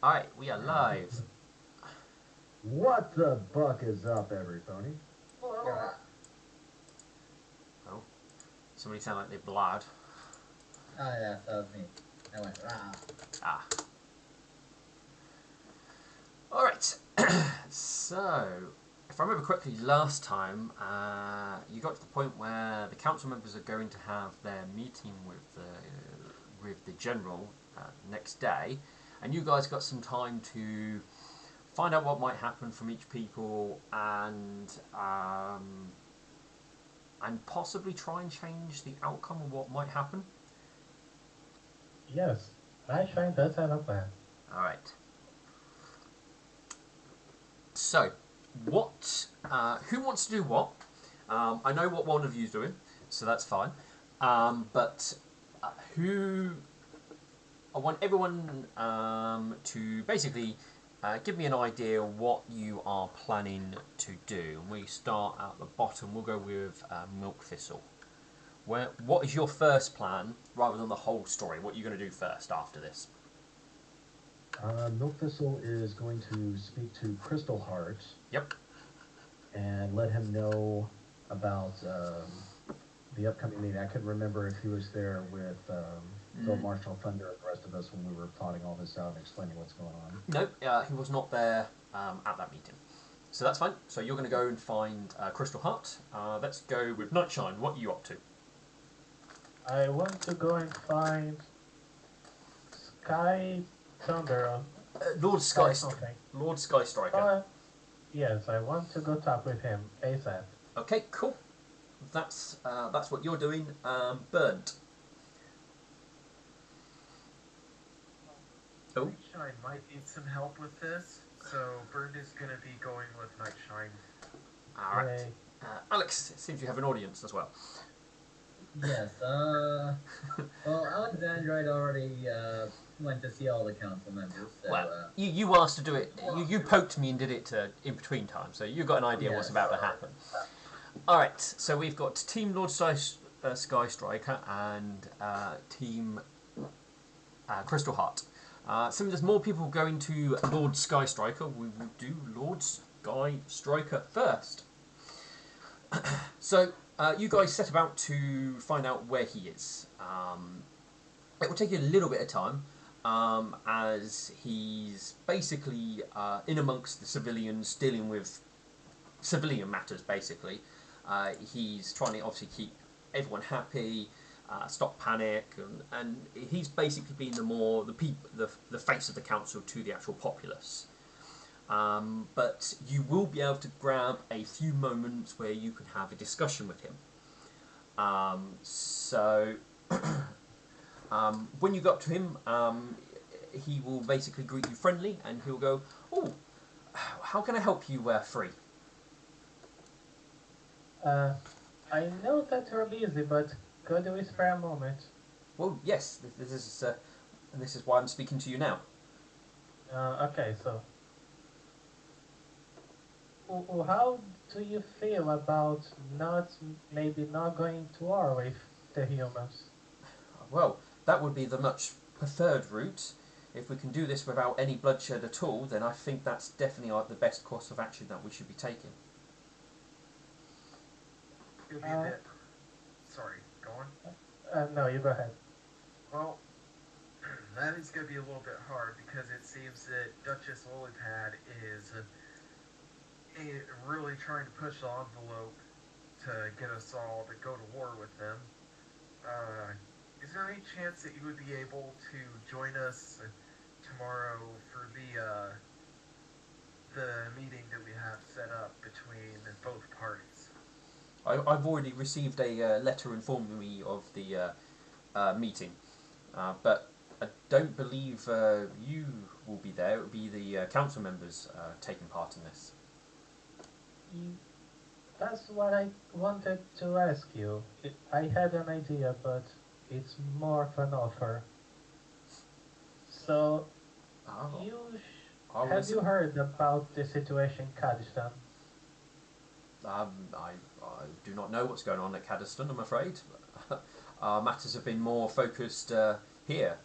Alright, we are live. What the buck is up, everybody? Ah, Oh, somebody sound like they blood. oh yes, that was me. I went rah. Ah. Alright, so, if I remember correctly, last time you got to the point where the council members are going to have their meeting with the general next day, and you guys got some time to find out what might happen from each people and possibly try and change the outcome of what might happen. Yes, Nightshine does have a plan. All right. So, what? Who wants to do what? I know what one of you's doing, so that's fine. But who? I want everyone to basically give me an idea what you are planning to do. And we start at the bottom. We'll go with Milk Thistle. What is your first plan, rather than the whole story? What are you going to do first after this? Milk Thistle is going to speak to Crystal Heart Yep. and let him know about the upcoming meeting. I couldn't remember if he was there with Phil Marshall Thunder and the rest of us when we were plotting all this out and explaining what's going on. Nope, he was not there at that meeting. So that's fine. So you're going to go and find Crystal Heart. Let's go with Nightshine. What are you up to? I want to go and find Sky Thunder. Lord Sky something. Lord Sky Striker. Yes, I want to go talk with him ASAP. Okay, cool. That's what you're doing. Burnt. Oh, Nightshine might need some help with this, so Burned is going to be going with Nightshine. all right. Yay. Alex, it seems you have an audience as well. Yes. Well, Alexandrite already went to see all the council members. So, Well, you asked to do it. You poked me and did it in between times, so you got an idea what's Yes. about to happen. All right. So we've got Team Lord Sky Striker and Team Crystal Heart. So there's more people going to Lord Sky Striker. We will do Lord Sky Striker first. So you guys set about to find out where he is. It will take you a little bit of time, as he's basically in amongst the civilians, dealing with civilian matters. Basically, he's trying to obviously keep everyone happy, stop panic, and he's basically been the face of the council to the actual populace. But you will be able to grab a few moments where you can have a discussion with him. So when you go up to him, he will basically greet you friendly, and he'll go, "Oh, how can I help you, Free?" I know that you're busy, but could we spare a moment? Well, yes, this is why I'm speaking to you now. Okay, so how do you feel about maybe not going to war with the humans? Well, that would be the much preferred route. If we can do this without any bloodshed at all, then I think that's definitely the best course of action that we should be taking. It'll be a bit. Sorry, go on. No, you go ahead. Well, that is going to be a little bit hard because it seems that Duchess Lillipad is really trying to push the envelope to get us all to go to war with them. Is there any chance that you would be able to join us tomorrow for the meeting that we have set up between both parties? I've already received a letter informing me of the meeting, but I don't believe you will be there. It will be the council members taking part in this. You, that's what I wanted to ask you. I had an idea, but it's more of an offer. So, Oh, have listen. you heard about the situation in Kurdistan? I do not know what's going on at Caddiston, I'm afraid. Our matters have been more focused here.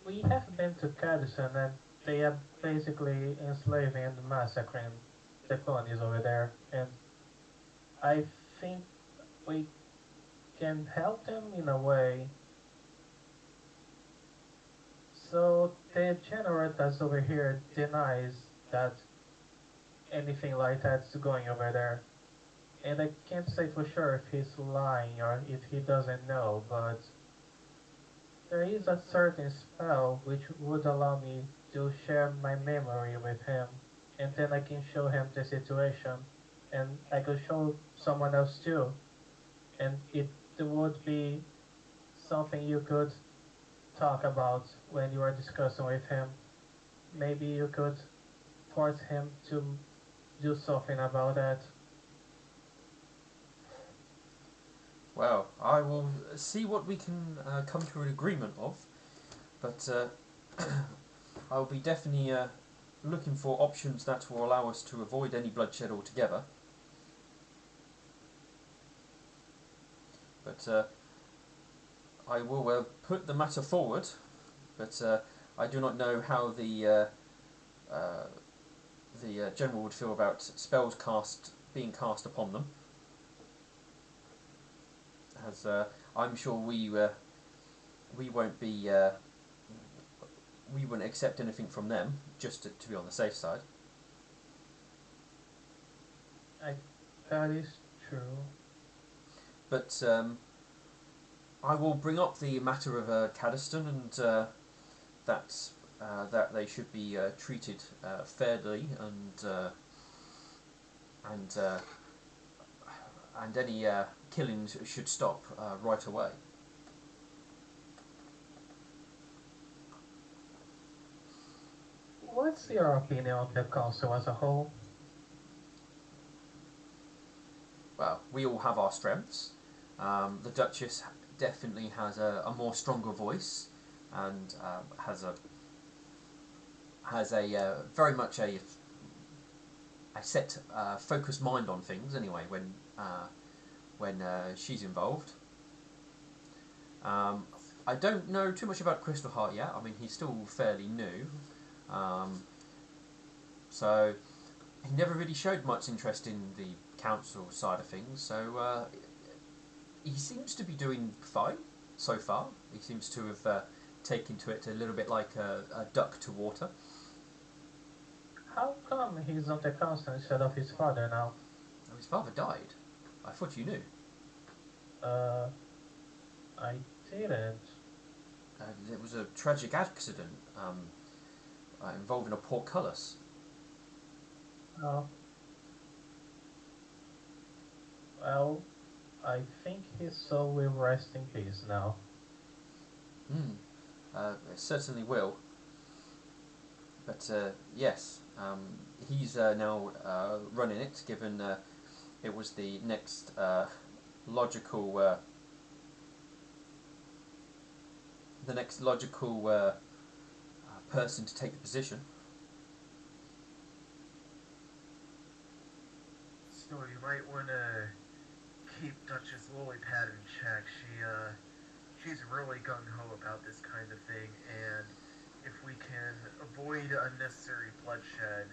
we have been to Cadison and they are basically enslaving and massacring the ponies over there. And I think we can help them in a way. So the general that's over here denies that anything like that's going over there. And I can't say for sure if he's lying or if he doesn't know, but there is a certain spell which would allow me to share my memory with him, and then I can show him the situation, and I could show someone else too, and it would be something you could talk about when you are discussing with him. Maybe you could force him to do something about that. Well, I will see what we can come to an agreement of, but I'll be definitely looking for options that will allow us to avoid any bloodshed altogether. But I will put the matter forward, but I do not know how the general would feel about spells being cast upon them, as I'm sure we won't be we wouldn't accept anything from them just to be on the safe side. I, that is true. But I will bring up the matter of Cadiston and that they should be treated fairly and and any killings should stop right away. What's your opinion on the council as a whole? Well, we all have our strengths. The Duchess definitely has a more stronger voice and has a very much a set focused mind on things. Anyway, when she's involved. I don't know too much about Crystal Heart yet. I mean, he's still fairly new, so he never really showed much interest in the council side of things. So he seems to be doing fine so far. He seems to have taken to it a little bit like a duck to water. How come he's on the council instead of his father now? Oh, his father died. I thought you knew. Uh, I didn't. It was a tragic accident involving a portcullis. Oh, well, I think his soul will rest in peace now. Hmm. It certainly will. But yes, he's now running it, given it was the next logical person to take the position. So you might want to keep Duchess Lilypad in check. She's really gung ho about this kind of thing, and if we can avoid unnecessary bloodshed,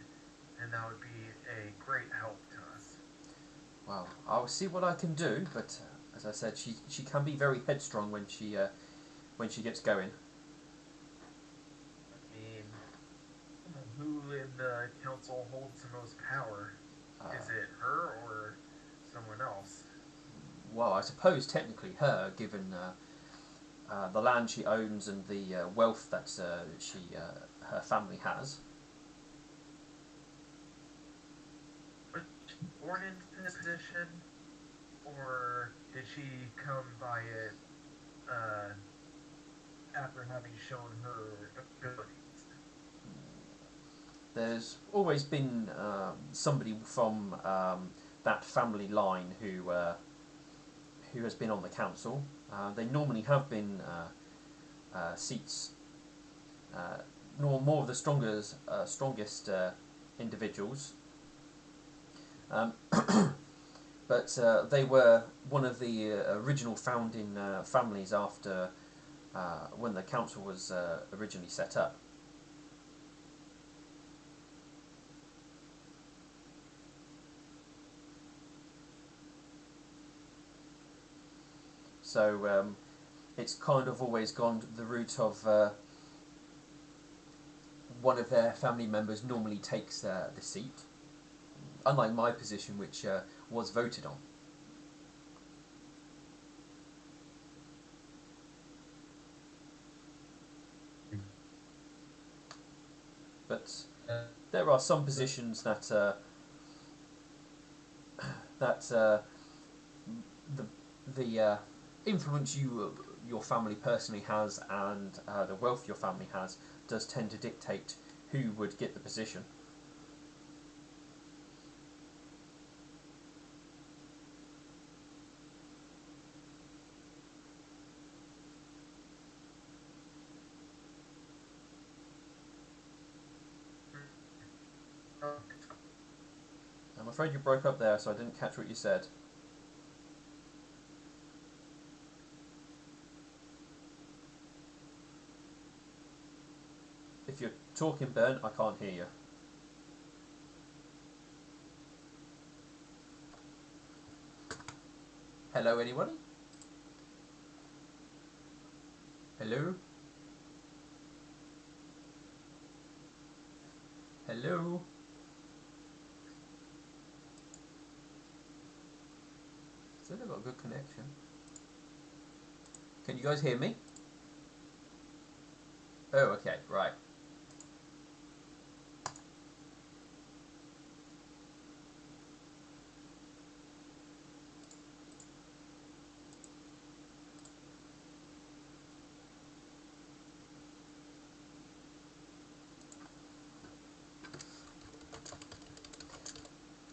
then that would be a great help to us. Well, I'll see what I can do, but as I said, she can be very headstrong when she gets going. I mean, who in the council holds the most power? Is it her or someone else? Well, I suppose technically her, given the land she owns and the wealth that her family has. Was she born into this position, or did she come by it after having shown her abilities? There's always been somebody from that family line who has been on the council. They normally have been seats, more of the strongest individuals. But they were one of the original founding families after when the council was originally set up. So it's kind of always gone the route of one of their family members normally takes the seat, unlike my position, which was voted on. But there are some positions that the influence your family personally has and the wealth your family has does tend to dictate who would get the position. I'm afraid you broke up there, so I didn't catch what you said. If you're talking, Ben, I can't hear you. Hello, anybody? Hello? Hello? So they've got a good connection. Can you guys hear me? Oh, okay, right.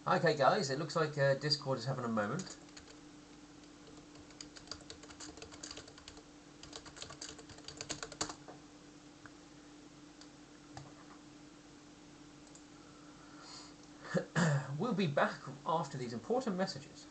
Okay, guys, it looks like Discord is having a moment. We'll be back after these important messages.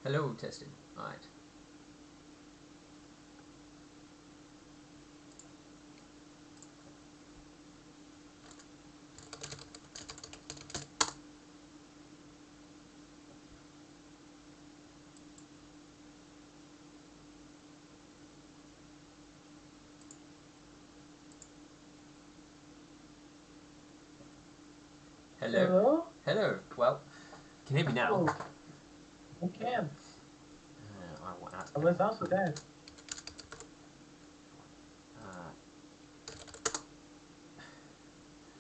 Hello, testing. Alright. Hello? Hello? Hello. Well, can you hear me now? Oh, I can. I want that. I was also dead.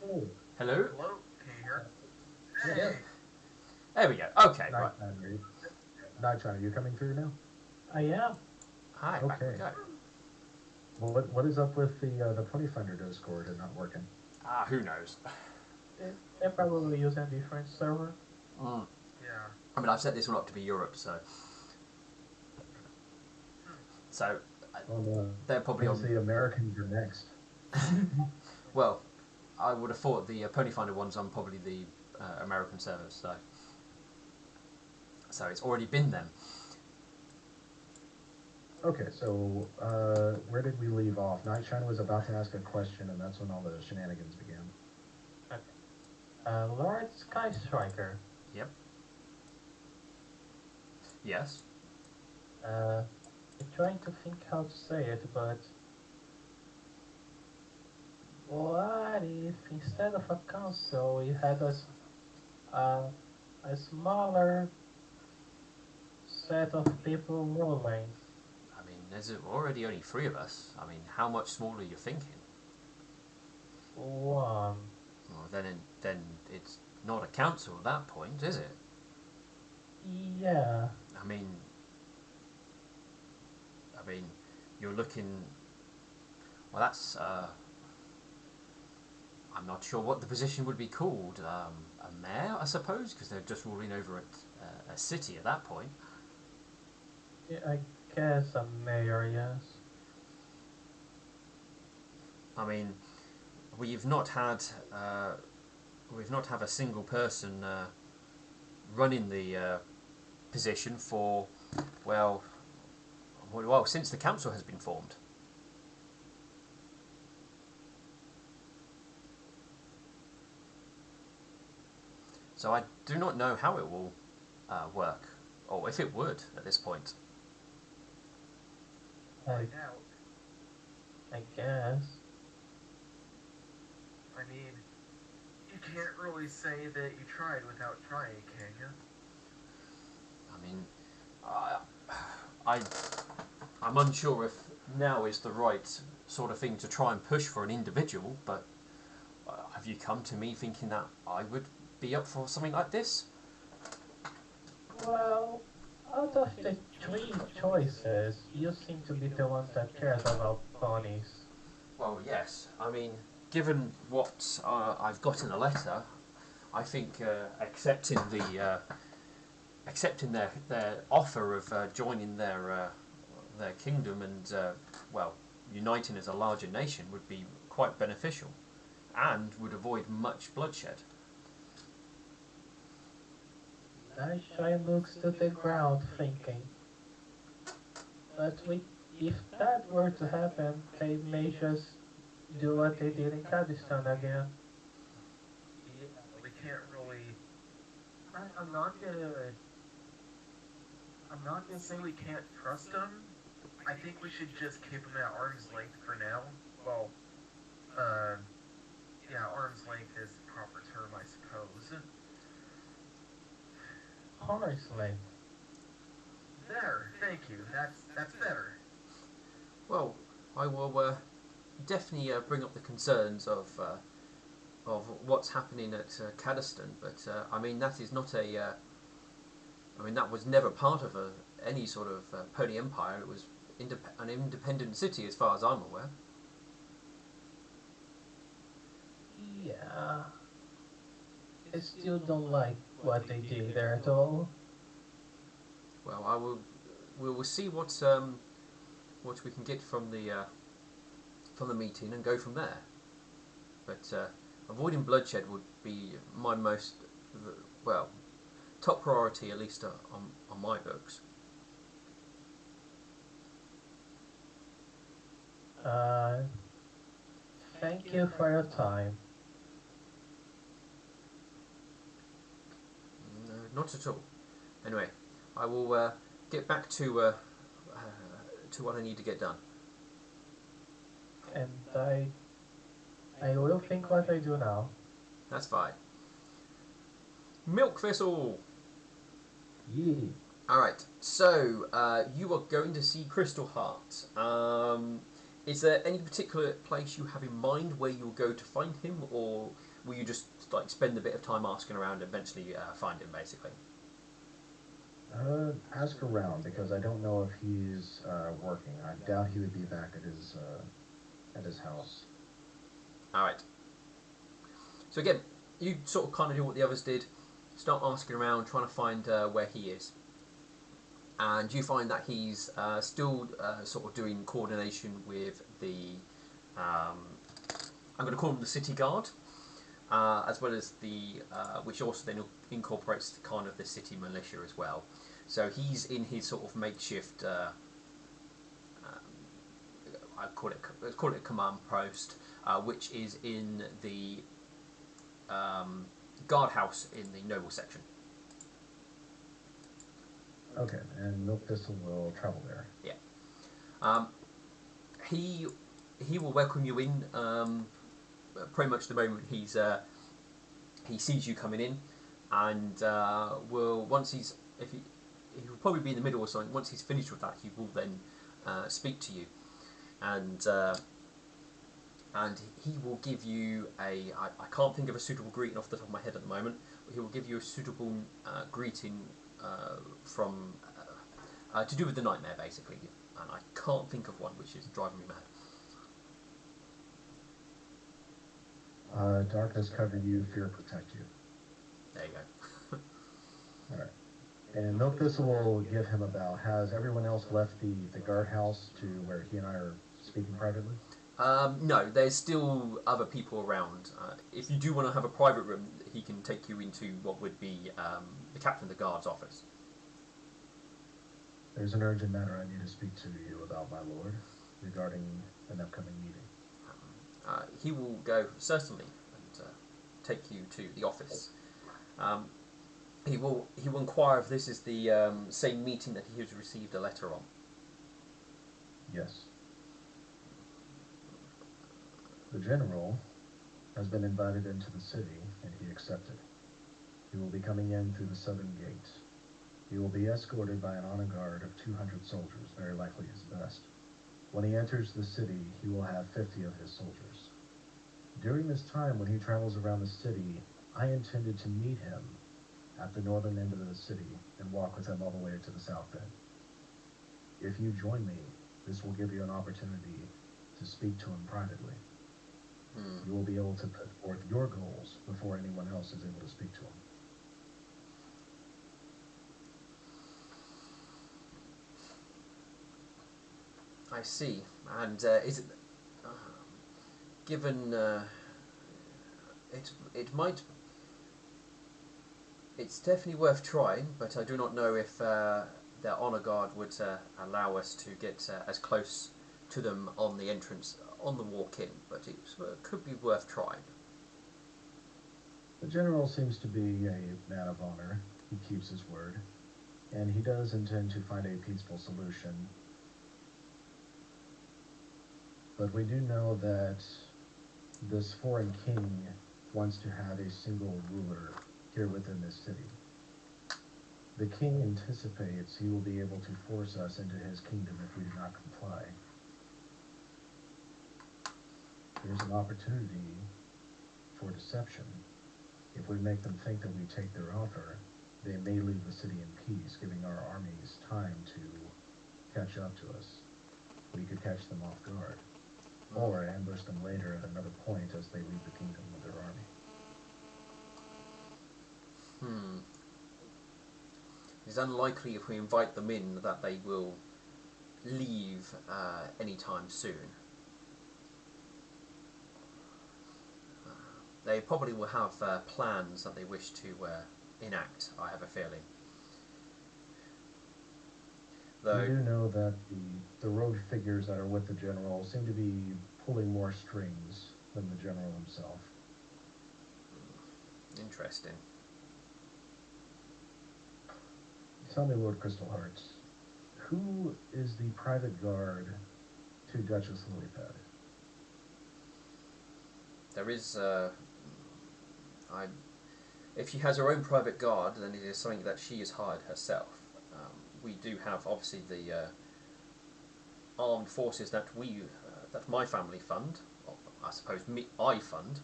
Oh, Hello? Hello? Can you hear? yeah. Yes. Hey! There we go. Okay, right. Night China, you coming through now? I am. Hi, back we Okay. go. Well, what is up with the Ponyfinder Discord and not working? Who knows? They're probably using a different server. Mm. Yeah. I mean, I've set this one up to be Europe, so... So, Oh no, they're probably means on... the Americans are next. Well, I would have thought the Ponyfinder one's on probably the American servers, so... So it's already been them. Okay, so where did we leave off? Night China was about to ask a question, and that's when all the shenanigans began. Lord Sky Striker. Yep. Yes. Uh, I'm trying to think how to say it, but what if instead of a council we had uh, a smaller set of people ruling? I mean, there's already only three of us. I mean, how much smaller are you thinking? One. Well, then it's not a council at that point, is it? Yeah. I mean, I mean, you're looking. Well, that's. I'm not sure what the position would be called. A mayor, I suppose, because they're just ruling over a city at that point. Yeah, I guess a mayor, yes. I mean, we've not had uh, we've not had a single person running the position for well, since the council has been formed. So I do not know how it will work, or if it would at this point. I, Find out. I guess. I mean, you can't really say that you tried without trying, can you? I mean, I, I I'm unsure if now is the right sort of thing to try and push for an individual, but have you come to me thinking that I would be up for something like this? Well, out of the three choices, you seem to be the one that cares about ponies. Well, yes. I mean, given what I've got in the letter, I think accepting their offer of joining their kingdom and well, uniting as a larger nation would be quite beneficial, and would avoid much bloodshed. Nightshine looks to the ground, thinking. But if that were to happen, they may just do what they did in Kurdistan again. Yeah, we can't really. I'm not gonna. I'm not gonna say we can't trust them. I think we should just keep them at arm's length for now. Well, uh, yeah, arm's length is the proper term, I suppose. Honestly, There, thank you. That's better. Well, I will definitely bring up the concerns of what's happening at Kurdistan, but I mean that is not a. I mean that was never part of any sort of pony empire. It was an independent city, as far as I'm aware. yeah, I still don't like what they did there at all. Well, I will. We will see what we can get from the meeting and go from there. But avoiding bloodshed would be my most well top priority, at least on my books. Uh, Thank you for your time. No, not at all. Anyway, I will get back to what I need to get done. And I will think what I do now. That's fine. Milk Thistle! Yeah. Alright, so you are going to see Crystal Heart. Is there any particular place you have in mind where you'll go to find him, or will you just like spend a bit of time asking around and eventually find him, basically? Ask around because I don't know if he's working. I doubt he would be back at his house. Alright. So again, you sort of kind of do what the others did. Start asking around, trying to find where he is. And you find that he's still sort of doing coordination with the I'm going to call them the city guard, as well as the which also then incorporates the kind of the city militia as well. So he's in his sort of makeshift let's call it a command post, which is in the guardhouse in the noble section. Okay, and Milk Thistle will travel there. Yeah. He will welcome you in pretty much the moment he sees you coming in, and will once he will probably be in the middle or something. Once he's finished with that, he will then speak to you, and he will give you I can't think of a suitable greeting off the top of my head at the moment, but he will give you a suitable greeting from to do with the nightmare, basically, and I can't think of one, which is driving me mad. Darkness cover you, fear protect you. There you go. Alright. And Milk Thistle will give him a bow. Has everyone else left the guardhouse to where he and I are speaking privately? No, there's still other people around. If you do want to have a private room, he can take you into what would be the captain of the guard's office. There's an urgent matter I need to speak to you about, my lord, regarding an upcoming meeting. He will go, certainly, and take you to the office. He will inquire if this is the same meeting that he has received a letter on. Yes. The general has been invited into the city, and he accepted. He will be coming in through the southern gate. He will be escorted by an honor guard of 200 soldiers, very likely his best. When he enters the city, he will have 50 of his soldiers. During this time, when he travels around the city, I intended to meet him at the northern end of the city and walk with him all the way to the south end. If you join me, this will give you an opportunity to speak to him privately. You will be able to put forth your goals before anyone else is able to speak to him. I see. And is it given it might? It's definitely worth trying, but I do not know if their honor guard would allow us to get as close to them on the entrance, on the walk-in. But it could be worth trying. The general seems to be a man of honor. He keeps his word, and he does intend to find a peaceful solution. But we do know that this foreign king wants to have a single ruler here within this city. The king anticipates he will be able to force us into his kingdom if we do not comply. There's an opportunity for deception. If we make them think that we take their offer, they may leave the city in peace, giving our armies time to catch up to us. We could catch them off guard, or ambush them later at another point as they leave the kingdom with their army. It's unlikely if we invite them in that they will leave anytime soon. They probably will have plans that they wish to enact, I have a feeling. Though, we do know that the rogue figures that are with the general seem to be pulling more strings than the general himself. Interesting. Tell me, Lord Crystalheart, who is the private guard to Duchess Lilypad? There is, if she has her own private guard, then it is something that she has hired herself. We do have, obviously, the armed forces that that my family fund, or I suppose I fund.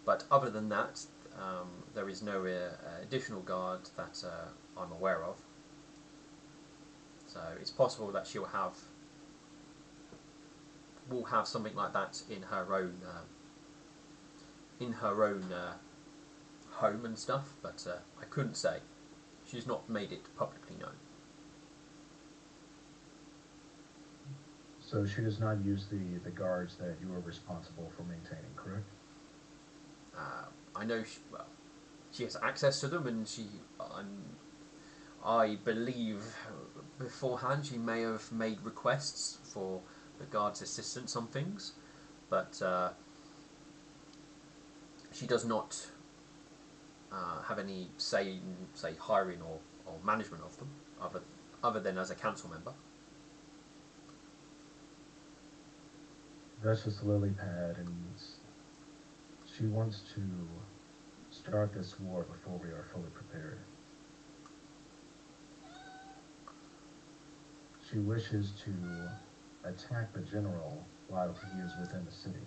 But other than that, there is no additional guard that I'm aware of. So it's possible that will have something like that in her own home and stuff. But I couldn't say. She's not made it publicly known. So she does not use the guards that you are responsible for maintaining, correct? I know she has access to them, and I believe beforehand she may have made requests for the guard's assistance on things, but she does not have any say in, say, hiring or management of them, other than as a council member. Duchess Lily Pad, and she wants to start this war before we are fully prepared. She wishes to attack the general while he is within the city,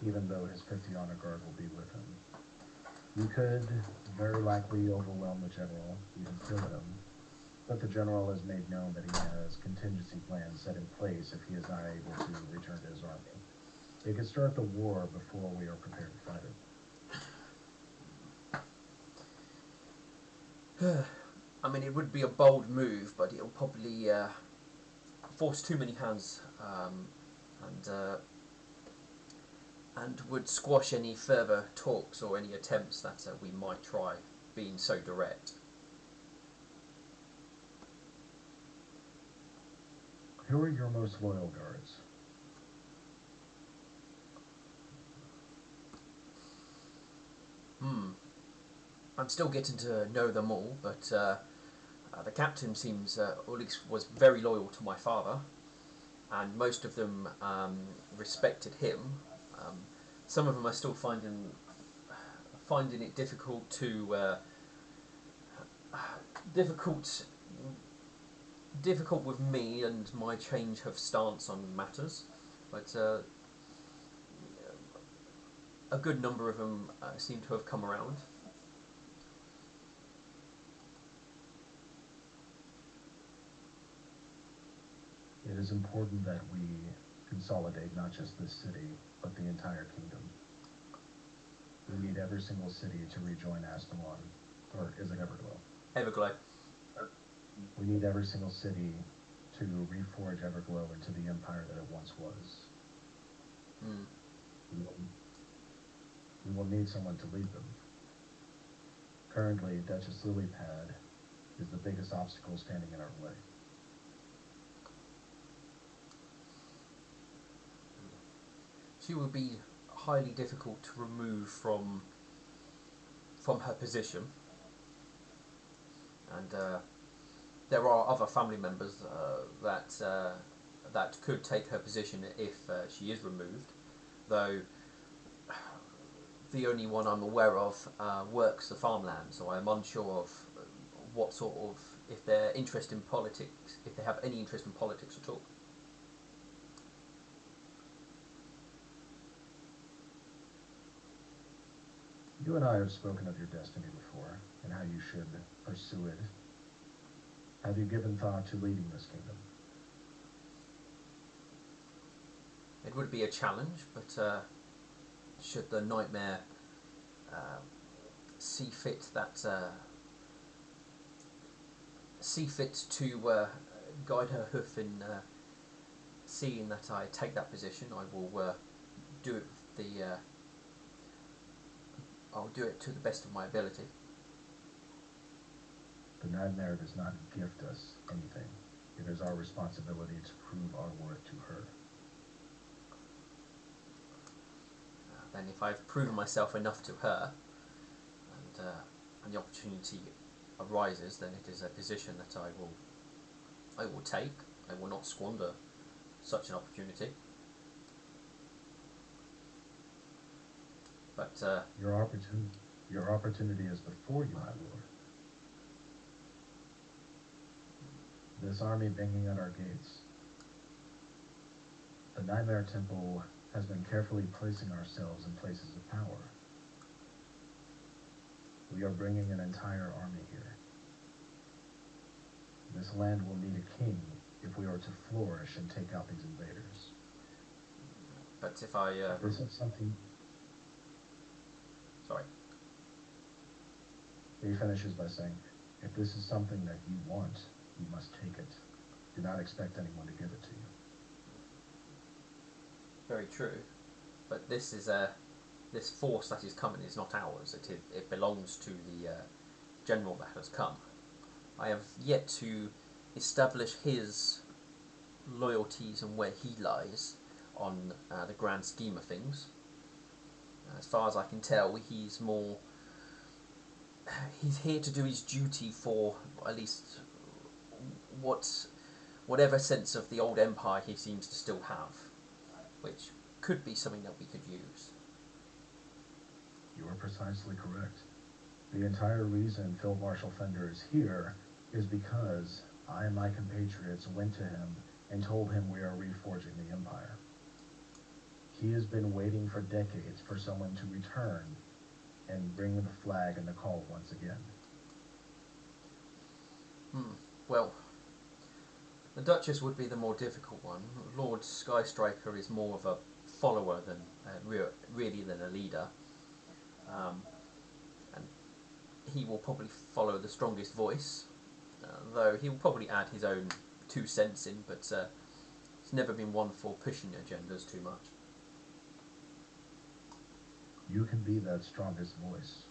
even though his 50 honor guard will be with him. You could very likely overwhelm the general, even kill him, but the general has made known that he has contingency plans set in place if he is not able to return to his army. They could start the war before we are prepared to fight it. I mean, it would be a bold move, but it'll probably force too many hands, and would squash any further talks or any attempts that we might try, being so direct. Who are your most loyal guards? I'm still getting to know them all, but the captain seems, or at least was very loyal to my father, and most of them respected him. Some of them are still finding it difficult to difficult with me and my change of stance on matters, but a good number of them seem to have come around. It is important that we consolidate not just this city, but the entire kingdom. We need every single city to rejoin Astalon, or is it Everglow? Everglow. We need every single city to reforge Everglow into the empire that it once was. We will need someone to lead them. Currently, Duchess Lilypad is the biggest obstacle standing in our way. She will be highly difficult to remove from her position, and there are other family members that could take her position if she is removed, though the only one I'm aware of works the farmland, so I'm unsure of what sort of, if they're interested in politics, if they have any interest in politics at all. You and I have spoken of your destiny before, and how you should pursue it. Have you given thought to leading this kingdom? It would be a challenge, but should the nightmare see fit to guide her hoof in seeing that I take that position, I will do it I'll do it to the best of my ability. The nightmare does not gift us anything. It is our responsibility to prove our worth to her. Then if I've proven myself enough to her, and the opportunity arises, then it is a position that I will take. I will not squander such an opportunity. But your opportunity is before you, my lord. This army banging at our gates. The Nightmare Temple has been carefully placing ourselves in places of power. We are bringing an entire army here. This land will need a king if we are to flourish and take out these invaders. but if I This is something. sorry. He finishes by saying, if this is something that you want, you must take it. Do not expect anyone to give it to you. Very true, but this is this force that is coming is not ours. It belongs to the general that has come. I have yet to establish his loyalties and where he lies on the grand scheme of things. As far as I can tell, he's more. He's here to do his duty for at least whatever sense of the old empire he seems to still have, which could be something that we could use. You are precisely correct. The entire reason Field Marshal Fender is here is because I and my compatriots went to him and told him we are reforging the Empire. He has been waiting for decades for someone to return and bring the flag and the call once again. Well, the Duchess would be the more difficult one. Lord Skystriker is more of a follower than really than a leader, and he will probably follow the strongest voice, though he will probably add his own 2 cents in. But he's never been one for pushing agendas too much. You can be that strongest voice.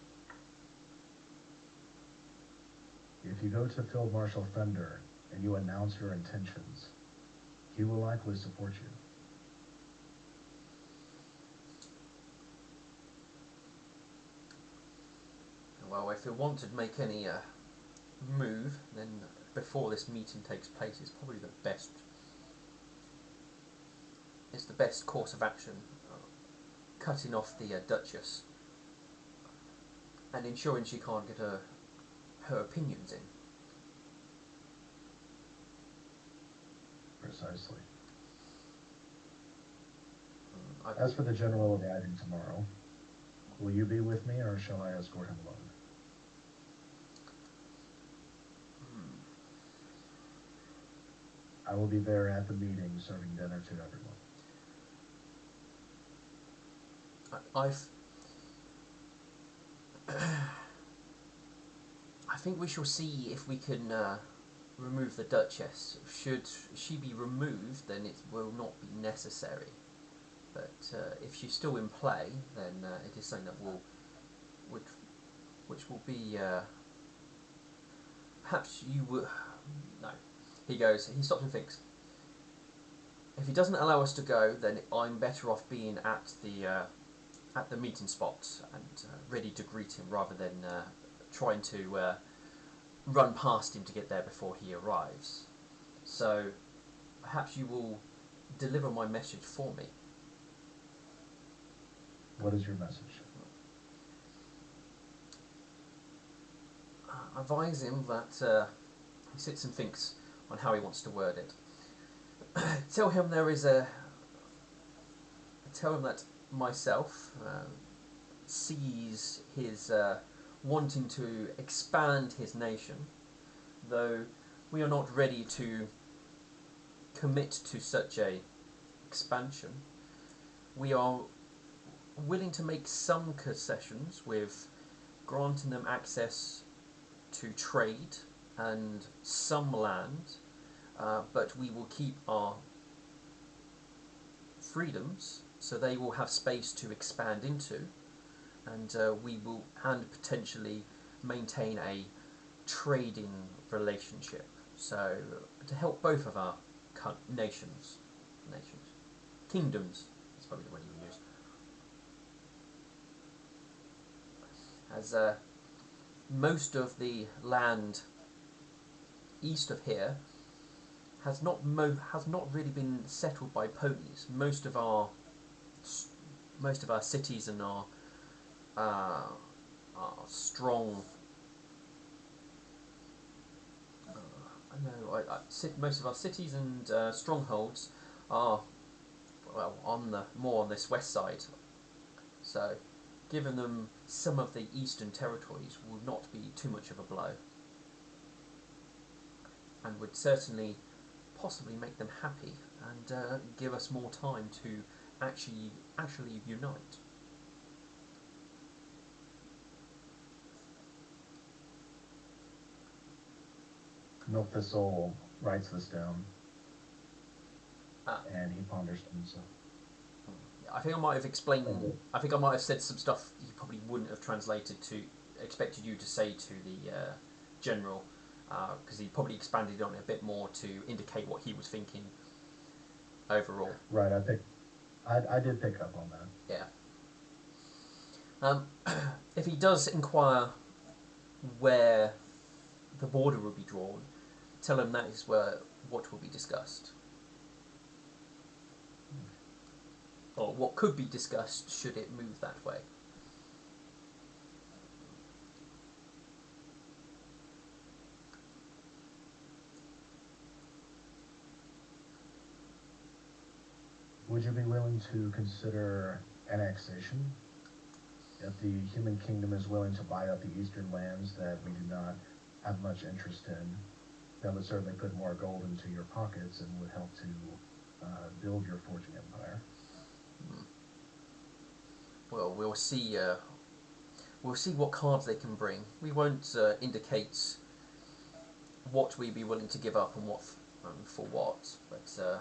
If you go to Field Marshal Fender and you announce your intentions, he will likely support you. Well, if you want to make any move, then before this meeting takes place, it's probably the best. It's the best course of action. Cutting off the Duchess and ensuring she can't get her opinions in. Precisely. I As for the General arriving tomorrow, will you be with me or shall I escort him alone? I will be there at the meeting serving dinner to everyone. I think we shall see if we can remove the Duchess. Should she be removed, then it will not be necessary. But if she's still in play, then it is something that which will be perhaps you would. No, he goes. He stops and thinks. If he doesn't allow us to go, then I'm better off being at the meeting spot and ready to greet him, rather than trying to run past him to get there before he arrives. So perhaps you will deliver my message for me. What is your message? Advise him that he sits and thinks on how he wants to word it. Tell him that myself sees his wanting to expand his nation, though we are not ready to commit to such a expansion. We are willing to make some concessions with granting them access to trade and some land, but we will keep our freedoms, so they will have space to expand into, and we will potentially maintain a trading relationship. So to help both of our kingdoms, that's probably the word you use. As most of the land east of here has not really been settled by ponies. Most of our cities and our strong. Most of our cities and strongholds are more on this west side. So, giving them some of the eastern territories will not be too much of a blow, and would certainly possibly make them happy and give us more time to actually unite. Milk-Thistle writes this down, and he ponders to himself. I think I might have explained. I think I might have said some stuff he probably wouldn't have expected you to say to the general, because he probably expanded on it a bit more to indicate what he was thinking overall. Right, I did pick up on that. Yeah. Um, if he does inquire where the border will be drawn, tell him that is where what will be discussed. Or what could be discussed should it move that way. Would you be willing to consider annexation? If the human kingdom is willing to buy up the eastern lands that we do not have much interest in, that would certainly put more gold into your pockets and would help to build your forging empire. Well, we'll see. We'll see what cards they can bring. We won't indicate what we'd be willing to give up and what for what, but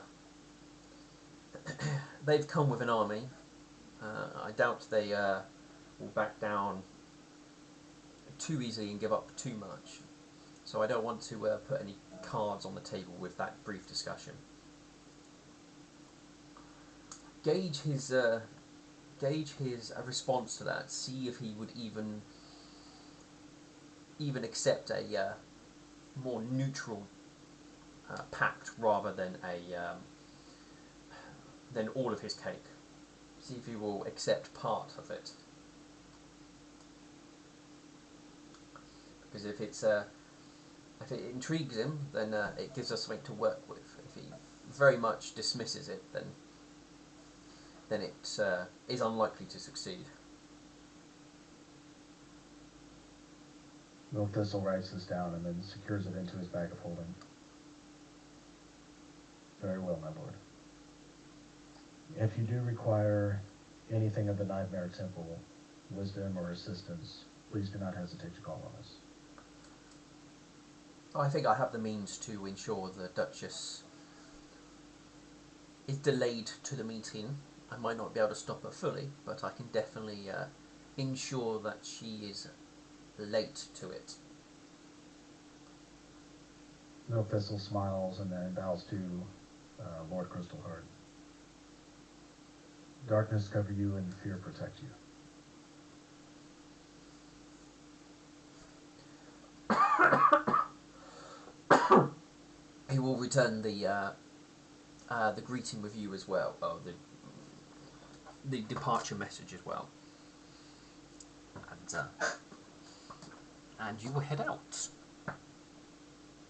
they've come with an army. I doubt they will back down too easily and give up too much. So I don't want to put any cards on the table with that brief discussion. Gauge his response to that. See if he would even accept a more neutral pact rather than than all of his cake. See if he will accept part of it. Because if it intrigues him, then it gives us something to work with. If he very much dismisses it, then it is unlikely to succeed. Milk Thistle writes this down and then secures it into his bag of holding. Very well, my lord. If you do require anything of the Nightmare Temple, wisdom or assistance, please do not hesitate to call on us. I think I have the means to ensure the Duchess is delayed to the meeting. I might not be able to stop her fully, but I can definitely ensure that she is late to it. Milk Thistle smiles and then bows to Lord Crystalheart. Darkness cover you and fear protect you. He will return the greeting with you as well, the departure message as well, and you will head out. All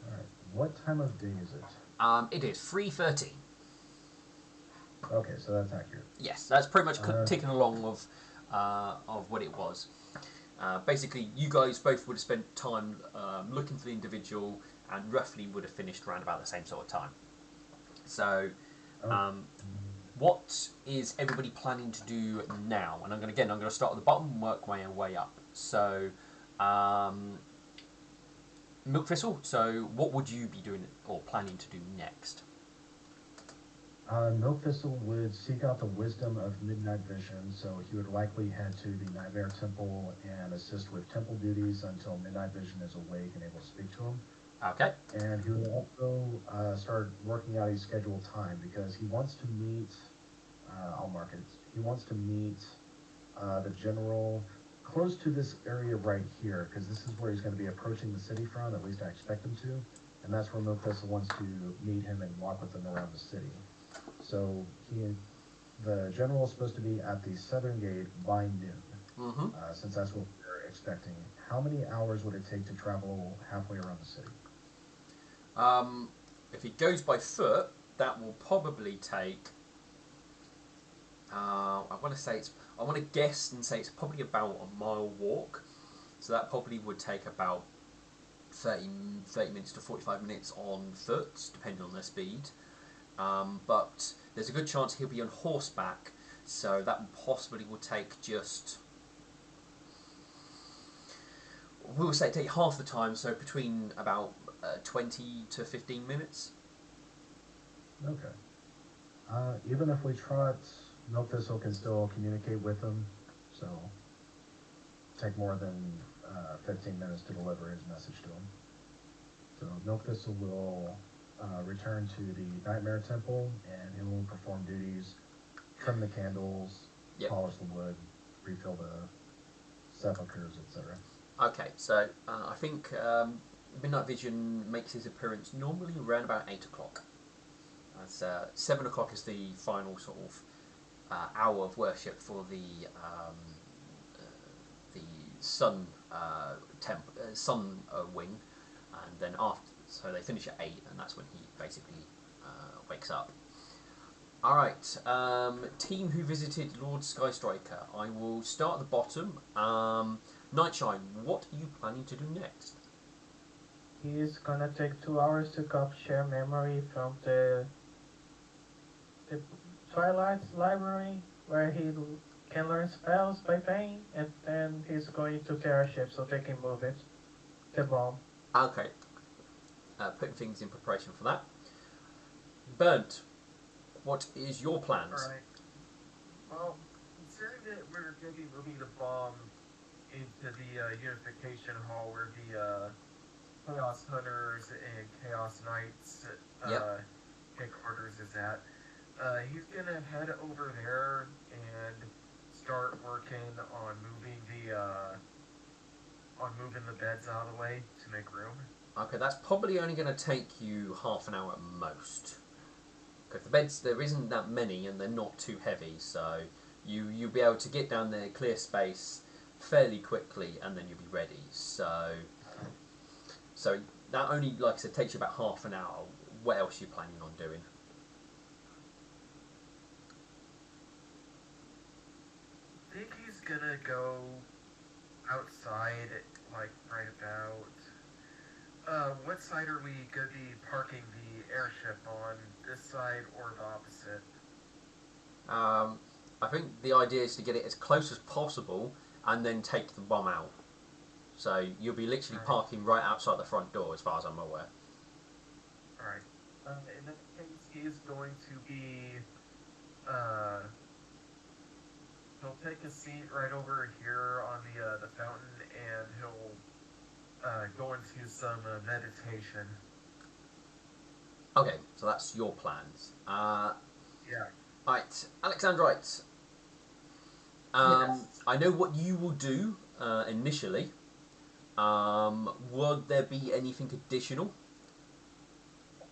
right. What time of day is it? It is 3:13. Okay, so that's accurate. Yes, that's pretty much ticking along of what it was. Basically, you guys both would have spent time looking for the individual, and roughly would have finished around about the same sort of time. So, what is everybody planning to do now? And I'm going to start at the bottom and work my way up. So, Milk Thistle. So, what would you be doing or planning to do next? Milk Thistle would seek out the wisdom of Midnight Vision, so he would likely head to the Nightmare Temple and assist with temple duties until Midnight Vision is awake and able to speak to him. Okay. And he would also start working out his scheduled time because he wants to meet, I'll mark it, he wants to meet the general close to this area right here, because this is where he's going to be approaching the city from, at least I expect him to, and that's where Milk Thistle wants to meet him and walk with him around the city. So the general is supposed to be at the southern gate by noon, since that's what we're expecting. How many hours would it take to travel halfway around the city? If he goes by foot, that will probably take. I want to guess and say it's probably about a mile walk. So that probably would take about 30 minutes to 45 minutes on foot, depending on their speed. But there's a good chance he'll be on horseback, so that possibly will take just. We'll say take half the time, so between about 20 to 15 minutes. Okay. Even if we trot, Milk Thistle can still communicate with him, so take more than 15 minutes to deliver his message to him. So Milk Thistle will return to the Nightmare Temple, and he will perform duties, trim the candles, polish the wood, refill sepulchres, etc. Okay, so I think Midnight Vision makes his appearance normally around about 8 o'clock. As 7 o'clock is the final sort of hour of worship for the sun sun wing, and then after, so they finish at 8, and that's when he basically wakes up. All right, team who visited Lord Skystriker. I will start at the bottom. Nightshine, what are you planning to do next? He's gonna take 2 hours to capture memory from the Twilight Library, where he can learn spells by pain, and then he's going to tear a ship so they can move it. The bomb. Okay, putting things in preparation for that. Burnt, what is your plans? Alright. Well, considering that we're going to be moving the bomb into the Unification Hall where the Chaos Hunters and Chaos Knights Yep. headquarters is at, he's going to head over there and start working on moving the beds out of the way to make room. Okay, that's probably only going to take you half an hour at most. Because the beds, there isn't that many, and they're not too heavy, so you'll be able to get down there, clear space fairly quickly, and then you'll be ready. So that only, like I said, takes you about half an hour. What else are you planning on doing? I think he's gonna go outside, like right about. What side are we gonna be parking the airship on? This side or the opposite? I think the idea is to get it as close as possible, and then take the bomb out. So you'll be literally Right. parking right outside the front door, as far as I'm aware. Alright. In that case, he is going to be. Uh, he'll take a seat right over here on the fountain, and he'll go into some meditation. Okay, so that's your plans. Yeah. Right, Alexandrite. Yes. I know what you will do initially. Would there be anything additional?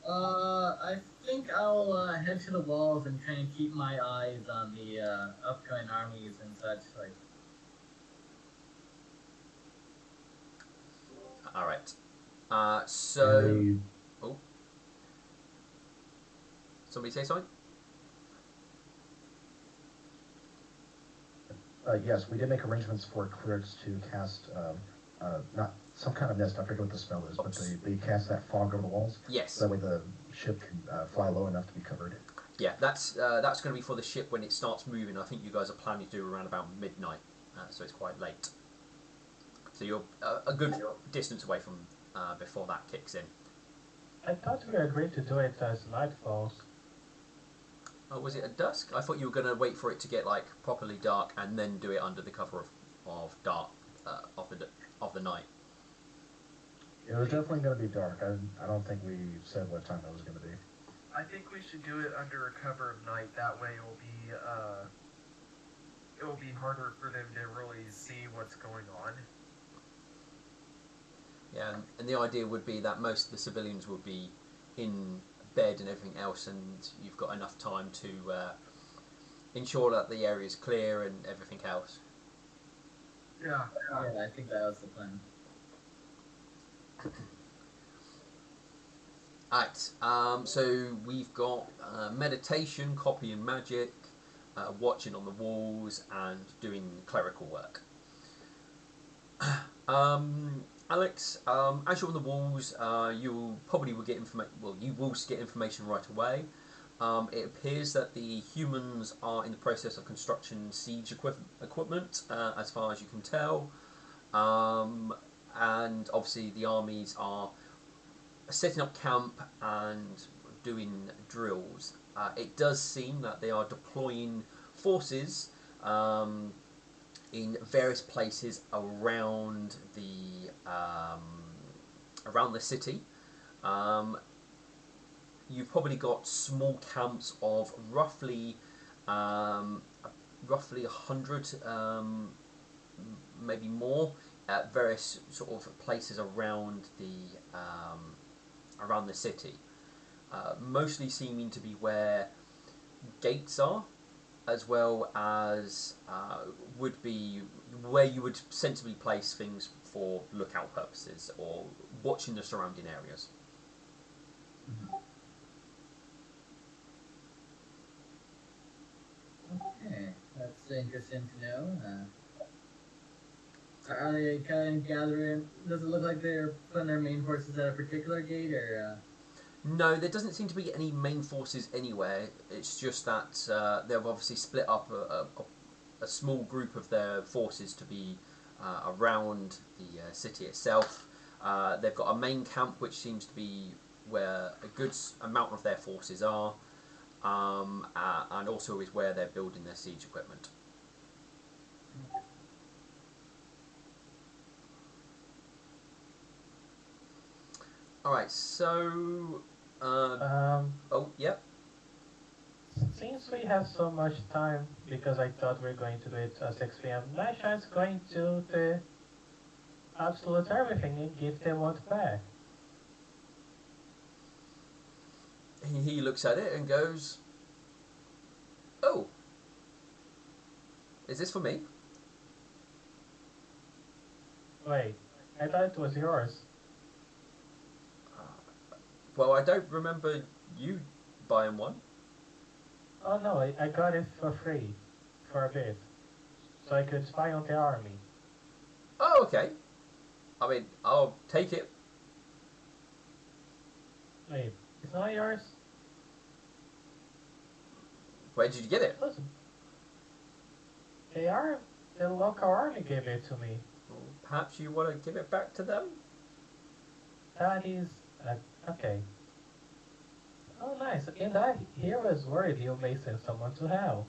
I think I'll head to the walls and try and keep my eyes on the upcoming armies and such. Like, All right. So, oh, somebody say something. Yes, we did make arrangements for clerics to cast not some kind of mist. I forget what the spell is, but they cast that fog over the walls. Yes. So that way the ship can fly low enough to be covered. Yeah, that's going to be for the ship when it starts moving. I think you guys are planning to do around about midnight, so it's quite late. So you're a good distance away from before that kicks in. I thought we agreed to do it as night falls. Oh, was it at dusk? I thought you were going to wait for it to get like properly dark and then do it under the cover of dark of the night. It was definitely going to be dark. I don't think we said what time it was going to be. I think we should do it under a cover of night. That way, it will be harder for them to really see what's going on. Yeah, and the idea would be that most of the civilians will be in bed and everything else, and you've got enough time to ensure that the area is clear and everything else. Yeah. yeah, I think that was the plan. Alright, so we've got meditation, copying magic, watching on the walls, and doing clerical work. Alex, as you're on the walls, you probably will get information. Well, you will get information right away. It appears that the humans are in the process of constructing siege equipment, as far as you can tell, and obviously the armies are setting up camp and doing drills. It does seem that they are deploying forces in various places around the city. You've probably got small camps of roughly 100 maybe more at various sort of places around the city, mostly seeming to be where gates are, as well as would be where you would sensibly place things for lookout purposes or watching the surrounding areas. Okay, that's interesting to know. Are they kind of gathering? Does it look like they're putting their main forces at a particular gate, or? No, there doesn't seem to be any main forces anywhere. It's just that they've obviously split up a small group of their forces to be around the city itself. They've got a main camp which seems to be where a good amount of their forces are, and also is where they're building their siege equipment. Alright, so... oh, yep. Since we have so much time, because I thought we were going to do it at 6 p.m., my chance going to the absolute everything and give them what back. He looks at it and goes, "Oh, is this for me?" Wait, I thought it was yours. Well, I don't remember you buying one. Oh no, I got it for free, for a bit, so I could spy on the army. Oh, okay. I mean, I'll take it. Wait, it's not yours? Where did you get it? Listen, the local army gave it to me. Well, perhaps you want to give it back to them? That is, okay. Oh nice, and I here was worried you may send someone to hell.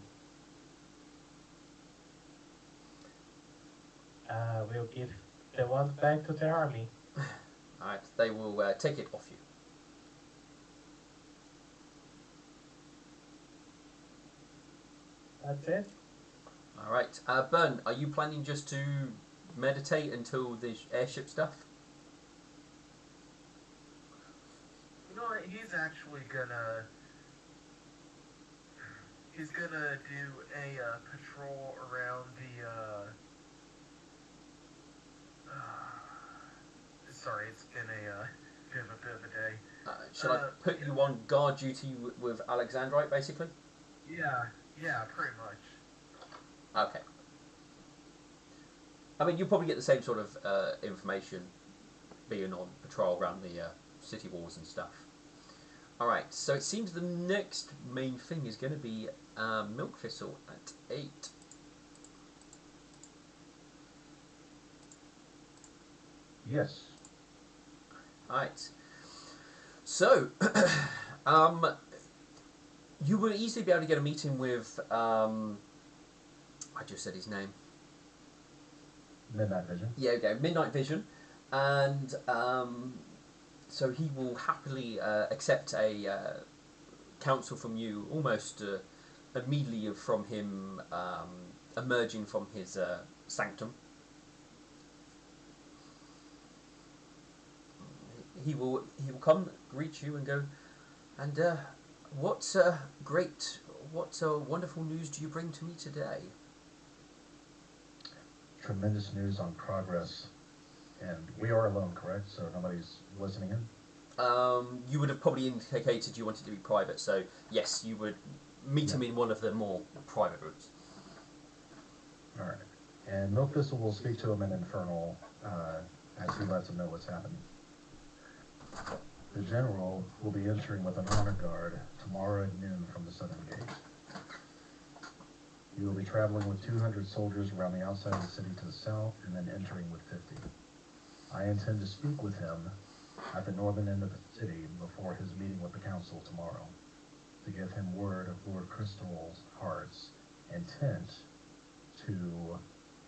We'll give the one back to the army. Alright, they will take it off you. That's it? Alright, Bern, are you planning just to meditate until the airship stuff? You know what? He's gonna do a patrol around the. Sorry, it's been a bit of a day. Shall I put you on guard duty with Alexandrite, basically? Yeah, pretty much. Okay. I mean, you'll probably get the same sort of information being on patrol around the city walls and stuff. Alright, so it seems the next main thing is going to be Milk Thistle at 8. Yes. Alright. So, you will easily be able to get a meeting with, I just said his name. Midnight Vision. Yeah, okay, Midnight Vision. And so he will happily accept a counsel from you almost immediately from him emerging from his sanctum. He will come, greet you, and go, and what wonderful news do you bring to me today? Tremendous news on progress. And we are alone, correct? So nobody's listening in? You would have probably indicated you wanted to be private, so yes, you would meet him in one of the more private rooms. Alright. And Milk Thistle will speak to him in Infernal as he lets him know what's happening. The General will be entering with an honor guard tomorrow at noon from the southern gate. He will be traveling with 200 soldiers around the outside of the city to the south and then entering with 50. I intend to speak with him at the northern end of the city before his meeting with the council tomorrow to give him word of Lord Crystal's Heart's intent to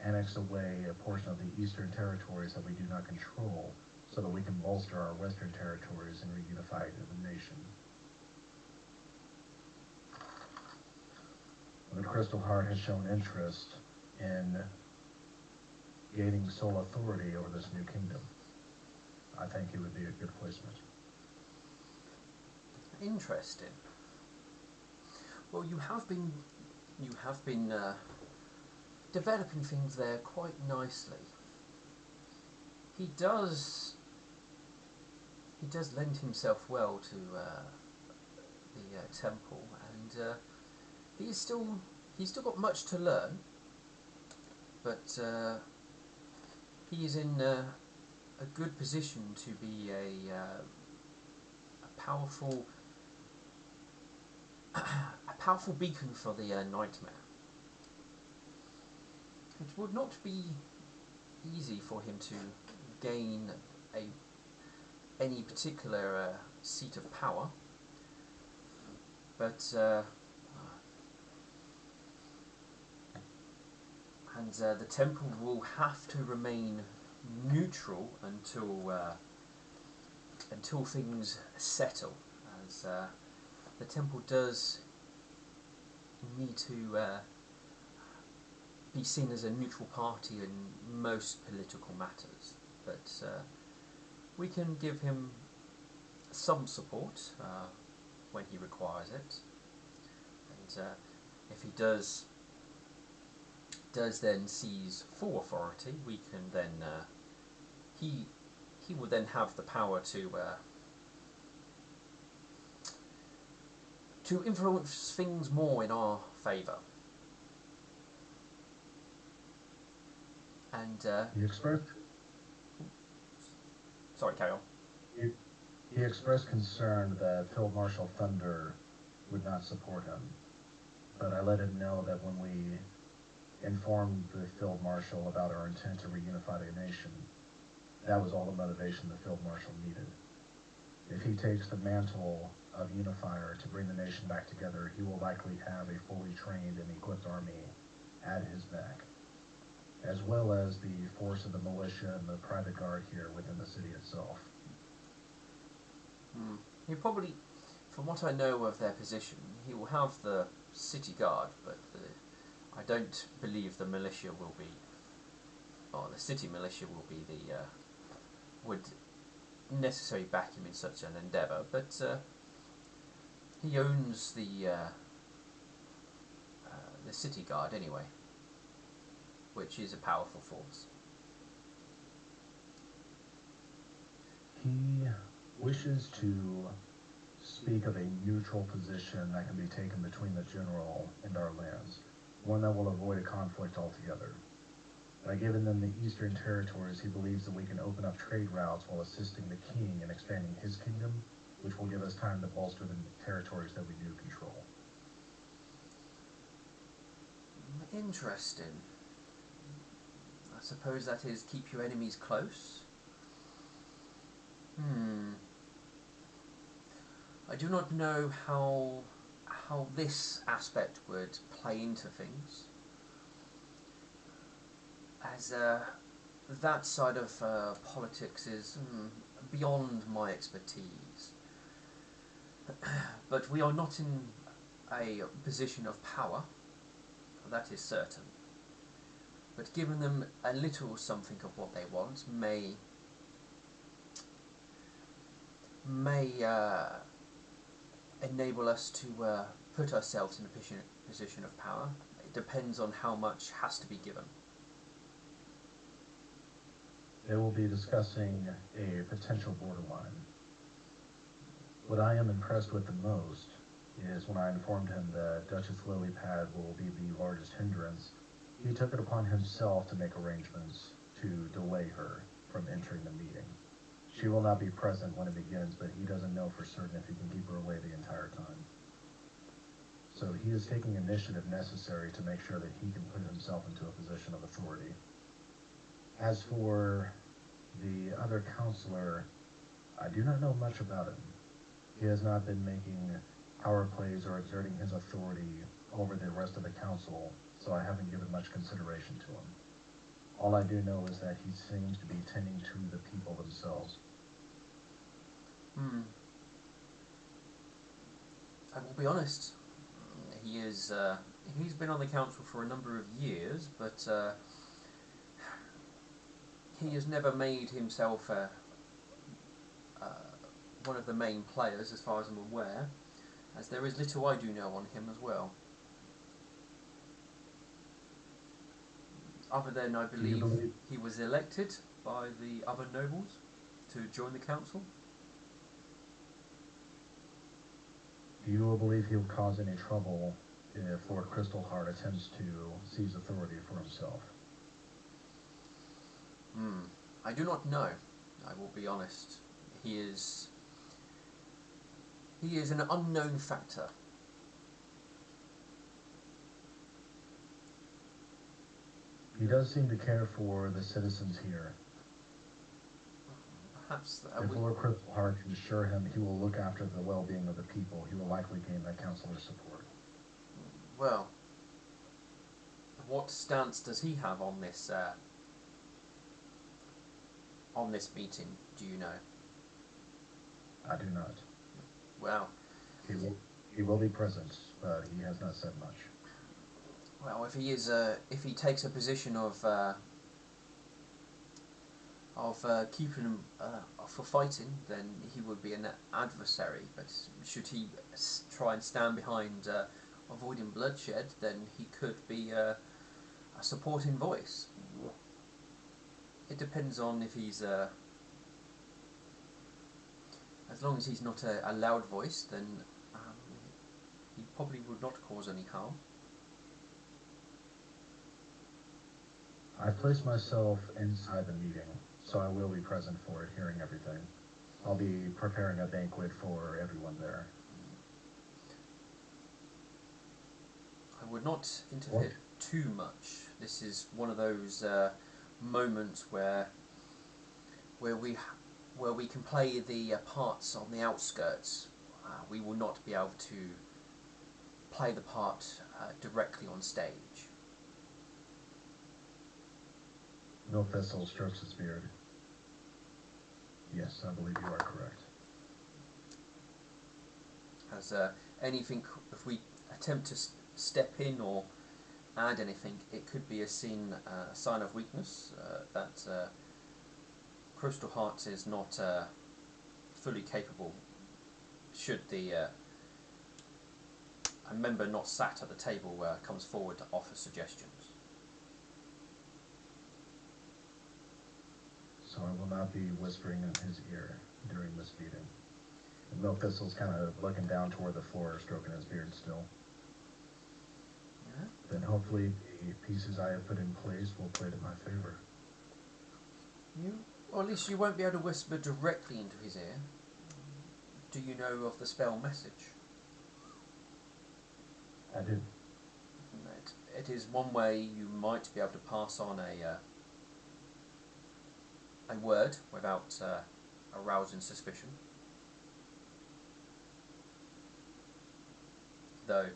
annex away a portion of the eastern territories that we do not control so that we can bolster our western territories and reunify the nation. The Crystal Heart has shown interest in gaining sole authority over this new kingdom. I think he would be a good placement. Interesting. Well, you have been developing things there quite nicely. He does lend himself well to the temple, and he's still got much to learn, but he is in a good position to be a powerful a powerful beacon for the nightmare. It would not be easy for him to gain any particular seat of power, but the temple will have to remain neutral until things settle, as the temple does need to be seen as a neutral party in most political matters, but we can give him some support when he requires it, and if he does then seize full authority, we can then he will then have the power to influence things more in our favour. And He expressed sorry, carry on. he expressed concern that Field Marshal Thunder would not support him, but I let him know that when we informed the Field Marshal about our intent to reunify the nation, that was all the motivation the Field Marshal needed. If he takes the mantle of unifier to bring the nation back together, he will likely have a fully trained and equipped army at his back, as well as the force of the militia and the private guard here within the city itself. He probably, from what I know of their position, he will have the city guard, but I don't believe the militia will be, or the city militia will be would necessarily back him in such an endeavour, but he owns the city guard anyway, which is a powerful force. He wishes to speak of a neutral position that can be taken between the general and our lands, one that will avoid a conflict altogether. By giving them the eastern territories, he believes that we can open up trade routes while assisting the king in expanding his kingdom, which will give us time to bolster the territories that we do control. Interesting. I suppose that is keep your enemies close? I do not know how this aspect would play into things, as that side of politics is beyond my expertise. But we are not in a position of power, that is certain. But giving them a little something of what they want may enable us to put ourselves in a position of power. It depends on how much has to be given. They will be discussing a potential borderline. What I am impressed with the most is when I informed him that Duchess Lilypad will be the largest hindrance, he took it upon himself to make arrangements to delay her from entering the meeting. She will not be present when it begins, but he doesn't know for certain if he can keep her away the entire time. So he is taking initiative necessary to make sure that he can put himself into a position of authority. As for the other counselor, I do not know much about him. He has not been making power plays or exerting his authority over the rest of the council, so I haven't given much consideration to him. All I do know is that he seems to be tending to the people themselves. I will be honest. He's been on the council for a number of years, but he has never made himself one of the main players, as far as I'm aware, as there is little I do know on him as well. Other than, I believe, he was elected by the other nobles to join the council. Do you believe he'll cause any trouble if Lord Crystalheart attempts to seize authority for himself? I do not know. I will be honest. He is an unknown factor. He does seem to care for the citizens here. Perhaps If Lord Crystalheart can assure him he will look after the well-being of the people, he will likely gain that councillor's support. Well, what stance does he have on this meeting? Do you know? I do not. Well, he will be present, but he has not said much. Well, if he takes a position of keeping him for fighting, then he would be an adversary. But should he try and stand behind avoiding bloodshed, then he could be a supporting voice. It depends on if he's as long as he's not a loud voice, then he probably would not cause any harm. I placed myself inside the meeting, so I will be present for it, hearing everything. I'll be preparing a banquet for everyone there. I would not interfere too much. This is one of those moments where we can play the parts on the outskirts. We will not be able to play the part directly on stage. Milk Thistle strokes his beard. Yes, I believe you are correct. As anything, if we attempt to step in or add anything, it could be a sign of weakness, that Crystalheart is not fully capable. Should a member not sat at the table comes forward to offer suggestions. So I will not be whispering in his ear during this meeting. And Milk Thistle's kind of looking down toward the floor, stroking his beard still. Yeah. Then hopefully the pieces I have put in place will play to my favor. Or at least you won't be able to whisper directly into his ear. Do you know of the spell message? I do. It is one way you might be able to pass on a word without arousing suspicion. Though,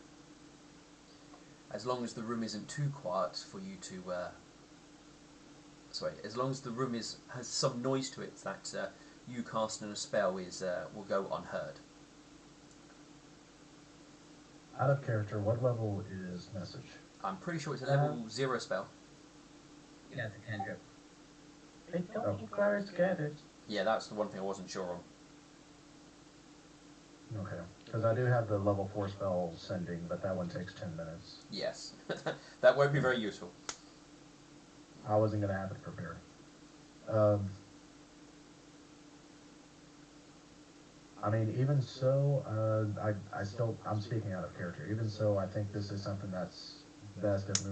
as long as the room isn't too quiet for you to as long as the room has some noise to it, that you casting a spell will go unheard. Out of character, what level is message? I'm pretty sure it's a level 0 spell. Yeah, it's a cantrip. I don't think clerics get it. Yeah, that's the one thing I wasn't sure on. Okay. Because I do have the level 4 spell sending, but that one takes 10 minutes. Yes. That won't be very useful. I wasn't going to have it prepared. I mean, even so, I'm speaking out of character. Even so, I think this is something that's best if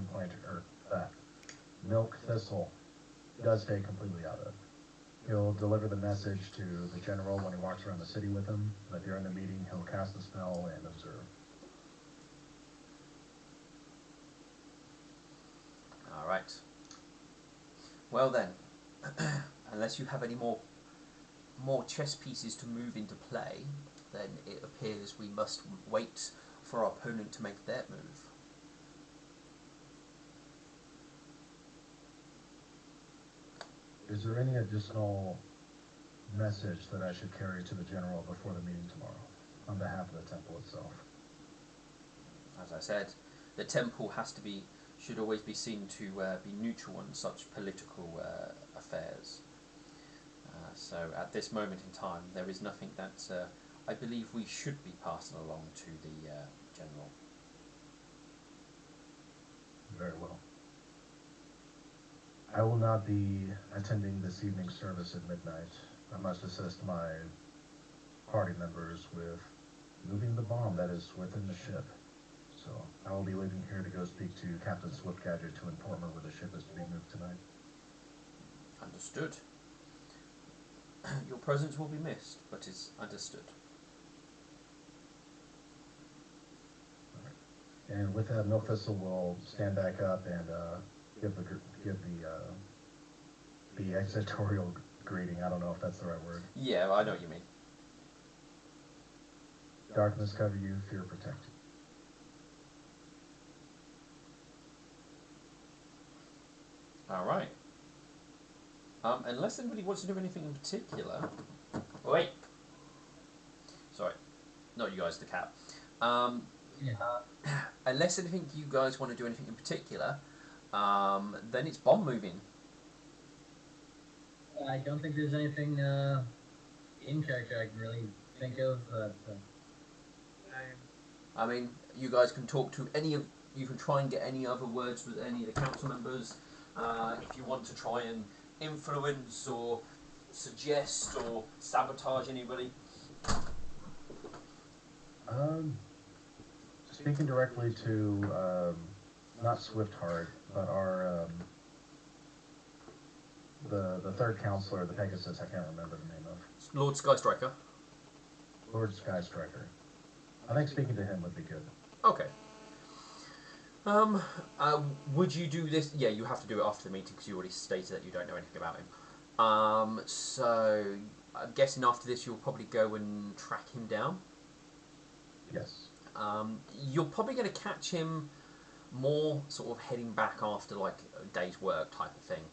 Milk Thistle does stay completely out of. He'll deliver the message to the general when he walks around the city with him, but during the meeting, he'll cast the spell and observe. All right. Well then, unless you have any more chess pieces to move into play, then it appears we must wait for our opponent to make their move. Is there any additional message that I should carry to the general before the meeting tomorrow, on behalf of the temple itself? As I said, the temple should always be seen to be neutral on such political affairs. So at this moment in time, there is nothing that I believe we should be passing along to the General. Very well. I will not be attending this evening's service at midnight. I must assist my party members with moving the bomb that is within the ship. So I will be leaving here to go speak to Captain Swiftgadget to inform her where the ship is to be moved tonight. Understood. Your presence will be missed, but is understood. And with that, Milk Thistle will stand back up and give the exitorial greeting. I don't know if that's the right word. Yeah, I know what you mean. Darkness cover you, fear protect you. All right. Unless anybody wants to do anything in particular. Wait. Sorry, not you guys, the cat. Unless anything you guys want to do anything in particular, then it's bomb moving. I don't think there's anything in character I can really think of. I mean, you guys can talk to any of. You can try and get any other words with any of the council members. If you want to try and influence or suggest or sabotage anybody. Speaking directly to not Swiftheart, but our the third counselor, the Pegasus. I can't remember the name of. Lord Skystriker. Lord Skystriker. I think speaking to him would be good. Okay. Would you do this? Yeah, you have to do it after the meeting because you already stated that you don't know anything about him. So I'm guessing after this you'll probably go and track him down. Yes. You're probably going to catch him more sort of heading back after like a day's work type of thing.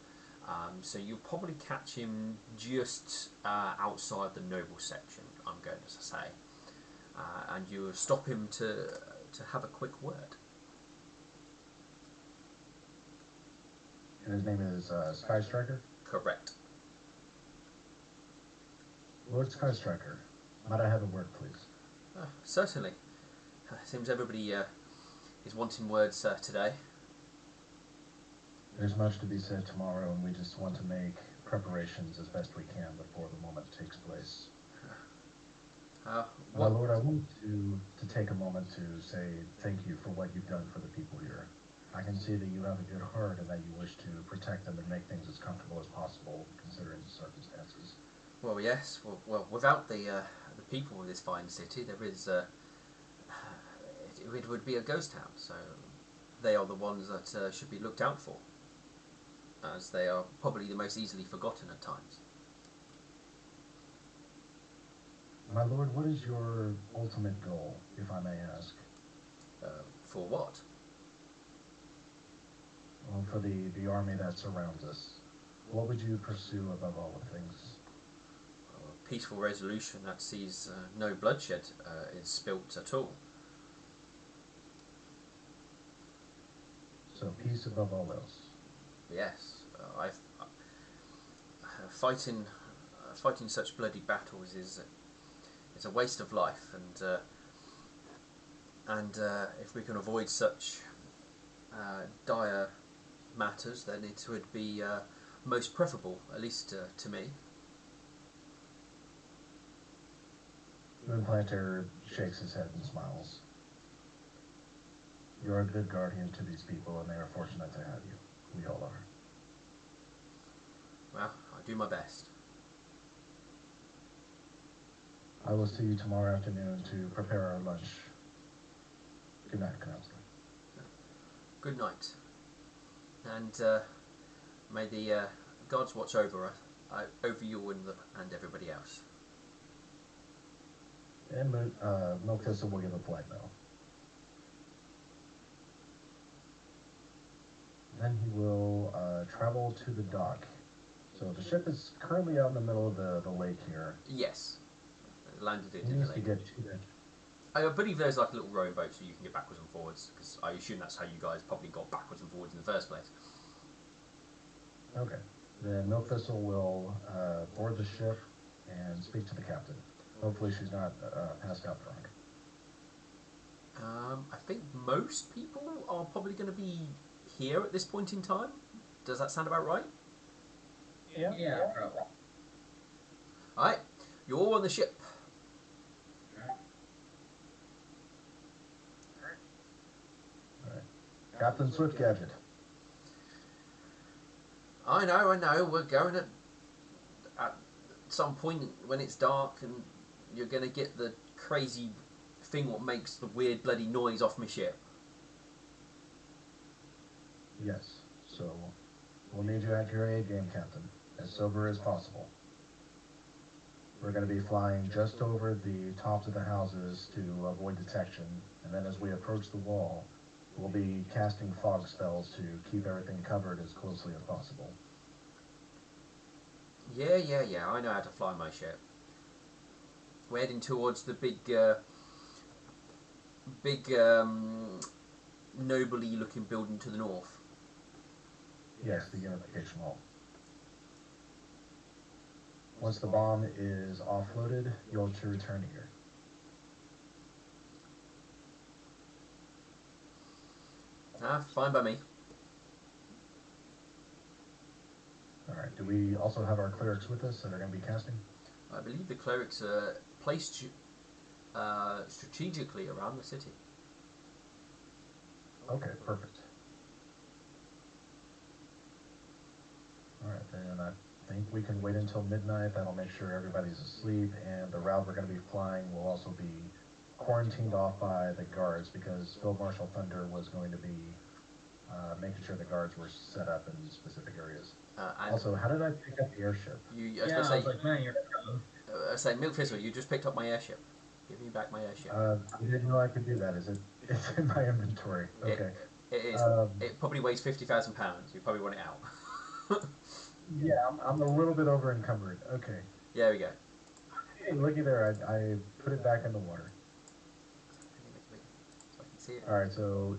So you'll probably catch him just outside the noble section, I'm going to say. And you'll stop him to have a quick word. And his name is Skystriker? Correct. Lord Skystriker, might I have a word, please? Certainly. Seems everybody is wanting words today. There's much to be said tomorrow, and we just want to make preparations as best we can before the moment takes place. My lord, I want to take a moment to say thank you for what you've done for the people here. I can see that you have a good heart and that you wish to protect them and make things as comfortable as possible, considering the circumstances. Well, yes. Well, without the people of this fine city, there is it would be a ghost town. So they are the ones that should be looked out for, as they are probably the most easily forgotten at times. My lord, what is your ultimate goal, if I may ask? For what? Well, for the army that surrounds us. What would you pursue above all things? A peaceful resolution that sees no bloodshed is spilt at all. So peace above all else. Yes, fighting such bloody battles is a waste of life, and if we can avoid such dire matters, then it would be most preferable, at least to me. Moonplanter shakes his head and smiles. You're a good guardian to these people, and they are fortunate to have you. We all are. Well, I do my best. I will see you tomorrow afternoon to prepare our lunch. Good night, Counselor. Good night, and may the gods watch over you and everybody else. And Milk Thistle will give a polite bow. Then he will travel to the dock. So the ship is currently out in the middle of the lake here. Yes, landed it He in the needs to lake. get to that. I believe there's like a little rowing boat so you can get backwards and forwards, because I assume that's how you guys probably got backwards and forwards in the first place. Okay. Then Milk Thistle will board the ship and speak to the captain. Hopefully she's not passed out drunk. I think most people are probably going to be here at this point in time. Does that sound about right? Yeah. Yeah, probably. Alright, you're all on the ship. Alright. Captain Swiftgadget. I know, we're going at some point when it's dark and you're going to get the crazy thing what makes the weird bloody noise off my ship. Yes. So we'll need you at your A game, Captain, as sober as possible. We're going to be flying just over the tops of the houses to avoid detection, and then as we approach the wall, we'll be casting fog spells to keep everything covered as closely as possible. Yeah, I know how to fly my ship. We're heading towards the big nobly looking building to the north. Yes, the Unification Hall. Once the bomb is offloaded, you'll to return here. Fine by me. Alright, do we also have our clerics with us that are going to be casting? I believe the clerics are placed strategically around the city. Okay, perfect. Alright, then I think we can wait until midnight. That'll make sure everybody's asleep, and the route we're going to be flying will also be quarantined off by the guards, because Field Marshal Thunder was going to be making sure the guards were set up in specific areas. Also, how did I pick up the airship? I was I was like, man, you're I say, Milk Thistle, you just picked up my airship. Give me back my airship. I didn't know I could do that. It's in my inventory. Okay. It is. It probably weighs £50,000. You probably want it out. Yeah, I'm a little bit over encumbered. Okay. There we go. Hey, looky there. I put it back in the water. So I can see it. Alright, so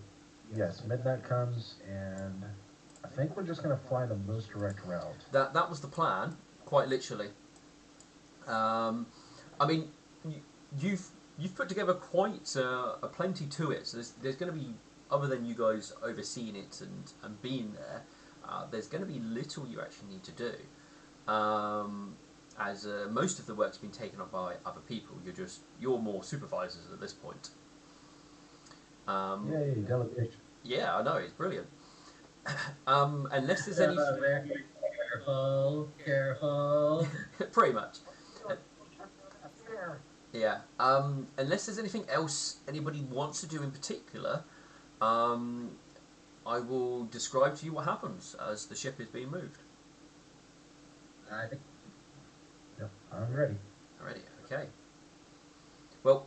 yes, midnight comes, and I think we're just going to fly the most direct route. That was the plan, quite literally. I mean, you've put together quite a plenty to it. So there's going to be, other than you guys overseeing it and being there, there's going to be little you actually need to do. As most of the work's been taken up by other people, you're more supervisors at this point. Yay, delegation. Yeah, I know, it's brilliant. Unless there's any... very careful. Pretty much. Yeah. Unless there's anything else anybody wants to do in particular, I will describe to you what happens as the ship is being moved. I think. Yep, I'm ready. Alrighty, okay. Well,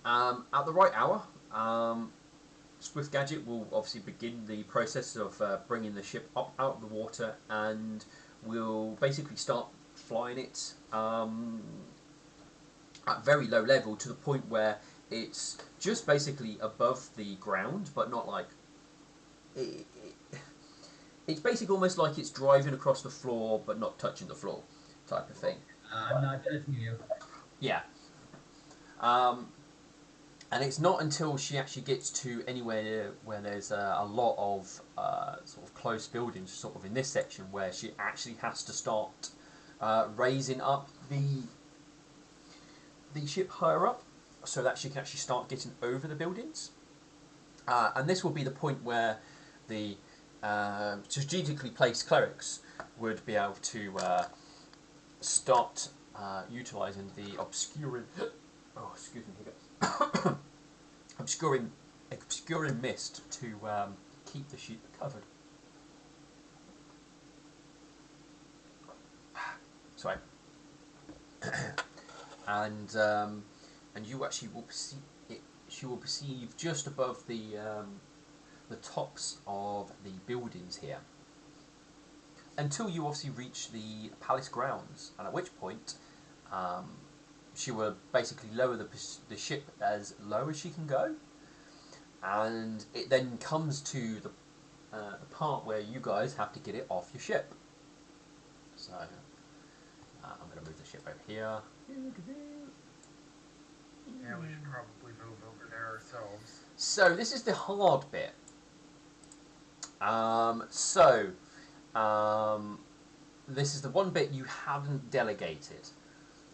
at the right hour, Swift Gadget will obviously begin the process of bringing the ship up out of the water, and we'll basically start flying it at very low level to the point where it's just basically above the ground, but not like... It's basically almost like it's driving across the floor, but not touching the floor, type of thing. I'm not judging you. Yeah. And it's not until she actually gets to anywhere where there's a lot of sort of close buildings, sort of in this section, where she actually has to start raising up the ship higher up, so that she can actually start getting over the buildings. And this will be the point where the strategically placed clerics would be able to start utilising the obscuring... Oh, excuse me, hiccups. obscuring mist to keep the ship covered. Sorry. And you actually will perceive it. She will perceive just above the tops of the buildings here, until you obviously reach the palace grounds, and at which point she will basically lower the ship as low as she can go, and it then comes to the part where you guys have to get it off your ship. So I'm going to move the ship over here. Yeah, we should probably move over there ourselves. So this is the hard bit. This is the one bit you haven't delegated.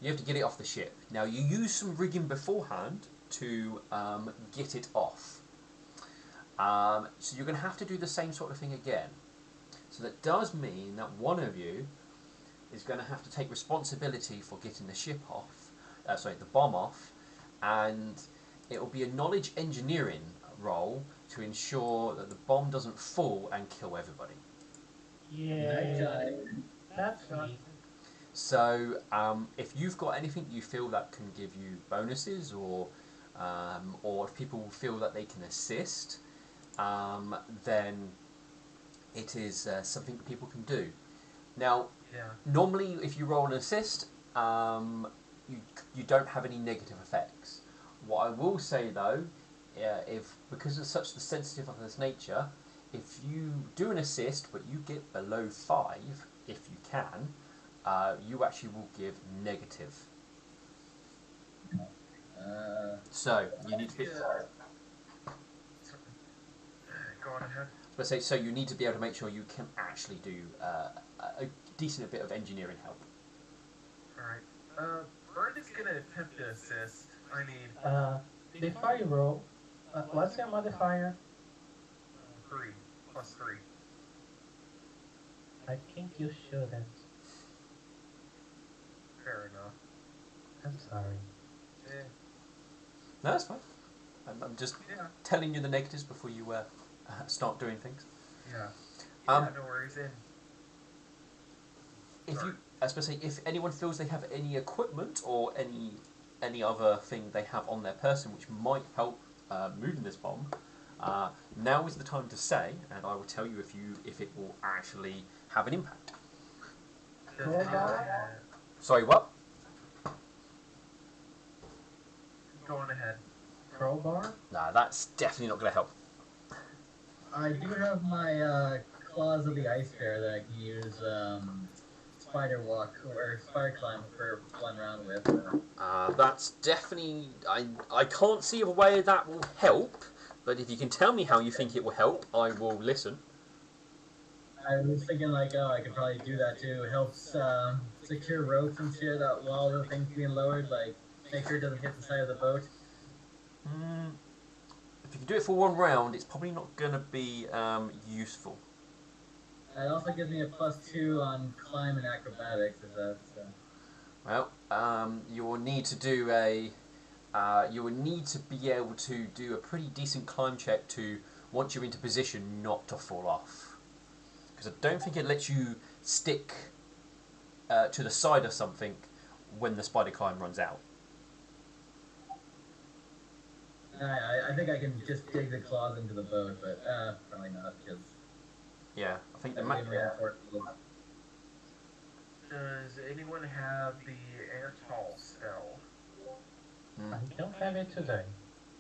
You have to get it off the ship. Now you use some rigging beforehand to get it off. So you're going to have to do the same sort of thing again. So that does mean that one of you is going to have to take responsibility for getting the ship off, the bomb off, and it will be a knowledge engineering role to ensure that the bomb doesn't fall and kill everybody. Yeah, that's neat. So if you've got anything you feel that can give you bonuses, or if people feel that they can assist, then it is something that people can do. Now, normally if you roll an assist, you don't have any negative effects. What I will say though, because it's such the sensitive of this nature, if you do an assist but you get below 5, if you can, you actually will give negative. So you need to be. Go on ahead. But so you need to be able to make sure you can actually do a decent bit of engineering help. Alright. Brenda's gonna attempt to assist. I mean, Before you roll, what's your modifier? 3 plus 3. I think you shouldn't. Fair enough. I'm sorry. No, that's fine. I'm just telling you the negatives before you start doing things. Yeah. No worries. If you, I suppose, if anyone feels they have any equipment or any other thing they have on their person which might help moving this bomb, now is the time to say, and I will tell you if it will actually have an impact. Sorry, what? Go on ahead. Crowbar? Nah, that's definitely not going to help. I do have my claws of the ice bear that I can use spider walk or spider climb for one round with. That's definitely. I can't see a way that will help, but if you can tell me how you think it will help, I will listen. I was thinking like, I could probably do that too. It helps secure ropes and shit while the thing's being lowered, like make sure it doesn't hit the side of the boat. If you can do it for one round, it's probably not going to be useful. It also gives me a +2 on climb and acrobatics, if that's... Well, you will need to do a... you will need to be able to do a pretty decent climb check to, once you're into position, not to fall off. Because I don't think it lets you stick to the side of something when the spider climb runs out. I think I can just dig the claws into the boat, but probably not, because... Yeah, I think the Does anyone have the Antall spell? I don't have it today.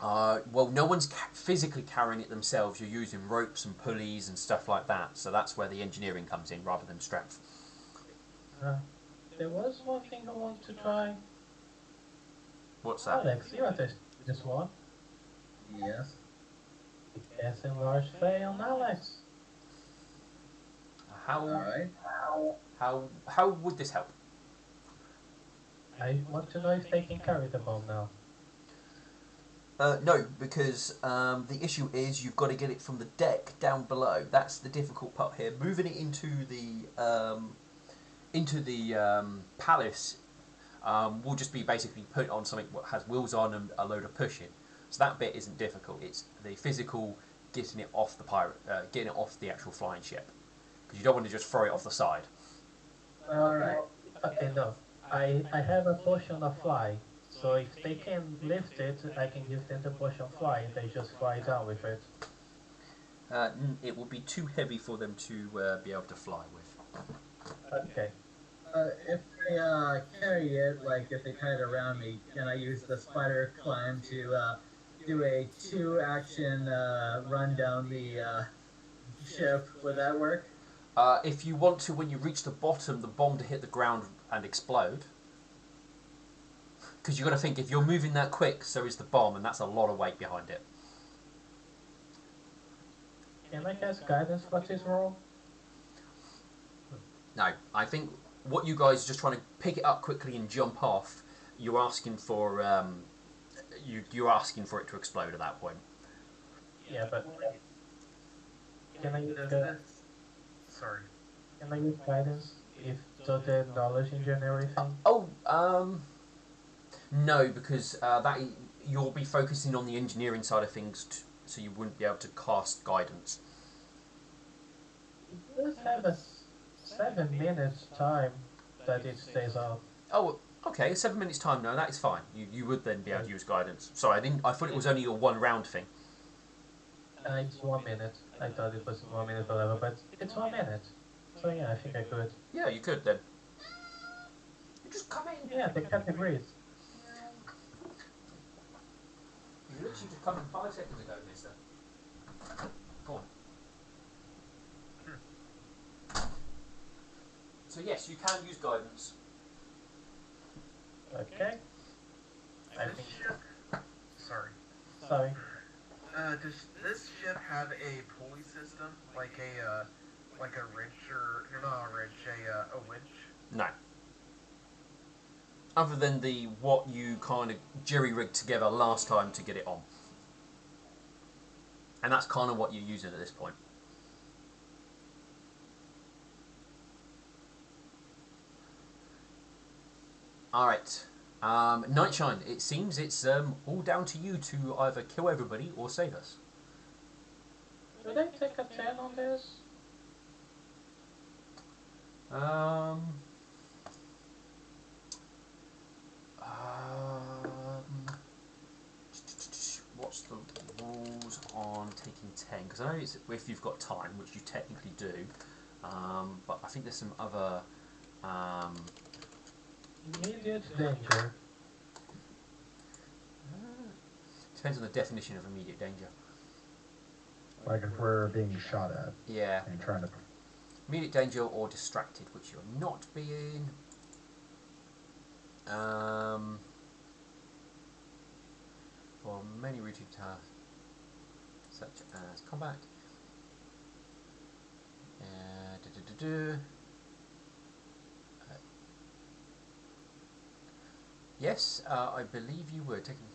Well, no one's physically carrying it themselves. You're using ropes and pulleys and stuff like that, so that's where the engineering comes in rather than strength. There was one thing I want to try. What's that? Alex, you have this one. Yes. Yes, enlarge fail on Alex. Alright. How would this help? I want to know if they can carry the bomb now. No, because the issue is you've got to get it from the deck down below. That's the difficult part here. Moving it into the palace will just be basically put on something that has wheels on and a load of pushing. So that bit isn't difficult. It's the physical getting it off the getting it off the actual flying ship, because you don't want to just throw it off the side. Alright. Okay, no. I have a potion of fly, so if they can lift it, I can give them the potion of fly and they just fly down with it. It will be too heavy for them to be able to fly with. Okay. if they carry it, like if they tie it around me, can I use the spider climb to do a two action run down the ship? Would that work? If you want to, when you reach the bottom, the bomb to hit the ground and explode. Because you've got to think, if you're moving that quick, so is the bomb, and that's a lot of weight behind it. Can I cast guidance for this roll? No, I think what you guys are just trying to pick it up quickly and jump off. You're asking for you're asking for it to explode at that point. Yeah, but can I use Does the, this? Sorry. can I use guidance if the knowledge engineering thing? No, because you'll be focusing on the engineering side of things, so you wouldn't be able to cast guidance. It does have a 7 minutes time that it stays out. Oh, okay, 7 minutes time. No, that is fine. You would then be able to use guidance. Sorry, I didn't. I thought it was only a 1 round thing. It's 1 minute. I thought it was 1 minute or whatever, but it's 1 minute. So yeah, I think I could. Yeah, you could then. You just come in. Yeah, the cat agrees. You literally just come in 5 seconds ago, mister. Go on. So yes, you can use guidance. Okay. I This think. ship. Sorry. Sorry. Does this ship have a pulley system, like a wrench or not a wrench, a winch? No. Other than the what you kind of jerry-rigged together last time to get it on. And that's kind of what you're using at this point. Alright. Nightshine, it seems it's all down to you to either kill everybody or save us. Should I take a 10 on this? Um, what's the rules on taking 10? Because I know it's if you've got time, which you technically do, but I think there's some other. Immediate danger. Depends on the definition of immediate danger. Like if we're being shot at Yeah, and trying to. immediate danger or distracted, which you're not being. For many routine tasks, such as combat. Yes, I believe you were taking.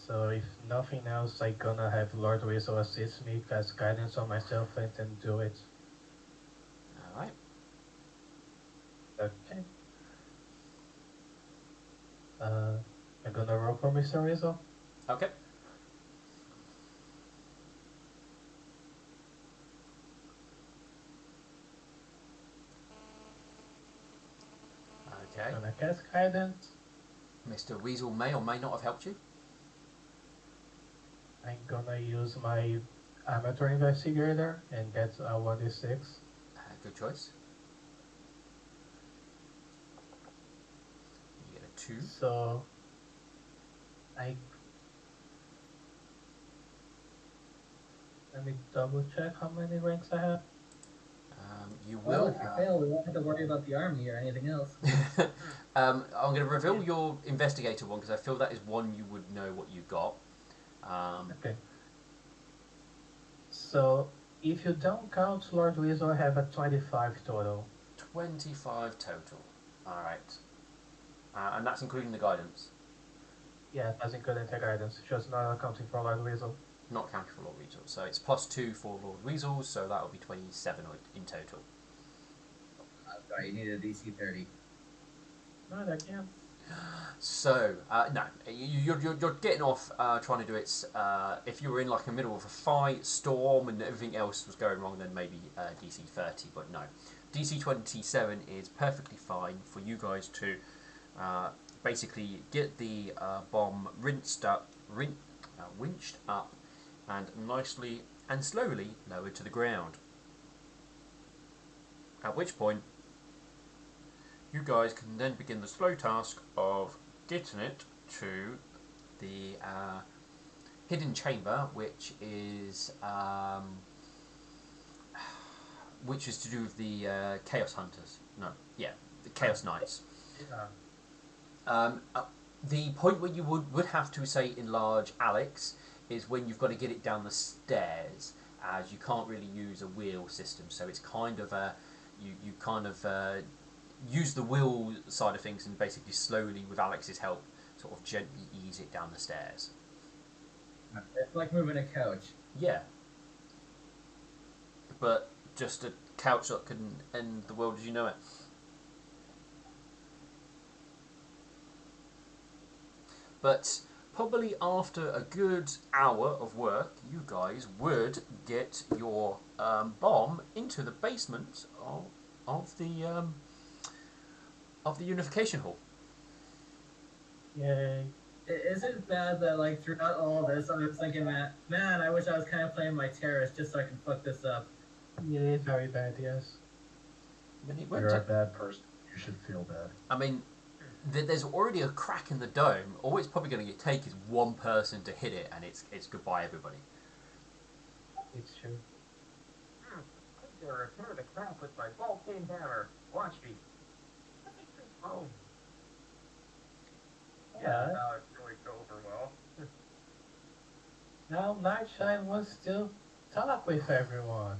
So if nothing else, I gonna have Lord Weasel assist me, cast guidance on myself, and then do it. All right. Okay. I'm gonna roll for Mr. Weasel. Okay. Okay. Gonna cast guidance. Mr. Weasel may or may not have helped you. I'm gonna use my amateur investigator and get a 1d6. Good choice. You get a 2. So I let me double check how many ranks I have. You Well, will. if you fail, we won't have to worry about the army or anything else. I'm going to reveal your investigator one because I feel that is one you would know what you got. Okay. So if you don't count Lord Weasel, I have a 25 total. 25 total. Alright. And that's including the guidance. Yeah, it doesn't include any guidance, just not accounting for Lord Weasel. Not counting for Lord Weasel. So it's +2 for Lord Weasel, so that will be 27 in total. Sorry, you need a DC 30. No, I can't. So, no, you're getting off trying to do it. If you were in like the middle of a fight, storm, and everything else was going wrong, then maybe DC 30, but no. DC 27 is perfectly fine for you guys to basically get the bomb winched up, and nicely and slowly lowered to the ground. At which point, you guys can then begin the slow task of getting it to the hidden chamber, which is to do with the Chaos Hunters. No, yeah, the Chaos Knights. Yeah. The point where you would have to say enlarge Alex is when you've got to get it down the stairs, as you can't really use a wheel system. So it's kind of you kind of use the wheel side of things and basically slowly, with Alex's help, sort of gently ease it down the stairs. It's like moving a couch. Yeah, but just a couch that can end the world as you know it. But probably after a good hour of work, you guys would get your bomb into the basement of the unification hall. Yay. Is it bad that like throughout all this, I was thinking that man, I wish I was kind of playing my terrorist just so I can fuck this up. It is very bad, yes. I mean, You're a bad person. You should feel bad. I mean, there's already a crack in the dome. All it's probably going to take is one person to hit it, and it's goodbye, everybody. It's true. I'm gonna repair the crack with my bolt-in hammer. Watch me. Oh, Yeah. Now it really go over well. Now Nightshine wants to talk with everyone.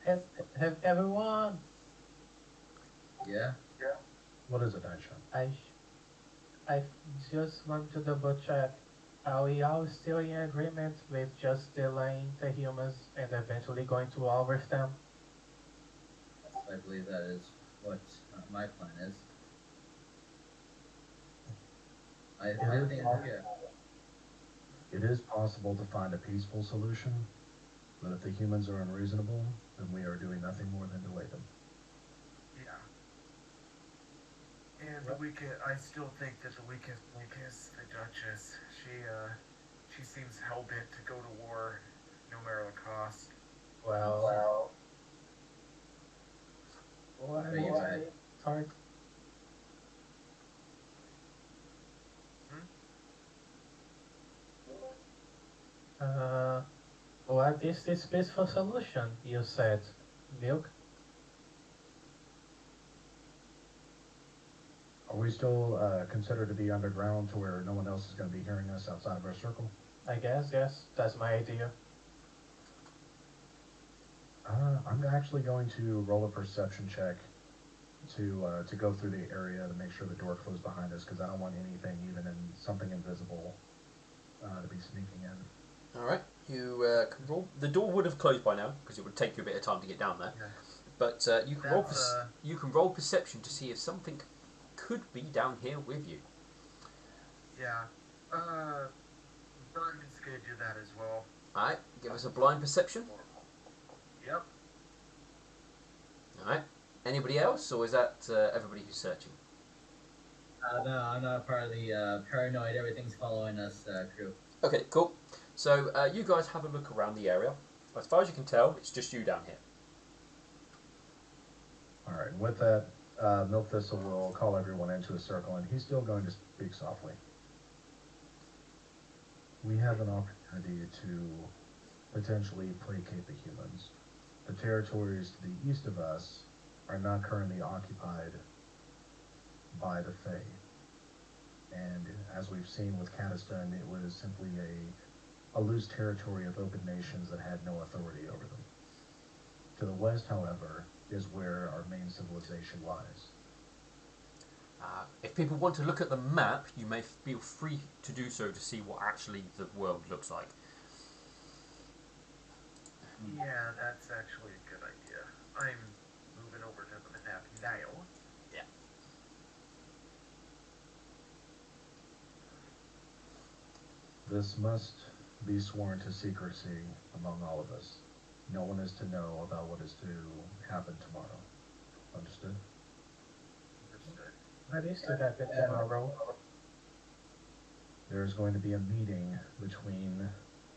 Have everyone. Yeah. What is it, Nightshine? I just want to double check. Are we all still in agreement with just delaying the humans and eventually going to war with them? Yes, I believe that is what my plan is. I think yeah. It is possible to find a peaceful solution, but if the humans are unreasonable, then we are doing nothing more than delay them. Yeah. And the weakest, I still think that the weakest link is the Duchess. She seems hell-bent to go to war, no matter the cost. Well, But you said- sorry. What is this peaceful solution you said, Milk? Are we still considered to be underground to where no one else is going to be hearing us outside of our circle? I guess, yes, that's my idea. I'm actually going to roll a perception check to go through the area to make sure the door closed behind us, because I don't want anything, even in something invisible, to be sneaking in. All right, you can roll. The door would have closed by now because it would take you a bit of time to get down there. Yeah. But you can you can roll perception to see if something could be down here with you. Yeah. Bergen's gonna do that as well. All right, give us a blind perception. Yep. All right. Anybody else, or is that everybody who's searching? No, I'm not part of the paranoid. Everything's following us crew. Okay, cool. So you guys have a look around the area. As far as you can tell, it's just you down here. All right, with that, Milk Thistle will call everyone into a circle, and he's still going to speak softly. We have an opportunity to potentially placate the humans. The territories to the east of us are not currently occupied by the Fae. And as we've seen with Caniston, it was simply a loose territory of open nations that had no authority over them. To the west, however, is where our main civilization lies. If people want to look at the map, you may feel free to do so to see what actually the world looks like. Yeah, that's actually a good idea. I'm moving over to the map now. Yeah. This must be sworn to secrecy among all of us. No one is to know about what is to happen tomorrow. Understood? Understood. What is to happen tomorrow? There is going to be a meeting between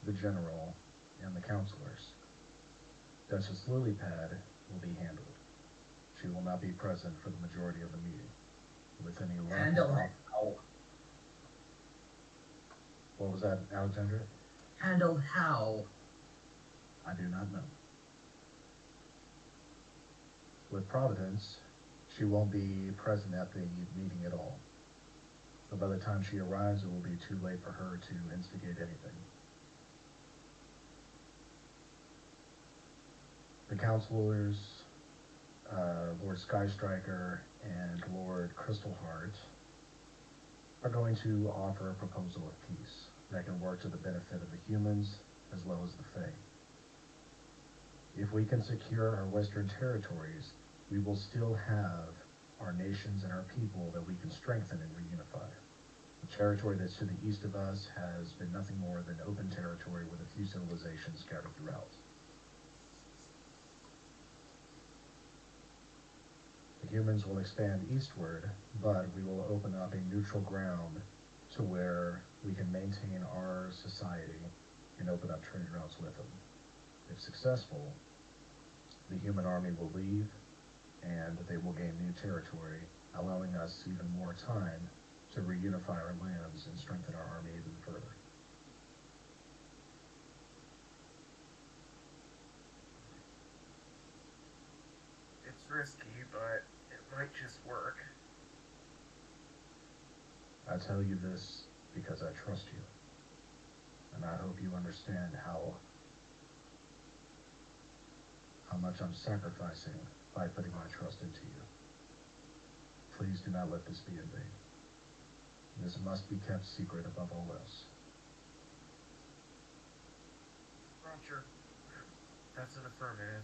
the general and the counselors. Duchess Lilypad will be handled. She will not be present for the majority of the meeting. With any luck, Handle I'll what was that, Alexandra? handled how? I do not know. With Providence, she won't be present at the meeting at all. But by the time she arrives, it will be too late for her to instigate anything. The counselors, Lord Skystriker and Lord Crystalheart, are going to offer a proposal of peace that can work to the benefit of the humans as well as the Fae. If we can secure our western territories, we will still have our nations and our people that we can strengthen and reunify. The territory that's to the east of us has been nothing more than open territory with a few civilizations scattered throughout. The humans will expand eastward, but we will open up a neutral ground to where we can maintain our society and open up trade routes with them. If successful, the human army will leave and they will gain new territory, allowing us even more time to reunify our lands and strengthen our army even further. It's risky, but it might just work. I tell you this because I trust you, and I hope you understand how much I'm sacrificing by putting my trust into you. Please do not let this be in vain. This must be kept secret above all else. Roger. That's an affirmative.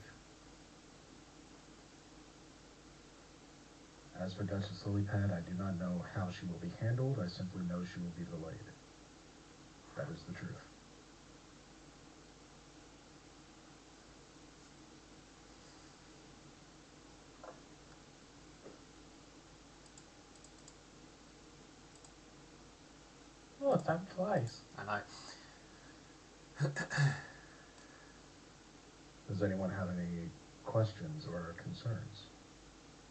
As for Duchess Lilypad, I do not know how she will be handled. I simply know she will be delayed. That is the truth. Oh, time flies. I know. Does anyone have any questions or concerns?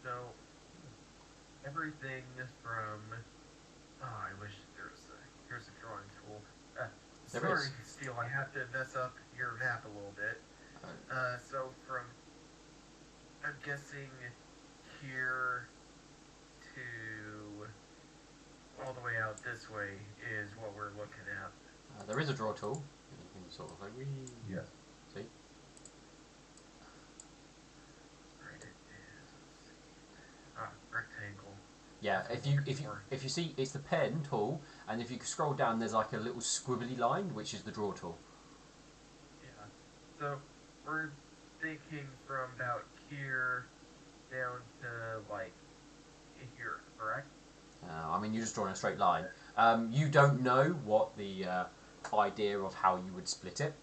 So, everything from... Oh, I wish here's a drawing tool. There Sorry, is. Steel, I have to mess up your map a little bit. So from... I'm guessing here to all the way out this way is what we're looking at. There is a draw tool. You can sort of like, Yes. see? Right, it is. Let's see. Rectangle. Yeah, That's if what I'm looking you for. if you see, it's the pen tool, and if you scroll down, there's like a little squibbly line, which is the draw tool. Yeah. So we're thinking from about here down to like here, correct? I mean, you're just drawing a straight line. You don't know what the idea of how you would split it.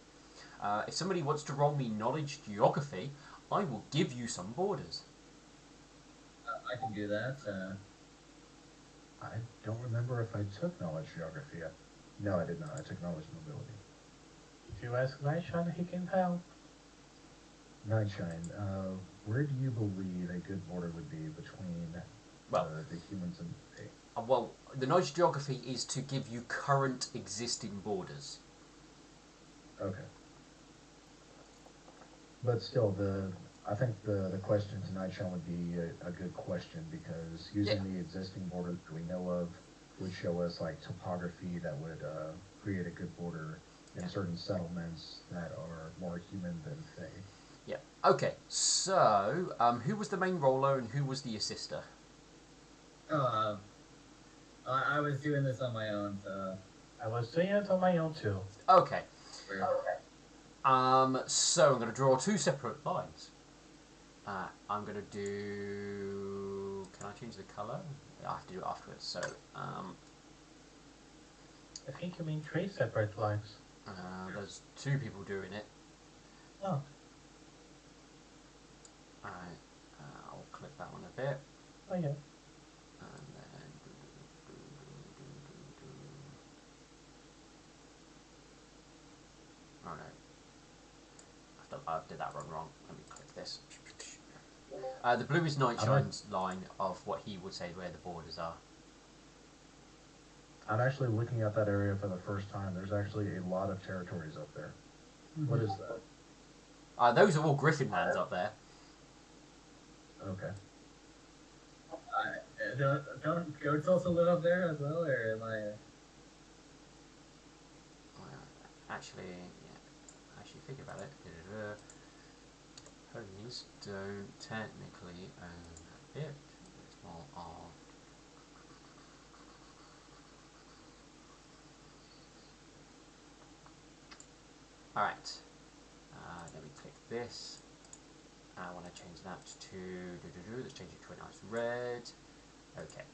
If somebody wants to roll me knowledge geography, I will give you some borders. I can do that. I don't remember if I took knowledge geography. No, I did not. I took knowledge mobility. If you ask Nightshine, he can help. Nightshine, where do you believe a good border would be between Well, the humans and the Fae? Well, the knowledge geography is to give you current existing borders. Okay. But still, I think the question to Nightshine would be a good question because using the existing border that we know of would show us like topography that would create a good border in certain settlements that are more human than Fae. Yeah. Okay. So, who was the main roller and who was the assister? I was doing this on my own, so. I was doing it on my own too. Okay. Weird. So I'm going to draw two separate lines. I'm going to do... Can I change the colour? I have to do it afterwards. So, I think you mean 3 separate lines. there's 2 people doing it. Oh, Alright, I'll click that one a bit. oh yeah. And then... Oh no. I did that wrong. Let me click this. The blue is I'm Nightshine's line of what he would say where the borders are. I'm actually looking at that area for the first time. There's actually a lot of territories up there. What is that? Those are all Griffin lands up there. Okay. Don't goats also live up there as well, or am I? Actually, figure about it. Ponies don't technically own it. It's more of. Alright. Let me click this. I want to change that to. Let's change it to a nice red. Okay.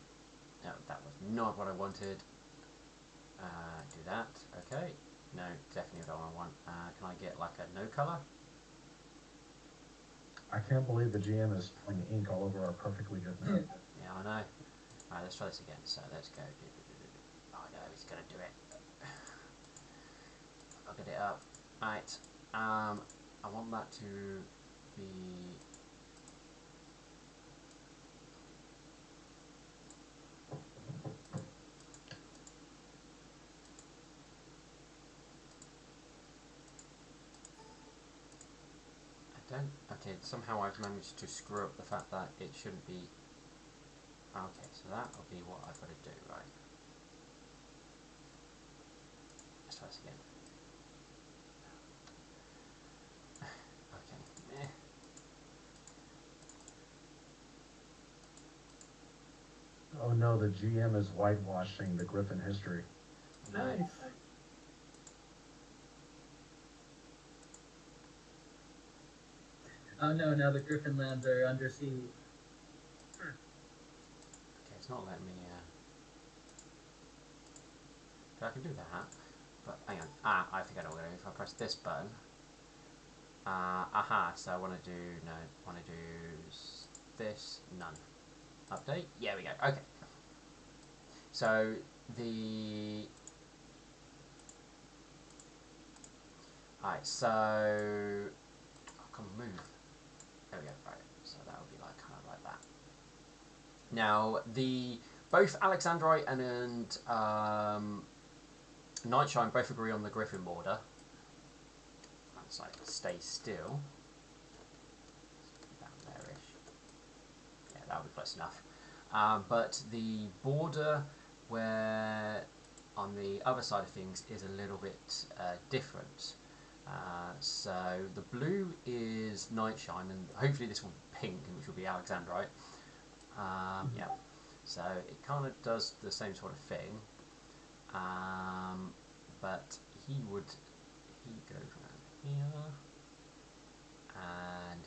No, that was not what I wanted. Do that. Okay. No, definitely not what I want. Can I get like a no color? I can't believe the GM is pouring ink all over our perfectly good map. Yeah, I know. Alright, let's try this again. So let's go. Oh no, he's gonna do it. I'll get it up. Right. I want that to be. Okay, somehow I've managed to screw up the fact that it shouldn't be. Okay, so that will be what I've got to do, right? Let's try this again. Okay, meh. Oh no, the GM is whitewashing the Griffin history. No. Nice. Oh no! Now the Griffin lands are under siege. Okay, it's not letting me. I can do that, but hang on. I think I know what I'm going to do. If I press this button. So I want to do. No, I want to do this. None. Update. Yeah, we go. Okay. So the. Alright, so. Oh, come on, move. There we go. Right. So that would be like kind of like that. Now the both Alexandrite and Nightshine both agree on the Griffin border. That's like stay still. Down there-ish. Yeah, that'll be close enough. But the border where on the other side of things is a little bit different. So the blue is Nightshine, and hopefully this will be pink, which will be Alexandrite. Yeah. So it kind of does the same sort of thing. But he goes around here and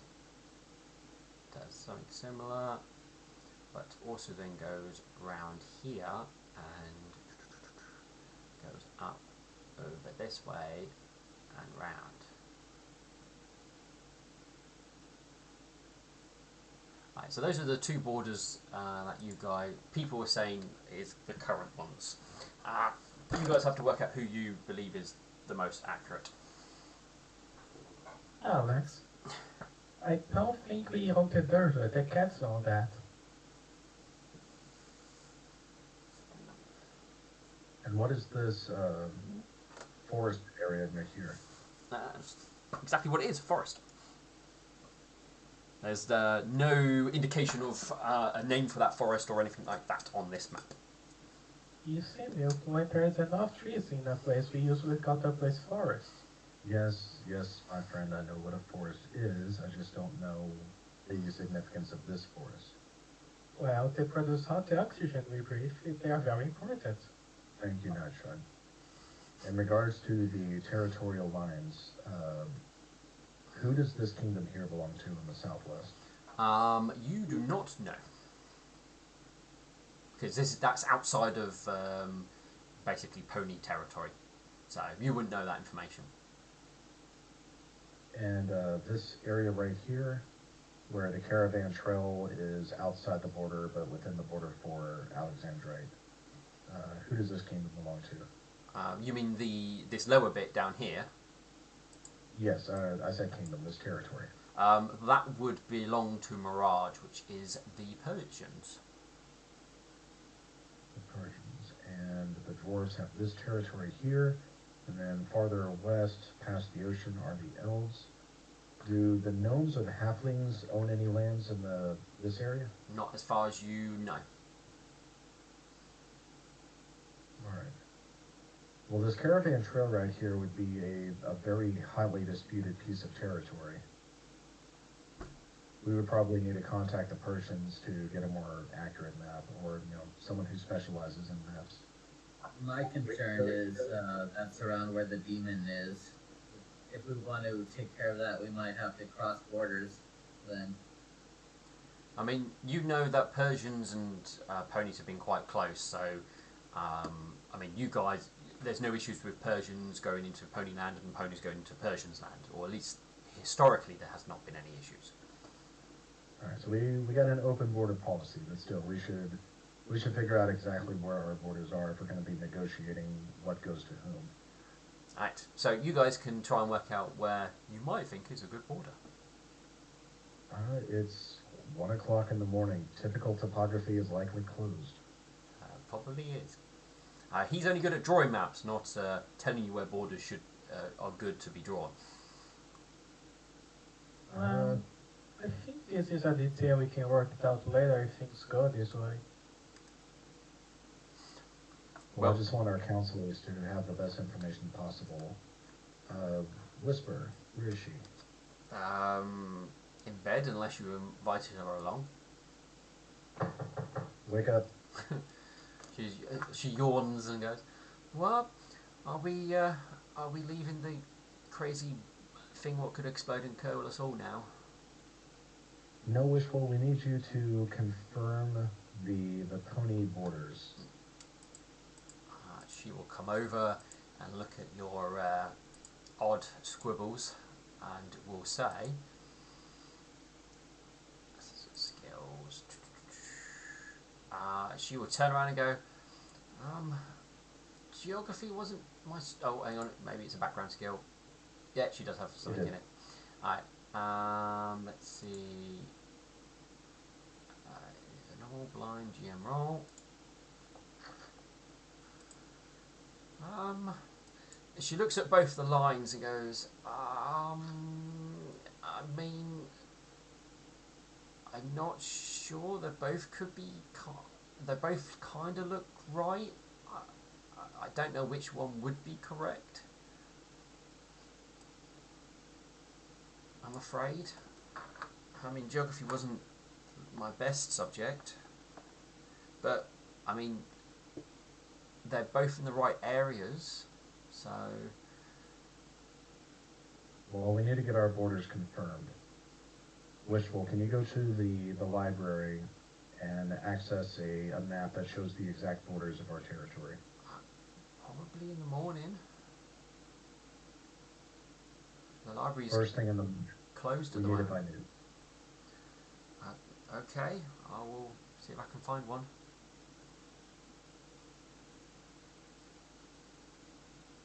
does something similar, but also then goes around here and goes up over this way and round. Right, so those are the two borders that people were saying is the current ones. You guys have to work out who you believe is the most accurate. Alex, I don't think we considered the castle on that. And what is this forest area right here? Exactly what it is, forest. There's no indication of a name for that forest or anything like that on this map. You seem to when there's enough trees in a place we usually call the place forest. Yes, my friend, I know what a forest is. I just don't know the significance of this forest. Well, they produce hot oxygen we breathe. They are very important. Thank you, Nightshine. In regards to the territorial lines, who does this kingdom here belong to in the southwest? You do not know. Because that's outside of basically pony territory. So you wouldn't know that information. And this area right here, where the caravan trail is outside the border but within the border for Alexandrite, who does this kingdom belong to? You mean this lower bit down here? Yes, I said kingdom, this territory. That would belong to Mirage, which is the Persians. The Persians. And the dwarves have this territory here. And then farther west, past the ocean, are the elves. Do the gnomes or the halflings own any lands in this area? Not as far as you know. Alright. Well, this caravan trail right here would be a very highly disputed piece of territory. We would probably need to contact the Persians to get a more accurate map, or, someone who specializes in maps. My concern is that's around where the demon is. If we want to take care of that, we might have to cross borders then. I mean, you know that Persians and ponies have been quite close, so, I mean, you guys, there's no issues with Persians going into Pony land and ponies going into Persians land, or at least historically there has not been any issues. Alright, so we got an open border policy, but still, we should figure out exactly where our borders are if we're going to be negotiating what goes to whom. Right, so you guys can try and work out where you might think is a good border. It's 1 o'clock in the morning. Typical topography is likely closed. Probably is. He's only good at drawing maps, not telling you where borders are good to be drawn. I think this is a detail we can work it out later if things go this way. Well, I just want our counselors to have the best information possible. Whisper, where is she? In bed, unless you invited her along. Wake up. She yawns and goes, "What? Are we leaving the crazy thing what could explode and kill us all now?" No, Wishful, we need you to confirm the pony borders. She will come over and look at your odd squibbles and will say, skills. She will turn around and go, geography wasn't my... Oh, hang on, maybe it's a background skill. Yeah, she does have something in it. Alright, let's see. A normal blind GM roll. She looks at both the lines and goes, I mean, I'm not sure. They both could be. They both kind of look right. I don't know which one would be correct. I'm afraid. I mean, geography wasn't my best subject, but I mean, they're both in the right areas, so... Well, we need to get our borders confirmed. Wishful, can you go to the library and access a map that shows the exact borders of our territory? Probably in the morning. The library's First thing in the closed at we the need moment. it by noon. Okay, I will see if I can find one.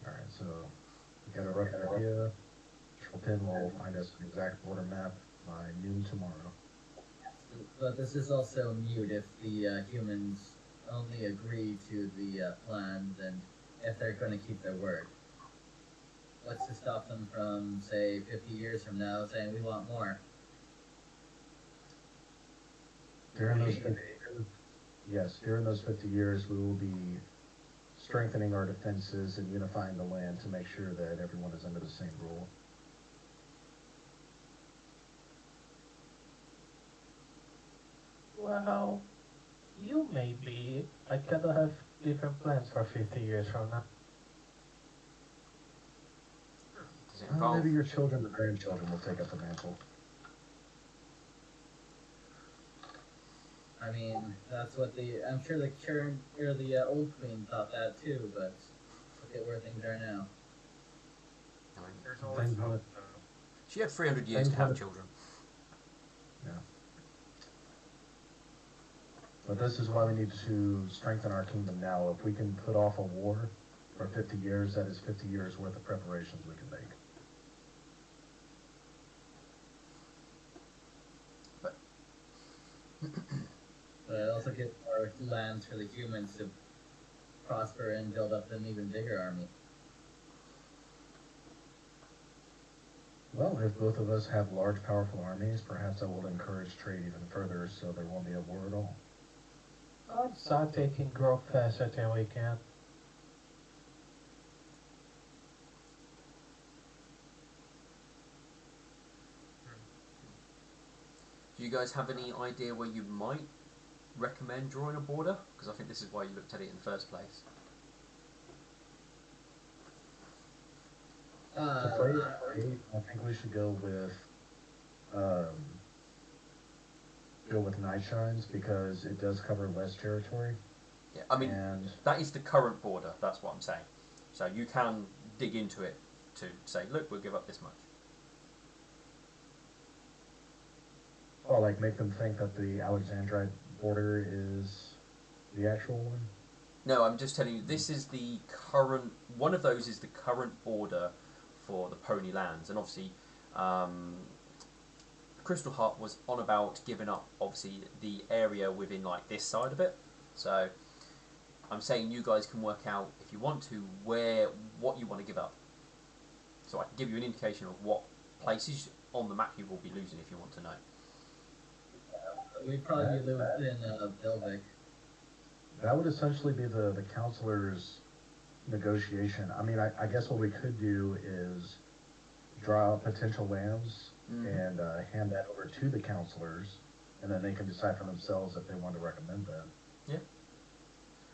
Alright, so we got a rough idea. Pin will find us an exact border map by noon tomorrow. But this is also mute if the humans only agree to the plans and if they're going to keep their word. What's to stop them from, say, 50 years from now saying we want more? During those 50 years, we will be strengthening our defenses and unifying the land to make sure that everyone is under the same rule. Well, you may be. I cannot have different plans for 50 years from now. Does it involve... Maybe your children or grandchildren will take up the mantle. I mean, that's what I'm sure the current, or the old queen thought that too, but look at where things are now. I mean, There's always Things hope, want though. she had 300 years to have children. Yeah. But this is why we need to strengthen our kingdom now. If we can put off a war for 50 years, that is 50 years worth of preparations we can make. but it also gives more lands for the humans to prosper and build up an even bigger army. Well, if both of us have large, powerful armies, perhaps that will encourage trade even further, so there won't be a war at all. Odds are they can grow faster than we can. Do you guys have any idea where you might recommend drawing a border? Because I think this is why you looked at it in the first place. To play it safe, I think we should um, go with Night Shines because it does cover less territory. Yeah, I mean, and that is the current border, that's what I'm saying. So you can dig into it to say, look, we'll give up this much. oh, like make them think that the Alexandrite border is the actual one. No, I'm just telling you, this is the current, one of those is the current border for the Pony Lands. And obviously, Crystal Heart was on about giving up, obviously, the area within, like, this side of it. So, I'm saying you guys can work out, if you want to, what you want to give up. So I can give you an indication of what places on the map you will be losing if you want to know. We'd probably be in Belvic. That would essentially be the counselor's negotiation. I mean, I guess what we could do is draw out potential lands and hand that over to the counselors, and then they can decide for themselves if they want to recommend that. Yeah.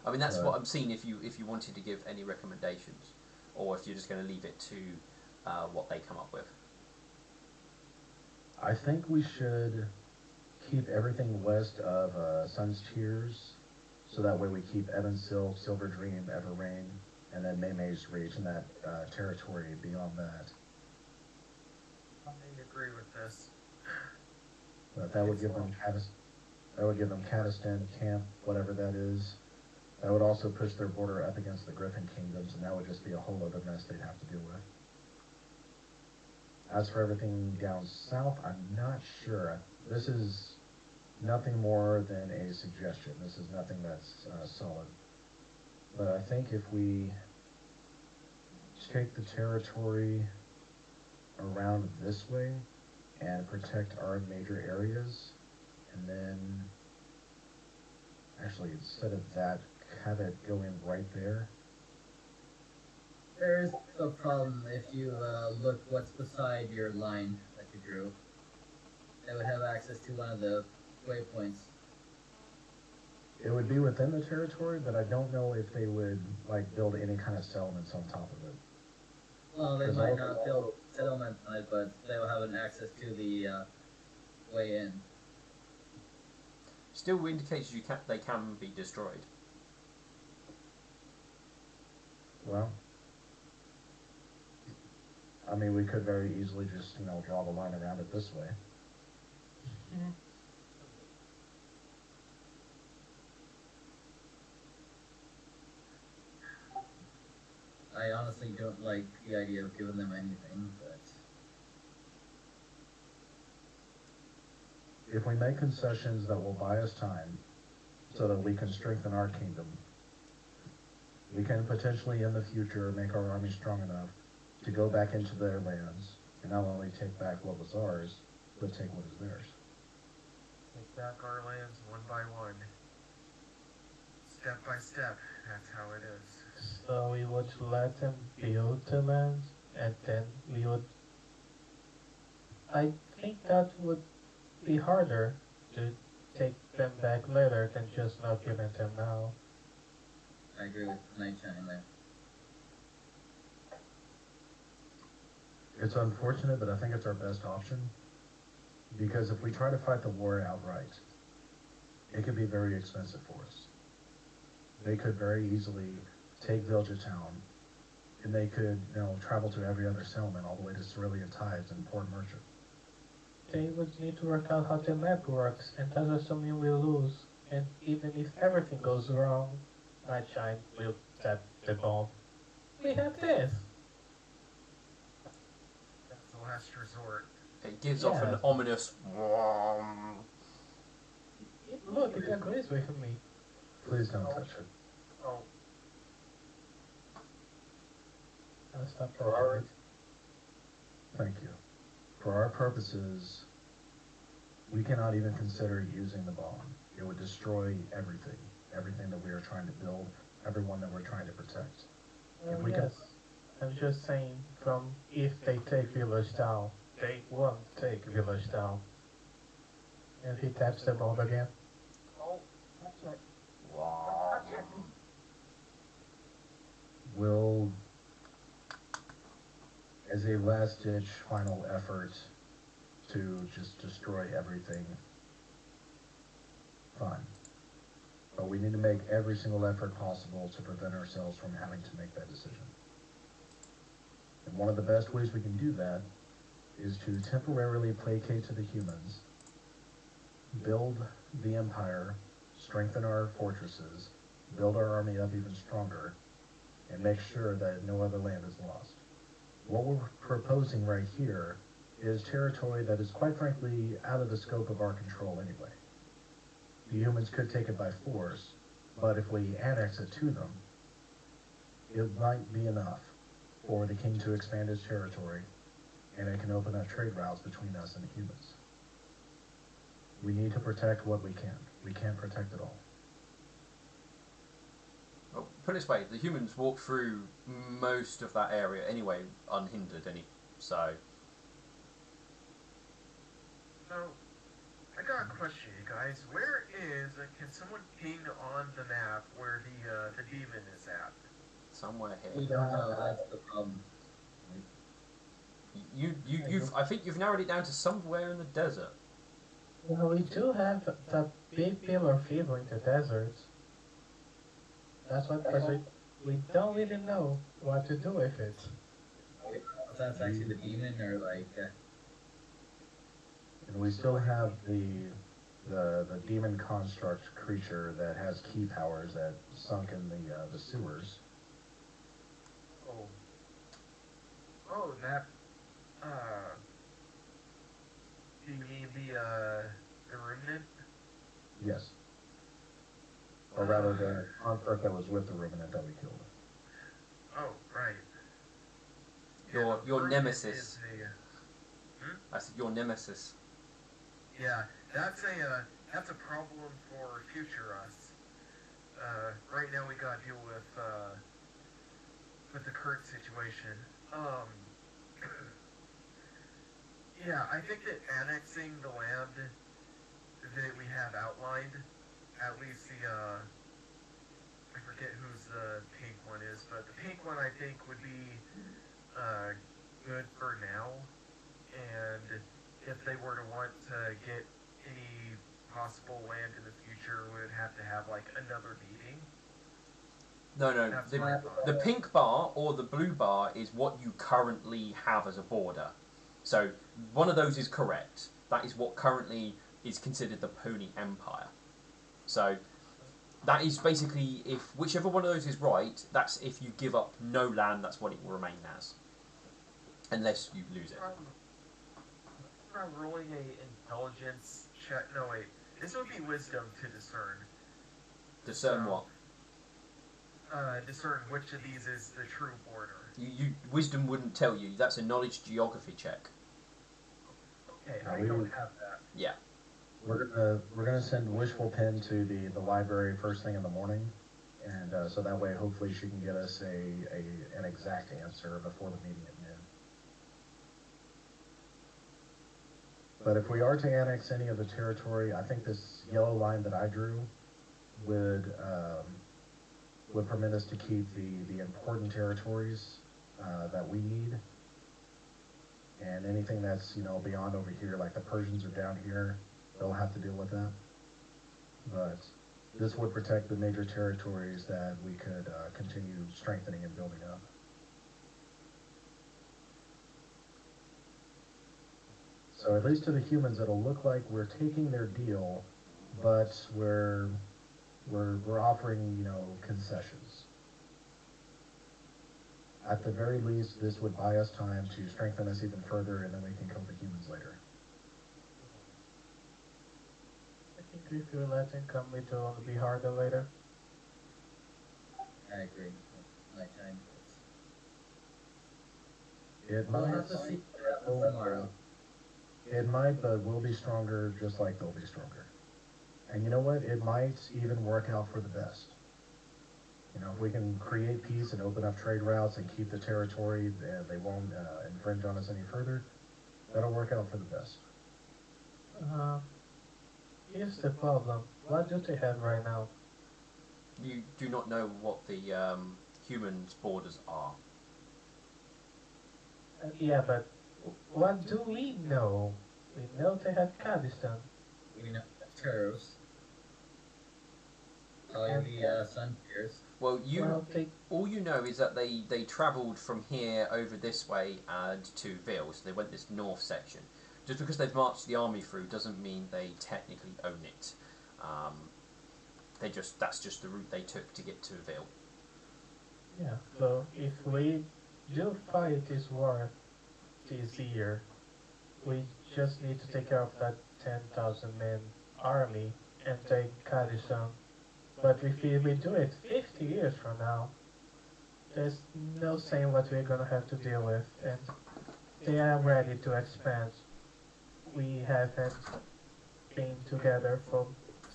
I mean, that's what I'm seeing if you wanted to give any recommendations, or if you're just going to leave it to what they come up with. I think we should keep everything west of Sun's Tears, so that way we keep Evan Silk, Silver Dream, Everrain, and then Maymay's Reach and that territory beyond that. I agree with this. But that would give them Katistan Camp, whatever that is. That would also push their border up against the Griffin Kingdoms, and that would just be a whole other mess they'd have to deal with. As for everything down south, I'm not sure. This is nothing more than a suggestion. This is nothing that's solid. But I think if we take the territory around this way and protect our major areas, and then actually instead of that, have it go in right there. There is a problem if you look what's beside your line that you drew. They would have access to one of the waypoints. It would be within the territory, but I don't know if they would like build any kind of settlements on top of it. Well, they might not build settlements on it, but they will have an access to the way in. Still indicates they can be destroyed. Well, I mean, we could very easily just, draw the line around it this way. I honestly don't like the idea of giving them anything, but If we make concessions that will buy us time so that we can strengthen our kingdom, we can potentially in the future make our army strong enough to go back into their lands and not only take back what was ours, but take what is theirs. Take back our lands one by one. Step by step, that's how it is. So we would let them build the land, and then we would... I think that would be harder to take them back later than just not giving them now. I agree with Nightshine there. It's unfortunate, but I think it's our best option. Because if we try to fight the war outright, it could be very expensive for us. They could very easily take Villagertown, and they could, travel to every other settlement all the way to Cerulean Tides and Port Merchant. They would need to work out how the map works, and that assuming we lose. And even if everything goes wrong, Nightshine will tap the bomb. We have this! That's the last resort. It gives off an ominous... Look, it agrees with me. Please don't touch it. Oh, I'll stop For touching our, it. thank you. For our purposes, we cannot even consider using the bomb. It would destroy everything. Everything that we are trying to build, everyone that we're trying to protect. If Oh we can, yes. I'm just saying, from if they take village down, they won't take village down. And he taps the bomb again. oh, touch it. Wow. Touch it. we'll, as a last ditch final effort to just destroy everything, fine. But we need to make every single effort possible to prevent ourselves from having to make that decision. And one of the best ways we can do that is to temporarily placate to the humans, build the empire, strengthen our fortresses, build our army up even stronger, and make sure that no other land is lost. What we're proposing right here is territory that is quite frankly out of the scope of our control anyway. The humans could take it by force, but if we annex it to them, it might be enough for the king to expand his territory, and it can open up trade routes between us and the humans. We need to protect what we can. We can't protect it all. Well, put it this way, the humans walk through most of that area anyway, unhindered. So So, I got a question, you guys. Where is, can someone ping on the map where the demon is at? somewhere We here. don't know. That's the problem. You've. I think you've narrowed it down to somewhere in the desert. Well, we do have that big pillar of evil in the desert. That's what, because we don't really know what to do with it. If that's actually the demon, or like, And we still have the demon construct creature that has key powers that sunk in the sewers. Oh. Oh, that, uh, do you mean the ruminant? Yes. Or rather, the construct that was with the ruminant that we killed. Oh, right. Your the your ruminant nemesis. is I said your nemesis. yeah, that's a problem for future us. Right now we gotta deal with the current situation. Yeah, I think that annexing the land that we have outlined, at least I forget whose the pink one is, but the pink one I think would be, good for now, and if they were to want to get any possible land in the future, we would have to have, like, another meeting. No. That's my thought. The pink bar or the blue bar is what you currently have as a border. So one of those is correct. That is what currently is considered the Pony Empire. So that is basically, if whichever one of those is right, that's if you give up no land, that's what it will remain as. Unless you lose it. Try rolling a intelligence check. No, wait. This would be wisdom to discern. Discern what? Discern which of these is the true border. Wisdom wouldn't tell you. That's a knowledge geography check. Okay, Now I we don't would- have that. Yeah. We're gonna send Wishful Pin to the library first thing in the morning, and so that way hopefully she can get us an exact answer before the meeting at noon. But if we are to annex any of the territory, I think this yellow line that I drew would permit us to keep the important territories that we need, and anything that's beyond over here, like the Persians are down here, they'll have to deal with that. But this would protect the major territories that we could continue strengthening and building up. So at least to the humans, it'll look like we're taking their deal, but we're offering concessions. At the very least, this would buy us time to strengthen us even further, and then we can kill the humans later. think if you let him come, it will only be harder later. I agree. Nighttime. It We'll might, have to see what happens tomorrow. it might, but we'll be stronger just like they'll be stronger. And you know what? It might even work out for the best. You know, if we can create peace and open up trade routes and keep the territory, and they won't infringe on us any further, that'll work out for the best. Uh, Here's the problem. What do they have right now? You do not know what the humans' borders are. Yeah, but what do we know? We know they have Kurdistan. We know terrors. And Probably the sun fears. Well, well, they all you know is that they travelled from here over this way and to Ville, so they went this north section. Just because they've marched the army through doesn't mean they technically own it. Um, that's just the route they took to get to Ville. yeah. So if we do fight this war this year, we just need to take care of that 10,000 men army and take Kurdistan. But if we do it 50 years from now, there's no saying what we're gonna have to deal with, and they are ready to expand. We haven't been together for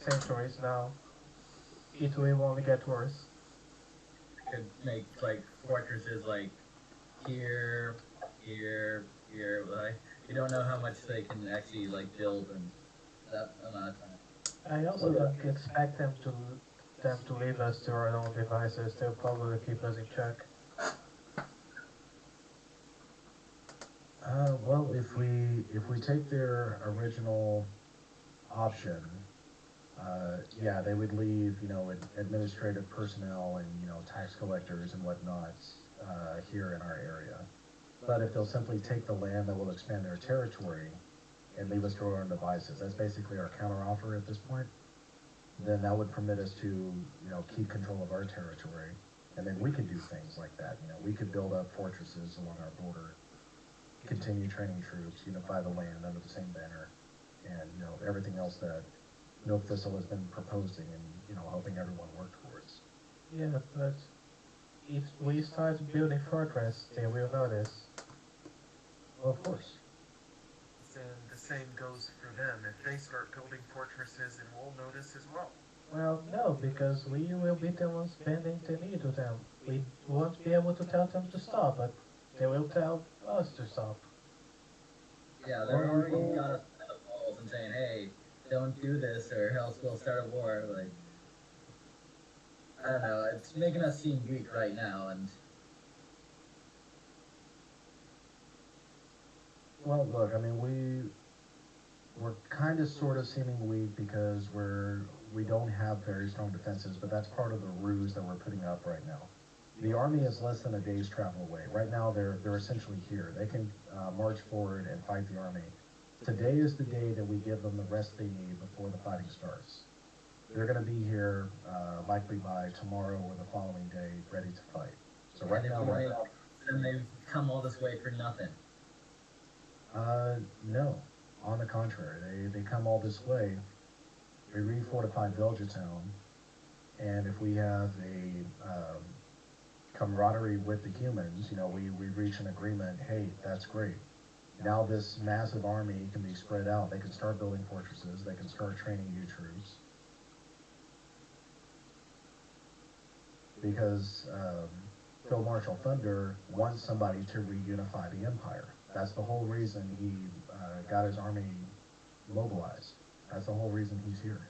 centuries now. It will only get worse. Could make like fortresses like here, here, here. Like you don't know how much they can actually like build in that amount of time. I also don't expect them to leave us to our own devices. They'll probably keep us in check. Well, if we take their original option, yeah, they would leave, administrative personnel and, tax collectors and whatnot here in our area. But if they'll simply take the land that will expand their territory and leave us to our own devices, that's basically our counteroffer at this point. Then that would permit us to, keep control of our territory, and then we could do things like that. We could build up fortresses along our border, continue training troops, unify the land under the same banner, and everything else that Milk Thistle has been proposing and helping everyone work towards. Yeah, but if we start building fortress, they will notice. Well, of course. And the same goes for them. If they start building fortresses, then we'll notice as well. Well, no, because we will be the ones bending the knee to them. We won't be able to tell them to stop, but they will tell us to stop. Yeah, they're already got us by the balls and saying, "Hey, don't do this, or else we'll start a war." Like I don't know, it's making us seem weak right now, and Well, look, I mean, we're kind of sort of seeming weak because we don't have very strong defenses, but that's part of the ruse that we're putting up right now. The army is less than a day's travel away. Right now, they're essentially here. They can march forward and fight the army. Today is the day that we give them the rest they need before the fighting starts. They're going to be here likely by tomorrow or the following day, ready to fight. So right and if now, you make then they've come all this way for nothing. no. On the contrary, they come all this way. We refortified Belgetown, and if we have a camaraderie with the humans, we reach an agreement. Hey, that's great. Now this massive army can be spread out. They can start building fortresses. They can start training new troops. Because Phil Marshall Thunder wants somebody to reunify the empire. That's the whole reason he got his army mobilized. That's the whole reason he's here.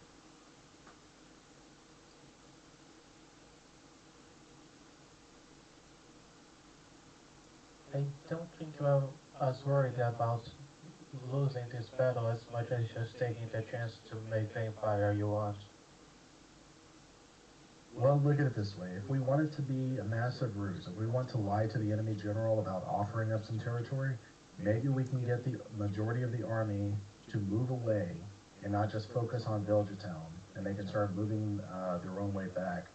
I don't think you're as worried about losing this battle as much as just taking the chance to make the empire you want. Well, look at it this way. If we want it to be a massive ruse, if we want to lie to the enemy general about offering up some territory, maybe we can get the majority of the army to move away and not just focus on Belgetown, and they can start moving their own way back.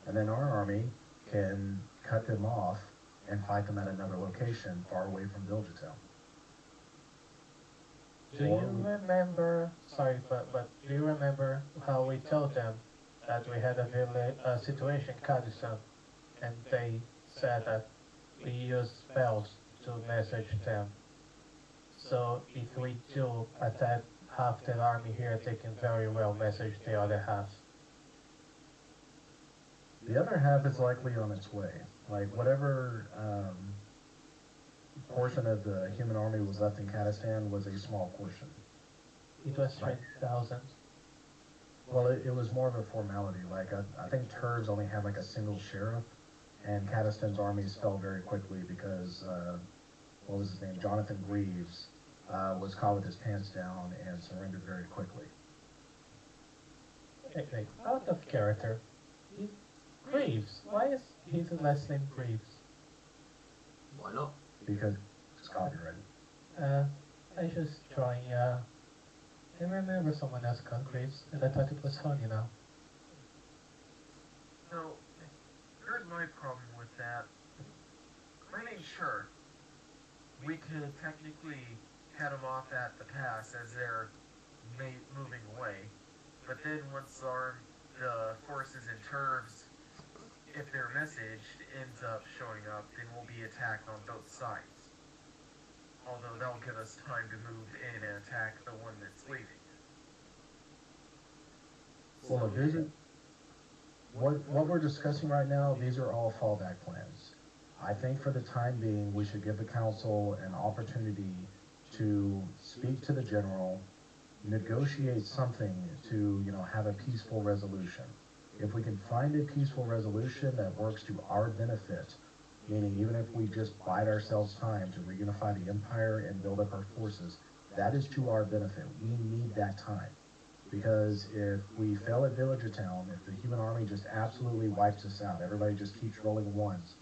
And then our army can cut them off and fight them at another location far away from Belgetown. Do you remember? Sorry, but do you remember how we told them that we had a situation in Kadison, and they said that we use spells to message them. So if we do attack half the army here, they can very well message the other half. The other half is likely on its way. Like whatever portion of the human army was left in Kazakhstan was a small portion. It was Like, 20,000. well, it was more of a formality. Like I think Turvs only had like a single sheriff, and Kazakhstan's armies fell very quickly because what was his name? Jonathan Greaves was caught with his pants down and surrendered very quickly. Wait, out of character. He, Greaves. Why is his last name Greaves? Why not? Because it's copyrighted. I just drawing. I remember someone else called Greaves, and I thought it was funny now. No, here's my problem with that. I mean, sure, we could technically head them off at the pass as they're moving away, but then once the forces in Turvs, if their message ends up showing up, then we'll be attacked on both sides. Although that'll give us time to move in and attack the one that's leaving. Well, look, what we're discussing right now, these are all fallback plans. I think for the time being, we should give the council an opportunity to speak to the general, negotiate something to, have a peaceful resolution. If we can find a peaceful resolution that works to our benefit, meaning even if we just bide ourselves time to reunify the empire and build up our forces, that is to our benefit. We need that time. Because if we fail at Villager Town, if the human army just absolutely wipes us out, everybody just keeps rolling ones,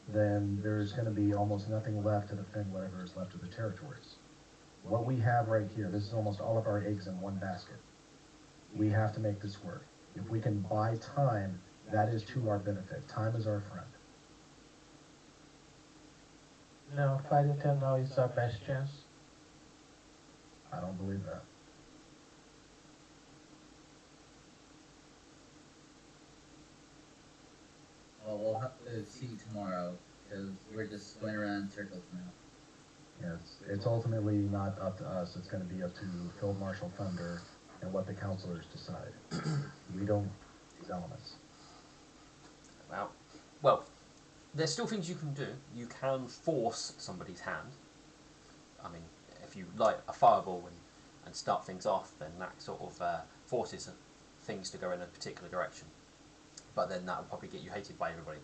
then there's going to be almost nothing left to defend whatever is left of the territories. What we have right here, this is almost all of our eggs in one basket. We have to make this work. If we can buy time, that is to our benefit. Time is our friend. No, fighting them now is our best chance. I don't believe that. Well, we'll have to see tomorrow, because we're just going around in circles now. Yes, it's ultimately not up to us. It's going to be up to Field Marshal Thunder and what the councilors decide. We don't these elements. Well, there's still things you can do. You can force somebody's hand. I mean, if you light a fireball and start things off, then that sort of forces things to go in a particular direction. But then that will probably get you hated by everybody.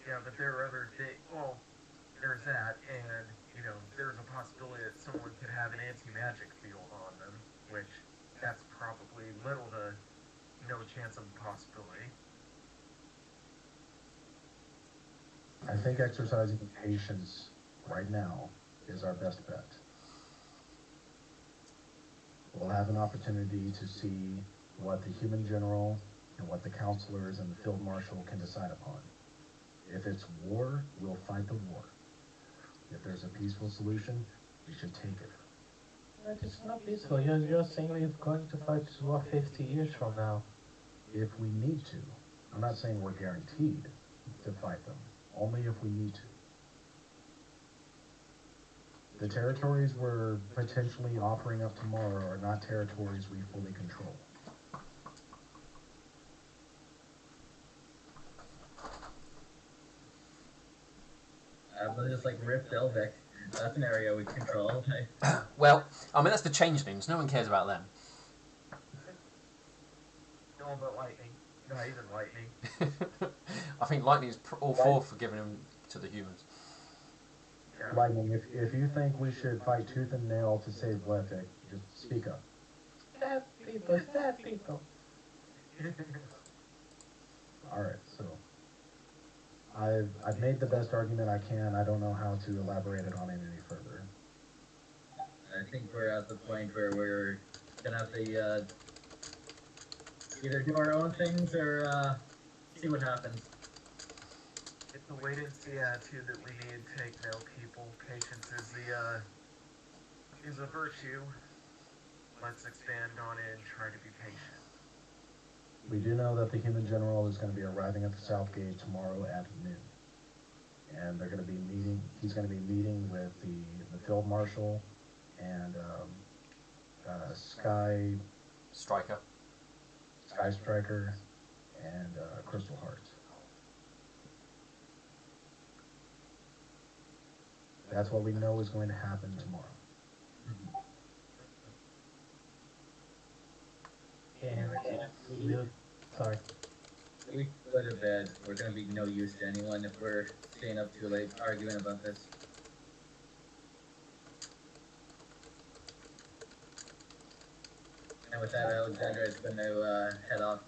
Yeah, but there are other things. Well, there's that, and there's a possibility that someone could have an anti-magic field on them, which that's probably little to no chance of a possibility. I think exercising patience right now is our best bet. We'll have an opportunity to see what the human general and what the counselors and the field marshal can decide upon. If it's war, we'll fight the war. If there's a peaceful solution, we should take it. But it's not peaceful. You're saying we're going to fight this war 50 years from now. If we need to. I'm not saying we're guaranteed to fight them. Only if we need to. The territories we're potentially offering up tomorrow are not territories we fully control. But just like Rift Elvic, that's an area we control. Well, I mean, that's the changelings. No one cares about them. No, but lightning. Not even lightning. I think lightning is all for giving them to the humans. Yeah. Lightning, if you think we should fight tooth and nail to save Lefik, just speak up. Stab people. Alright, so I've made the best argument I can. I don't know how to elaborate it on it any further. I think we're at the point where we're gonna have to either do our own things or see what happens. It's a wait and see attitude that we need to take now, people. Patience is a virtue. Let's expand on it and try to be patient. We do know that the human general is going to be arriving at the South Gate tomorrow at noon. And they're going to be meeting, he's going to be meeting with the field marshal and Striker. Sky Striker and Crystal Heart. That's what we know is going to happen tomorrow. And you, sorry. We go to bed. We're gonna be no use to anyone if we're staying up too late arguing about this. And with that, Alexandra is going to head off.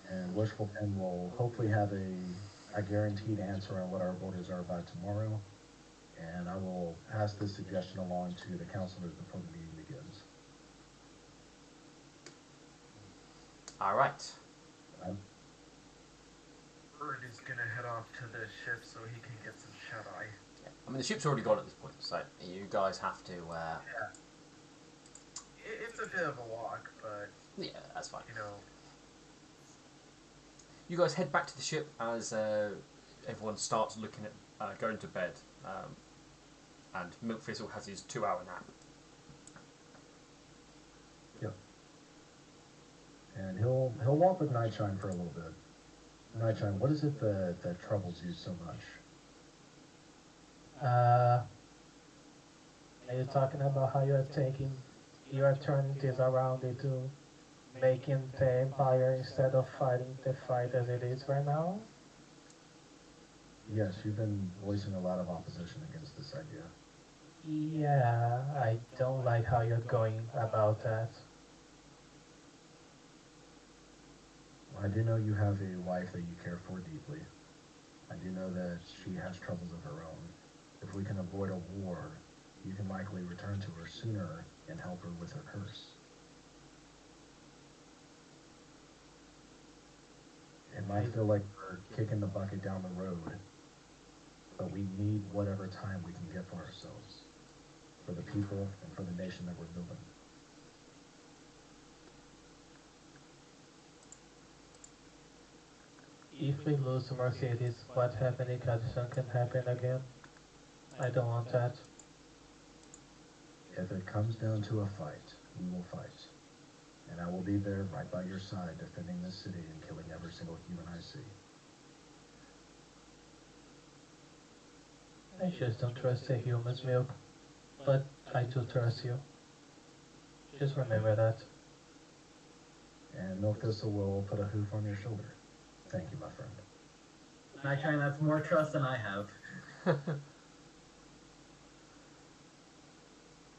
And Wishful Pen will hopefully have a guaranteed answer on what our orders are by tomorrow. And I will pass this suggestion along to the councilors before the meeting begins. All right. Bird is gonna head off to the ship so he can get some shut-eye. Yeah. I mean, the ship's already gone at this point, so you guys have to. It's a bit of a walk, but Yeah, that's fine. you know, You guys head back to the ship as everyone starts looking at going to bed, and Milk Thistle has his 2-hour nap. Yep. And he'll walk with Nightshine for a little bit. Nightshine, what is it that troubles you so much? Are you talking about how you're turning this around into making the Empire instead of fighting the fight as it is right now? Yes, you've been voicing a lot of opposition against this idea. Yeah, I don't like how you're going about that. I do know you have a wife that you care for deeply. I do know that she has troubles of her own. If we can avoid a war, you can likely return to her sooner and help her with her curse. It might feel like we're kicking the bucket down the road, but we need whatever time we can get for ourselves, for the people and for the nation that we're building. If we lose Mercedes, what happened in Kadishan can happen again. I don't want that. If it comes down to a fight, we will fight. And I will be there right by your side defending this city and killing every single human I see. I just don't trust the humans, Milk. But I do trust you. Just remember that. And Milk Thistle will put a hoof on your shoulder. Thank you, my friend. Nightshine, that's more trust than I have.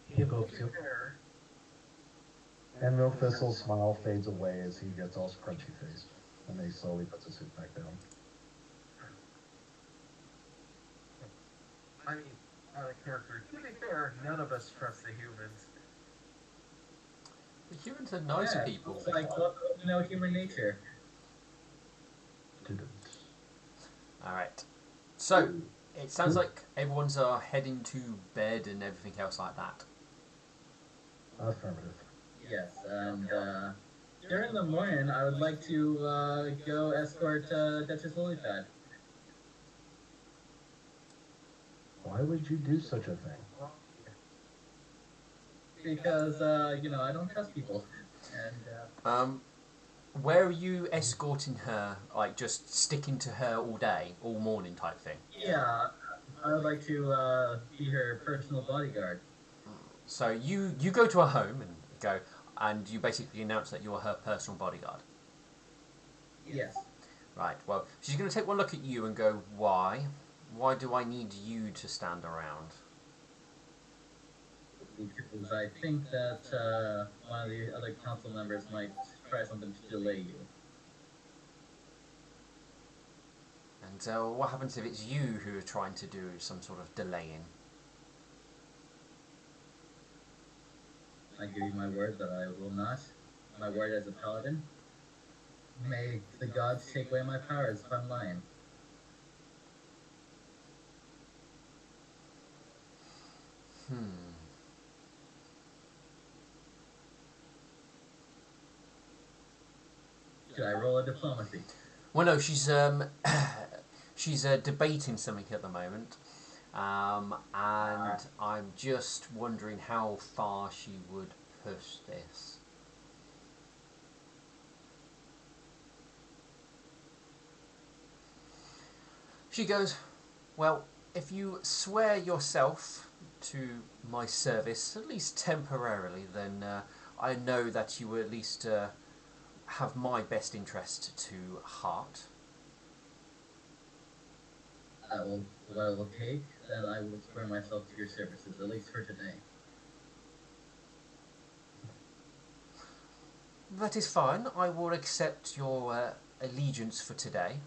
He hopes you. fair. And Milk Thistle's smile fades away as he gets all scrunchy faced, and then he slowly puts his hoop back down. I mean, out of character. To be fair, none of us trust the humans. The humans are nice Yeah, people. It's like, human nature. Didn't. All right. So it sounds like everyone's heading to bed and everything else like that. Affirmative. Yes, and during the morning, I would like to go escort Duchess Lilypad. Why would you do such a thing? Because, I don't trust people. And, Where are you escorting her? Like just sticking to her all day, all morning type thing. yeah, I would like to be her personal bodyguard. So you go to her home and you basically announce that you're her personal bodyguard. Yes. Right. Well, she's going to take one look at you and go, "Why? Why do I need you to stand around?" Because I think that one of the other council members might try something to delay you. And what happens if it's you who are trying to do some sort of delaying? I give you my word that I will not. My word as a paladin. May the gods take away my powers if I'm lying. Hmm. Should I roll a diplomacy? Well, no, she's she's debating something at the moment, and I'm just wondering how far she would push this. She goes, well, if you swear yourself to my service, at least temporarily, then I know that you will at least have my best interest to heart. That will what it will take. Then I will swear myself to your services, at least for today. That is fine. I will accept your allegiance for today.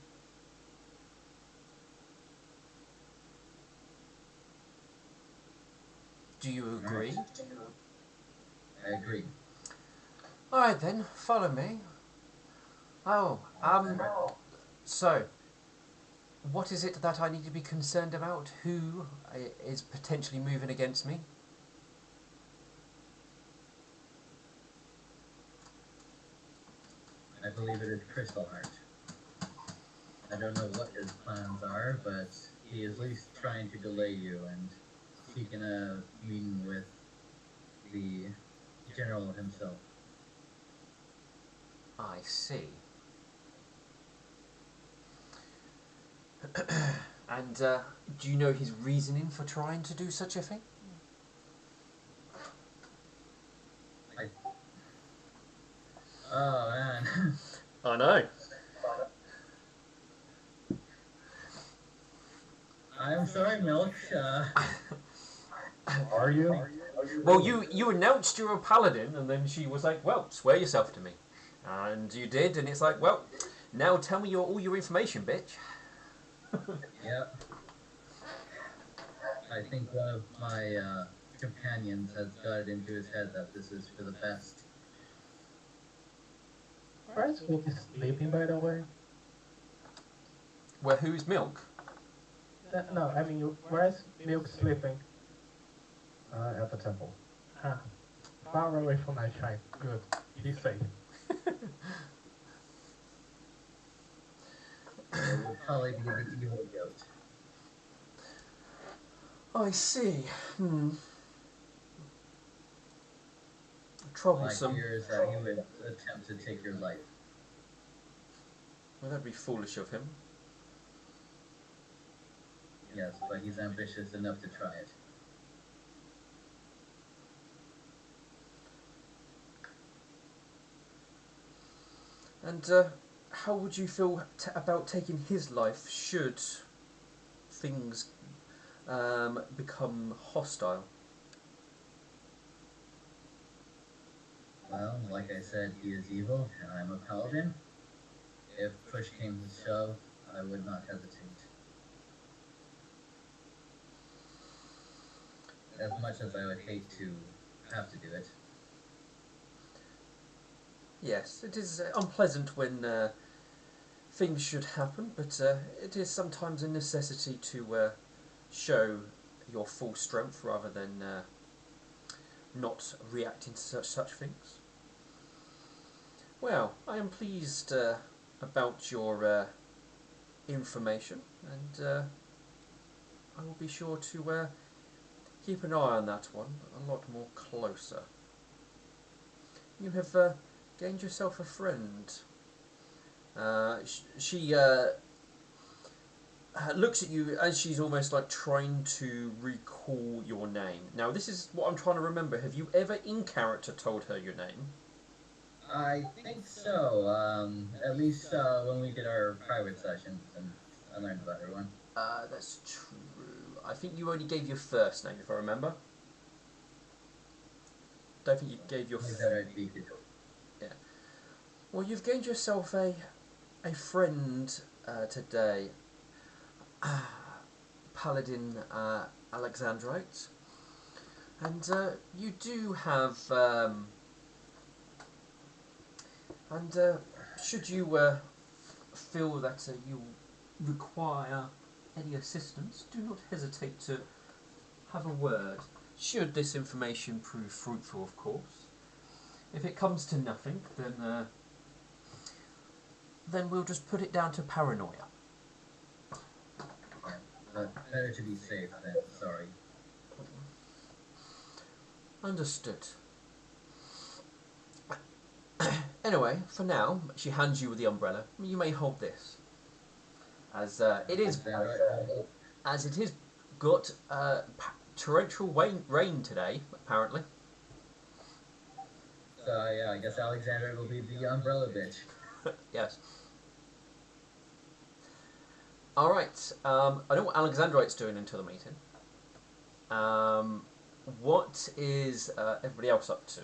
Do you agree? I agree. Alright then, follow me. Oh, so, what is it that I need to be concerned about? Who is potentially moving against me? I believe it is Crystal Heart. I don't know what his plans are, but he is at least trying to delay you and seeking a meeting with the general himself. I see. And do you know his reasoning for trying to do such a thing? Oh man. I know. I'm sorry, Milk. Are you? Well, you announced you're a paladin, and then she was like, well, swear yourself to me. And you did, and it's like, well, now tell me all your information, bitch. Yep. I think one of my companions has got it into his head that this is for the best. Where's Milk sleeping, by the way? Well, who's Milk? No, I mean, where's Milk sleeping? At the temple. Ah, far away from my child. Good. He's safe. It would probably be the evil goat. I see. My Troublesome. fear is that he would attempt to take your life. Well, that'd be foolish of him. Yes, but he's ambitious enough to try it. And how would you feel about taking his life should things become hostile? Well, like I said, he is evil, and I'm a paladin. If push came to shove, I would not hesitate. As much as I would hate to have to do it. Yes, it is unpleasant when things should happen, but it is sometimes a necessity to show your full strength rather than not reacting to such things. Well, I am pleased about your information, and I will be sure to keep an eye on that one a lot more closer. You have gained yourself a friend. She looks at you as she's almost like trying to recall your name. Now, this is what I'm trying to remember. Have you ever in character told her your name? I think so. At least when we did our private sessions, and I learned about everyone. That's true. I think you only gave your first name, if I remember. Don't think you gave your. Is that right, Beacon? Yeah. Well, you've gained yourself a friend today, Paladin Alexandrite, and you do have and should you feel that you require any assistance, do not hesitate to have a word. Should this information prove fruitful, of course. If it comes to nothing, then we'll just put it down to paranoia. Better to be safe than sorry. Understood. Anyway, for now, she hands you the umbrella. You may hold this, as it is got torrential rain today, apparently. So yeah, I guess Alexander will be the umbrella bitch. Yes. All right. I know what Alexandrite's doing until the meeting. What is everybody else up to?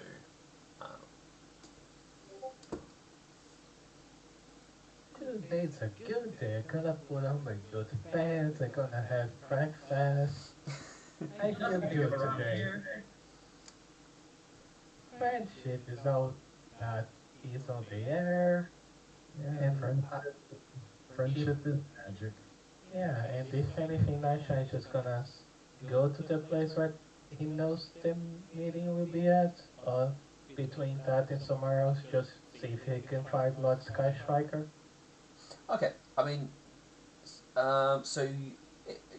Today's a good day. Gonna put on my good pants. I'm gonna have breakfast. I feel good today. Friendship is all that is on the air. Yeah, And friendship is magic. yeah, and if anything, Nasha is just gonna go to the place where he knows the meeting will be at, or between that and somewhere else, just see if he can find Lord Sky Striker. Okay. I mean, so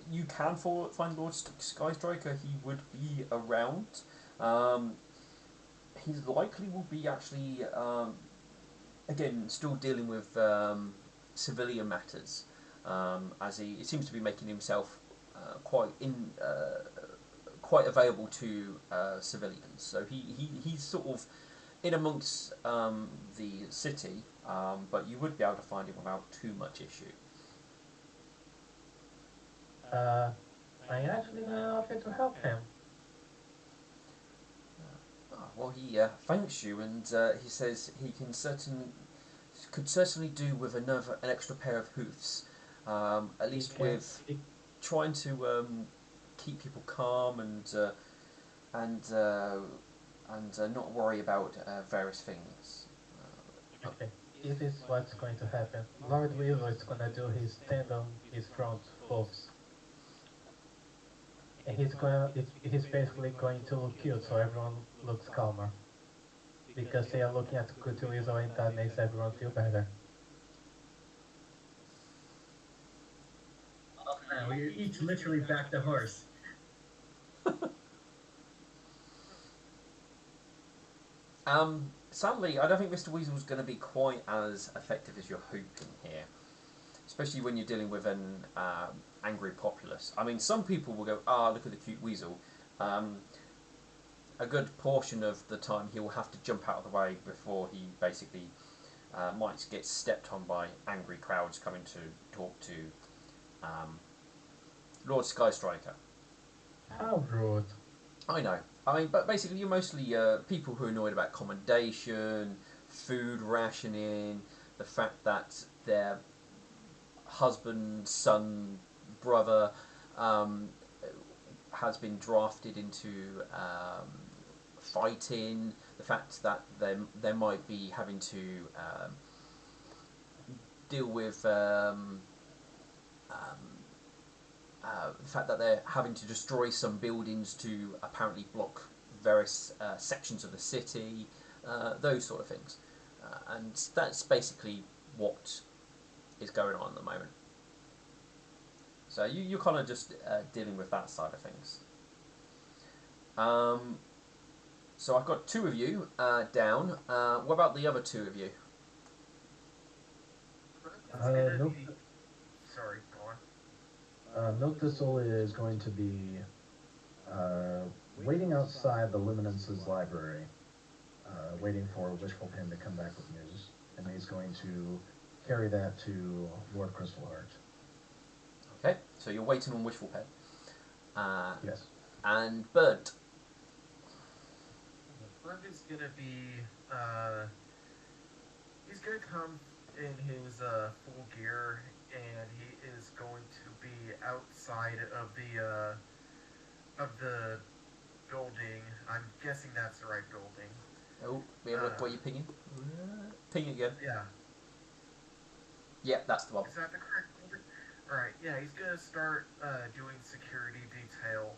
you can find Lord Sky Striker. He would be around. He likely will be actually again still dealing with civilian matters, as he seems to be making himself quite available to civilians. So he's sort of in amongst the city, but you would be able to find him without too much issue. I actually gonna offer to help him. Well, he thanks you, and he says he could certainly do with an extra pair of hoofs, at least with trying to keep people calm and not worry about various things. Okay, this is what's going to happen. Lord Weaver is gonna do his stand on his front hooves. And he's basically going to look cute so everyone looks calmer. Because they are looking at Kutu Weasel and that makes everyone feel better. Oh man, we each literally backed a horse. Sadly, I don't think Mr. Weasel's going to be quite as effective as you're hoping here, especially when you're dealing with an angry populace. I mean, some people will go, look at the cute weasel. A good portion of the time he will have to jump out of the way before he basically might get stepped on by angry crowds coming to talk to Lord Skystriker. How rude. I know. I mean, but basically you're mostly people who are annoyed about accommodation, food rationing, the fact that their husband, son, brother has been drafted into fighting, the fact that they might be having to deal with the fact that they're having to destroy some buildings to apparently block various sections of the city, those sort of things. And that's basically what is going on at the moment. So you're kind of just dealing with that side of things. So I've got two of you down. What about the other two of you? Nope. Sorry, go on. Milk Thistle is going to be waiting outside the Luminance's library, waiting for Wishful Pin to come back with news, and he's going to carry that to Lord Crystalheart. Okay, so you're waiting on Wishful Pin. Yes. And Bird. Bird is gonna be, he's gonna come in his full gear, and he is going to be outside of the building. I'm guessing that's the right building. Oh, what are you pinging? Ping again. Yeah. Yeah, that's the one. Is that the correct number? Alright, yeah, he's gonna start doing security detail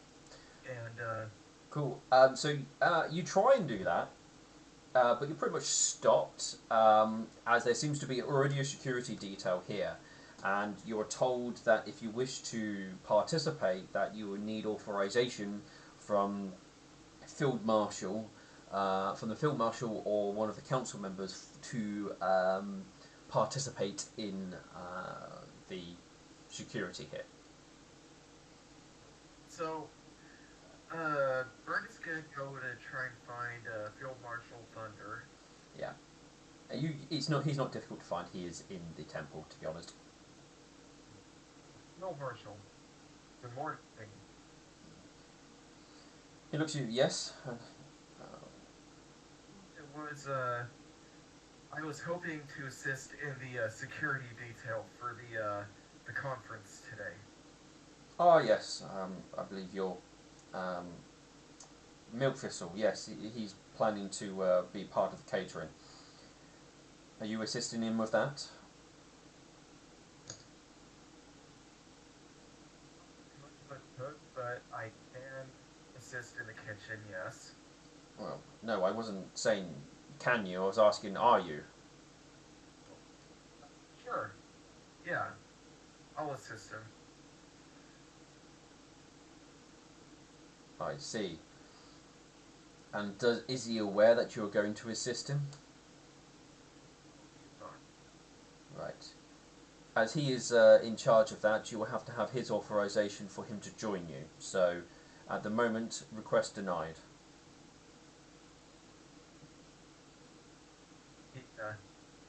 and Cool. You try and do that, but you're pretty much stopped, as there seems to be already a security detail here, and you're told that if you wish to participate, that you will need authorization from field marshal, from the field marshal or one of the council members to participate in the security here. so Bert is gonna go to try and find Field Marshal Thunder. Yeah. He's not difficult to find. He is in the temple, to be honest. Field Marshal. Good morning. He looks at you. Yes. It was I was hoping to assist in the security detail for the conference today. Oh yes. I believe you're Milk Thistle. Yes, he's planning to be part of the catering. Are you assisting him with that? But I can assist in the kitchen, yes. Well, no, I wasn't saying can you. I was asking, are you? Sure. Yeah, I'll assist him. I see. And is he aware that you're going to assist him? Right. As he is in charge of that, you will have to have his authorization for him to join you. So, at the moment, request denied.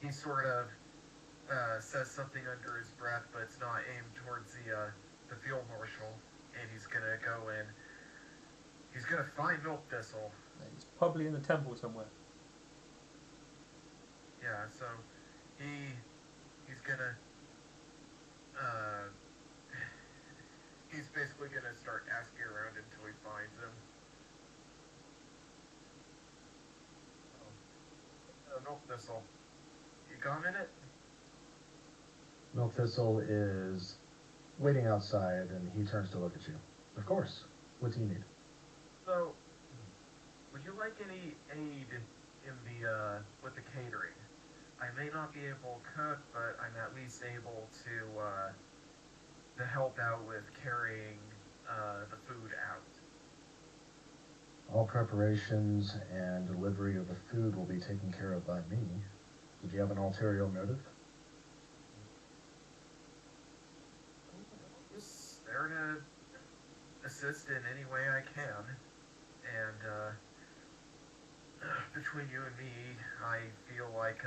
He sort of says something under his breath, but it's not aimed towards the field marshal, and he's gonna go in. He's gonna find Milk Thistle. He's probably in the temple somewhere. Yeah, so he's gonna uh, he's basically gonna start asking around until he finds him. Milk Thistle, you got a minute? Milk Thistle is waiting outside, and he turns to look at you. Of course. What do you need? So, would you like any aid in the with the catering? I may not be able to cook, but I'm at least able to help out with carrying the food out. All preparations and delivery of the food will be taken care of by me. Did you have an ulterior motive? Just there to assist in any way I can, and between you and me, I feel like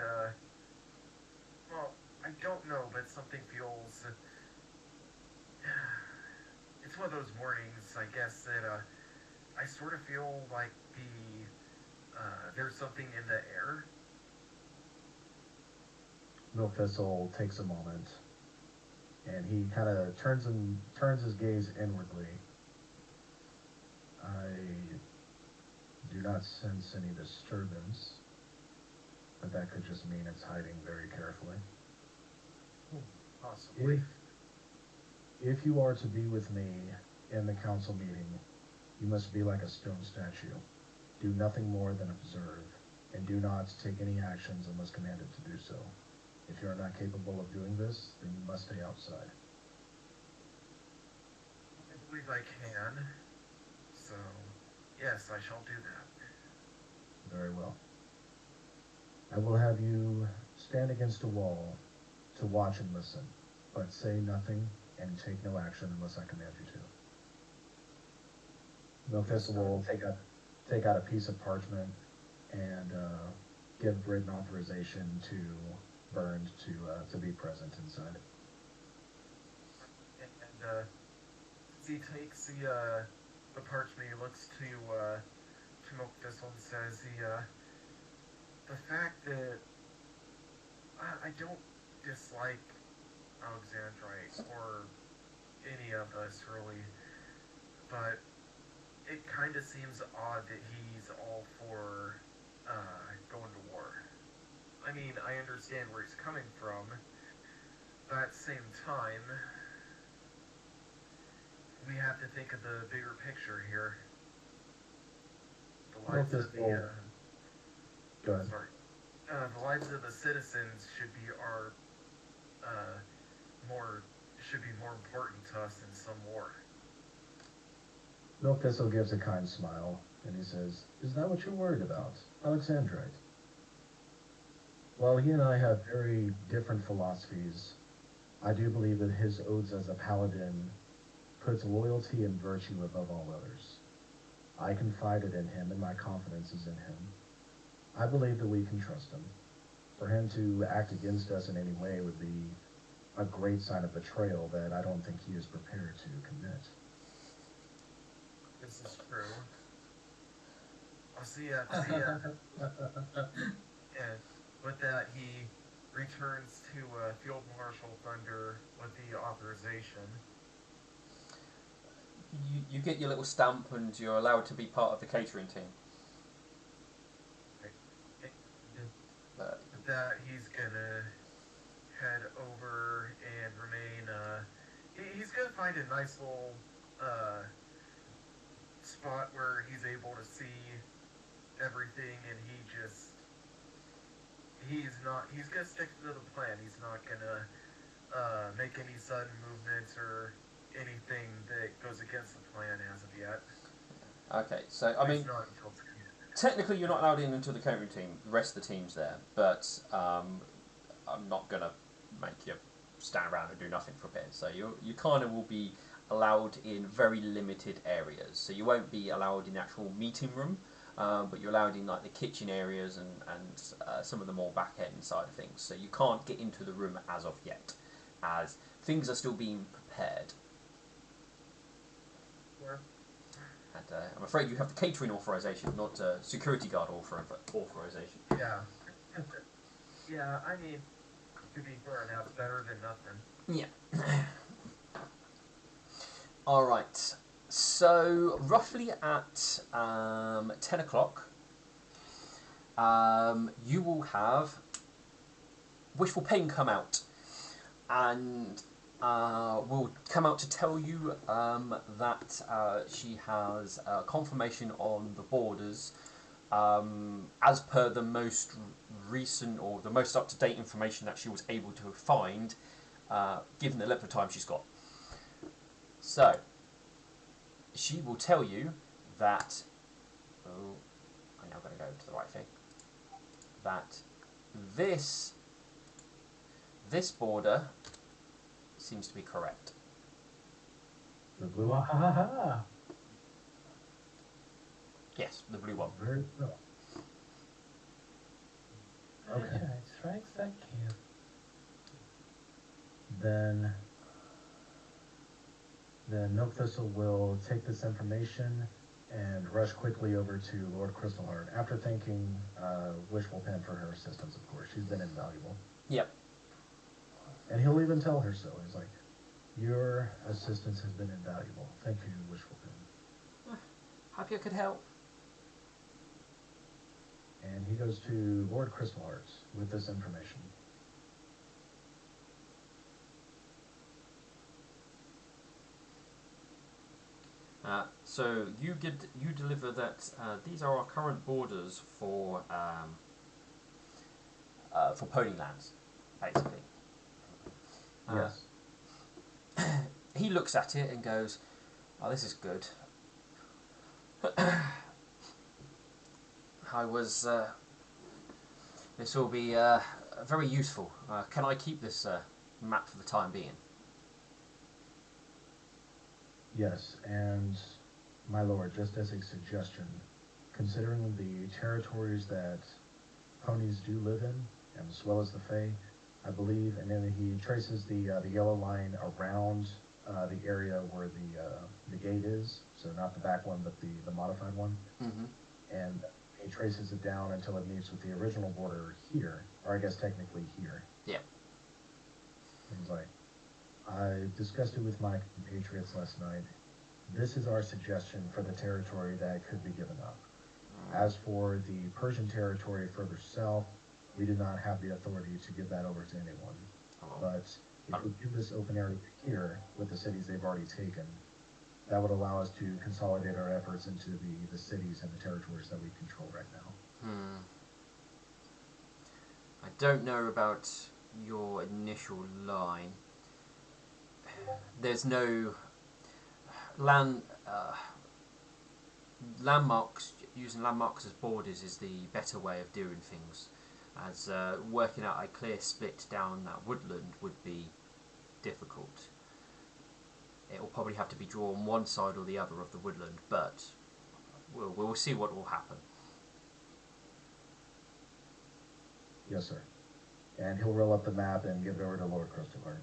well, I don't know, but something feels. It's one of those mornings, I guess, that I sort of feel like there's something in the air. Milk Thistle takes a moment, and he kind of turns his gaze inwardly. I do not sense any disturbance, but that could just mean it's hiding very carefully. Possibly. If you are to be with me in the council meeting, you must be like a stone statue. Do nothing more than observe, and do not take any actions unless commanded to do so. If you are not capable of doing this, then you must stay outside. I believe I can. So, yes, I shall do that. Very well. I will have you stand against a wall to watch and listen, but say nothing and take no action unless I command you to. Milk Thistle will take out a piece of parchment and give written authorization to Burned to be present inside. And as he takes the parchment, he looks to Milk Thistle and says the fact that I don't dislike Alexandrite or any of us really, but it kind of seems odd that he's all for going to war. I mean, I understand where he's coming from, But at the same time, we have to think of the bigger picture here. The Milk lives this of will go ahead. sorry, the lives of the citizens should be uh, more should be more important to us in some war. Milk Thistle gives a kind smile, and he says, "Is that what you're worried about, Alexandrite?" While he and I have very different philosophies, I do believe that his odes as a paladin puts loyalty and virtue above all others. I confided in him, and my confidence is in him. I believe that we can trust him. For him to act against us in any way would be a great sign of betrayal that I don't think he is prepared to commit. This is true. I'll see ya. And with that, he returns to Field Marshal Thunder with the authorization. You get your little stamp and you're allowed to be part of the catering team. That he's gonna head over and remain. He's gonna find a nice little spot where he's able to see everything, and he's gonna stick to the plan. He's not gonna make any sudden movements or anything that goes against the plan as of yet. Okay, so I mean, not until technically you're not allowed in until the catering team. The rest of the team's there, but I'm not gonna make you stand around and do nothing for a bit. So you kind of will be allowed in very limited areas. So you won't be allowed in the actual meeting room, but you're allowed in like the kitchen areas and some of the more back end side of things. So you can't get into the room as of yet, as things are still being prepared. Sure. And I'm afraid you have the catering authorization, not security guard authorization. Yeah. Yeah, I mean, to be fair, that's better than nothing. Yeah. All right. So roughly at 10 o'clock, you will have Wishful Pain come out, and will come out to tell you that she has confirmation on the borders, as per the most recent or the most up-to-date information that she was able to find, given the length of time she's got. So, she will tell you that, oh, I'm now going to go to the right thing, that this border seems to be correct. The blue one? Ha ha ha! Yes, the blue one. Very well. Okay. Strikes that camp. Then Milk Thistle will take this information and rush quickly over to Lord Crystalheart, after thanking Wishful Pen for her assistance, of course. She's been invaluable. Yep. And he'll even tell her so. He's like, "Your assistance has been invaluable. Thank you, Wishful Pen." Happy I could help. And he goes to Lord Crystalheart with this information. So you deliver that these are our current borders for Ponylands, basically. Yes. He looks at it and goes, "Oh, this is good." I was. This will be very useful. Can I keep this map for the time being? Yes, and my lord, just as a suggestion, considering the territories that ponies do live in, and as well as the Fae, I believe, and then he traces the yellow line around the area where the gate is, so not the back one, but the modified one, Mm-hmm. and he traces it down until it meets with the original border here, or I guess technically here. Yeah. And he's like, "I discussed it with my compatriots last night. This is our suggestion for the territory that could be given up. As for the Persian territory further south, we do not have the authority to give that over to anyone. Oh. But If we do this open area here with the cities they've already taken, that would allow us to consolidate our efforts into the cities and the territories that we control right now. I don't know about your initial line. There's no land landmarks. Using landmarks as borders is the better way of doing things, as working out a clear split down that woodland would be difficult. It will probably have to be drawn one side or the other of the woodland, but we'll see what will happen. Yes, sir. And he'll roll up the map and give it over to Lord Christopher.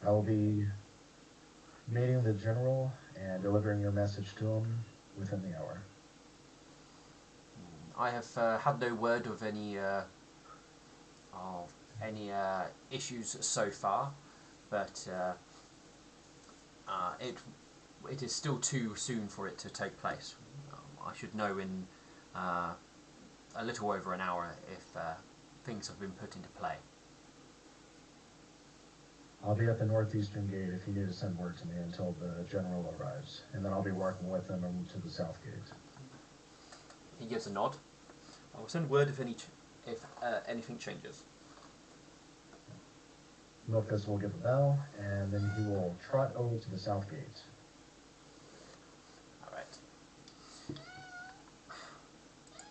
I will be meeting the general and delivering your message to him within the hour. I have had no word of any issues so far, but it is still too soon for it to take place. I should know in a little over an hour if things have been put into play. I'll be at the northeastern gate if you need to send word to me until the general arrives, and then I'll be working with them to the south gate. He gives a nod. I will send word if anything changes. Milkfist will give a bell, and then he will trot over to the south gate. All right.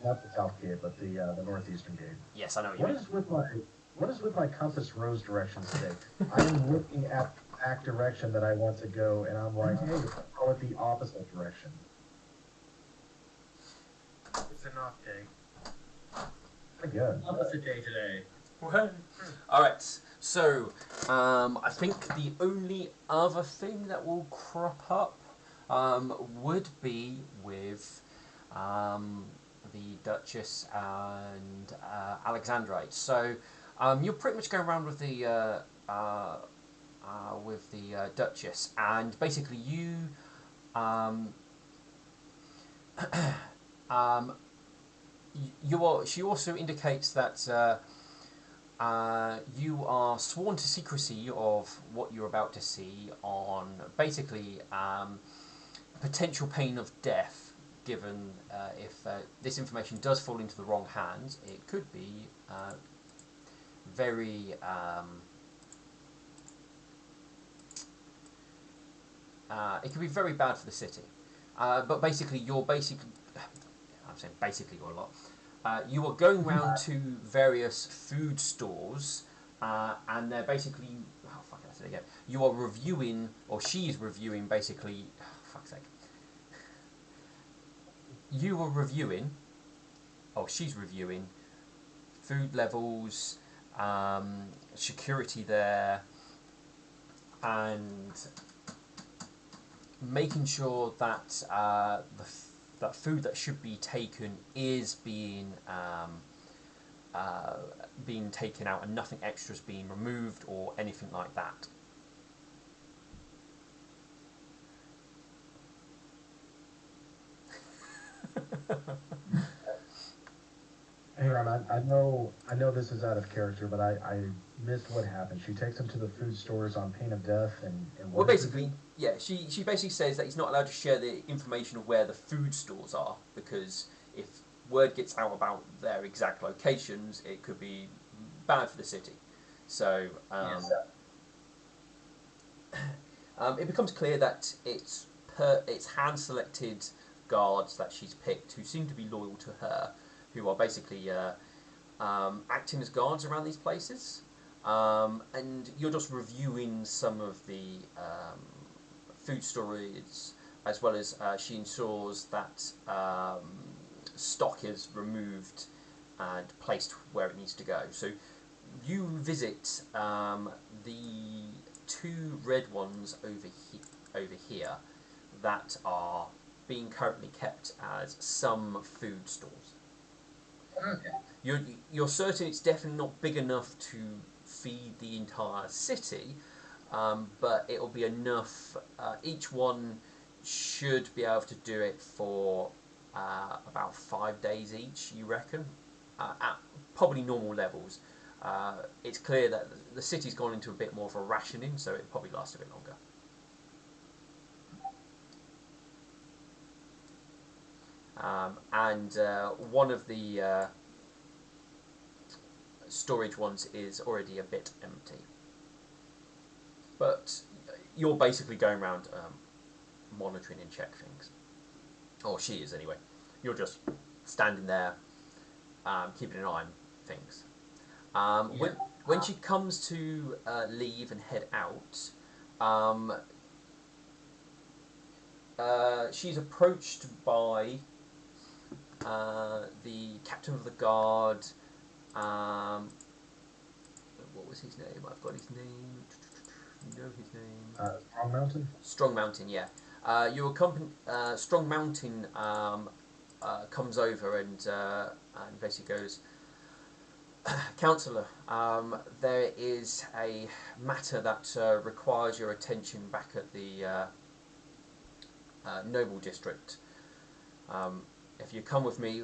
Not the south gate, but the northeastern gate. Yes, I know what you mean. What is with my compass rose directions today? I am looking at the exact direction that I want to go, and I'm like, hey, call it the opposite direction. It's an off day. Good. Opposite day today. All right. So I think the only other thing that will crop up would be with the Duchess and Alexandrite. So you're pretty much going around with the Duchess, and basically you she also indicates that you are sworn to secrecy of what you're about to see on basically potential pain of death, given if this information does fall into the wrong hands, it could be very it could be very bad for the city. But basically, I'm saying basically a lot. You are going round to various food stores, and they're basically, oh fuck, I said it again. You are reviewing, or she is reviewing, basically, oh, fuck's sake. You are reviewing, or she's reviewing, food levels, security there, and making sure that that food that should be taken is being taken out and nothing extra is being removed or anything like that. Hey, Ron, I know this is out of character, but I missed what happened. She takes him to the food stores on pain of death, and Well, basically, yeah, she basically says that he's not allowed to share the information of where the food stores are, because if word gets out about their exact locations, it could be bad for the city. So it becomes clear that it's hand-selected guards that she's picked who seem to be loyal to her, who are basically acting as guards around these places. And you're just reviewing some of the food storage, as well as she ensures that stock is removed and placed where it needs to go. So you visit the two red ones over here that are being currently kept as some food stores. Okay. You're certain it's definitely not big enough to feed the entire city, but it'll be enough. Each one should be able to do it for about 5 days each, you reckon, at probably normal levels. it's clear that the city's gone into a bit more of a rationing, so it'll probably last a bit longer. And one of the storage ones is already a bit empty. But you're basically going around monitoring and check things. Or she is, anyway. You're just standing there, keeping an eye on things. When she comes to leave and head out, she's approached by the captain of the guard. What was his name? I've got his name. You know his name? Strong Mountain? Strong Mountain, yeah. Your accompany, Strong Mountain comes over and basically goes, Councillor, there is a matter that requires your attention back at the Noble District. If you come with me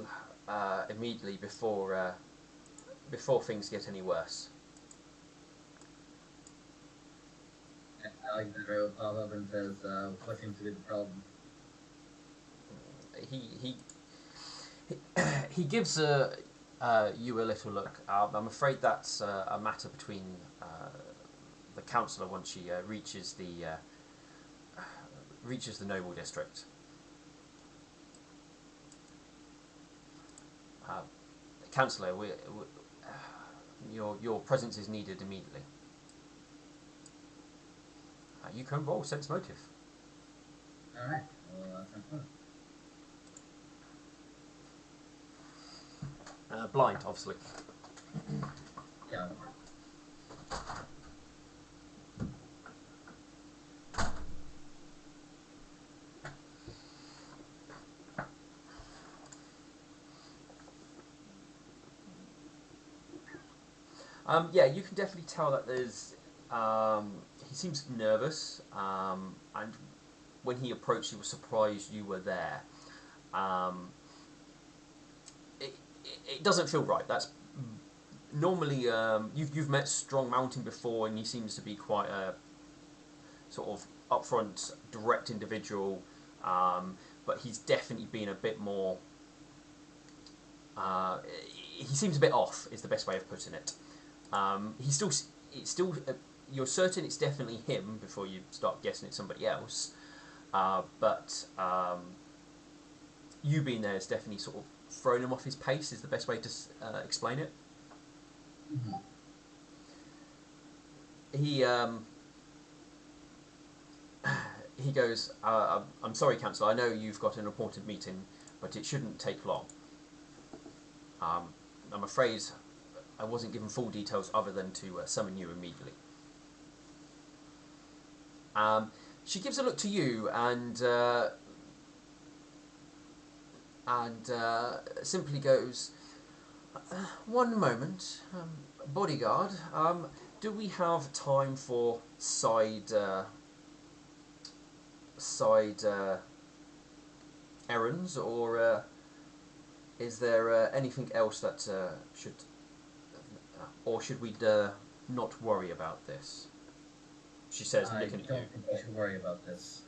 immediately before things get any worse. Alexandra will pop up and says, what seems to be the problem? He gives you a little look. I'm afraid that's a matter between the councillor once she reaches the Noble District. Councillor, your presence is needed immediately. You can roll sense motive. Alright, well, that's fun. Blind, obviously. Yeah. Yeah, you can definitely tell that there's. He seems nervous, and when he approached, he was surprised you were there. It doesn't feel right. That's normally you've met Strong Mountain before, and he seems to be quite a sort of upfront, direct individual. But he's definitely been a bit more. He seems a bit off. Is the best way of putting it. It's still. You're certain it's definitely him before you start guessing it's somebody else. But you being there has definitely sort of thrown him off his pace. Is the best way to explain it. Mm-hmm. He goes. I'm sorry, Councillor. I know you've got an important meeting, but it shouldn't take long. I'm afraid I wasn't given full details other than to summon you immediately. She gives a look to you and simply goes, one moment, bodyguard, do we have time for side errands, or is there anything else that should we not worry about this? She says, I looking at you. don't think we should worry about this.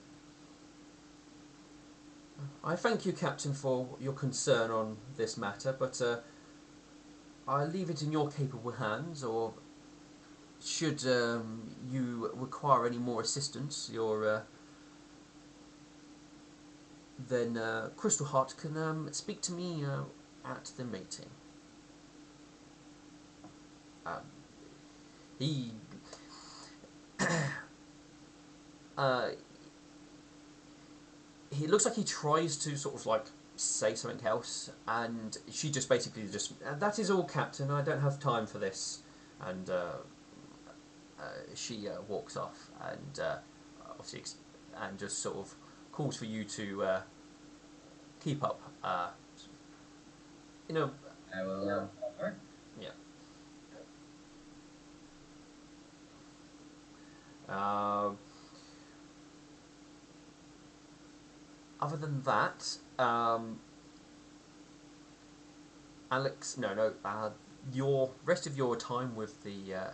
I thank you, Captain, for your concern on this matter, but I leave it in your capable hands, or should you require any more assistance, then Crystal Heart can speak to me at the meeting. He he looks like he tries to sort of like say something else, and she just basically just, that is all, Captain, I don't have time for this, and she walks off, and obviously and just sort of calls for you to keep up, I will, alright. yeah. Other than that, Alex, your rest of your time with the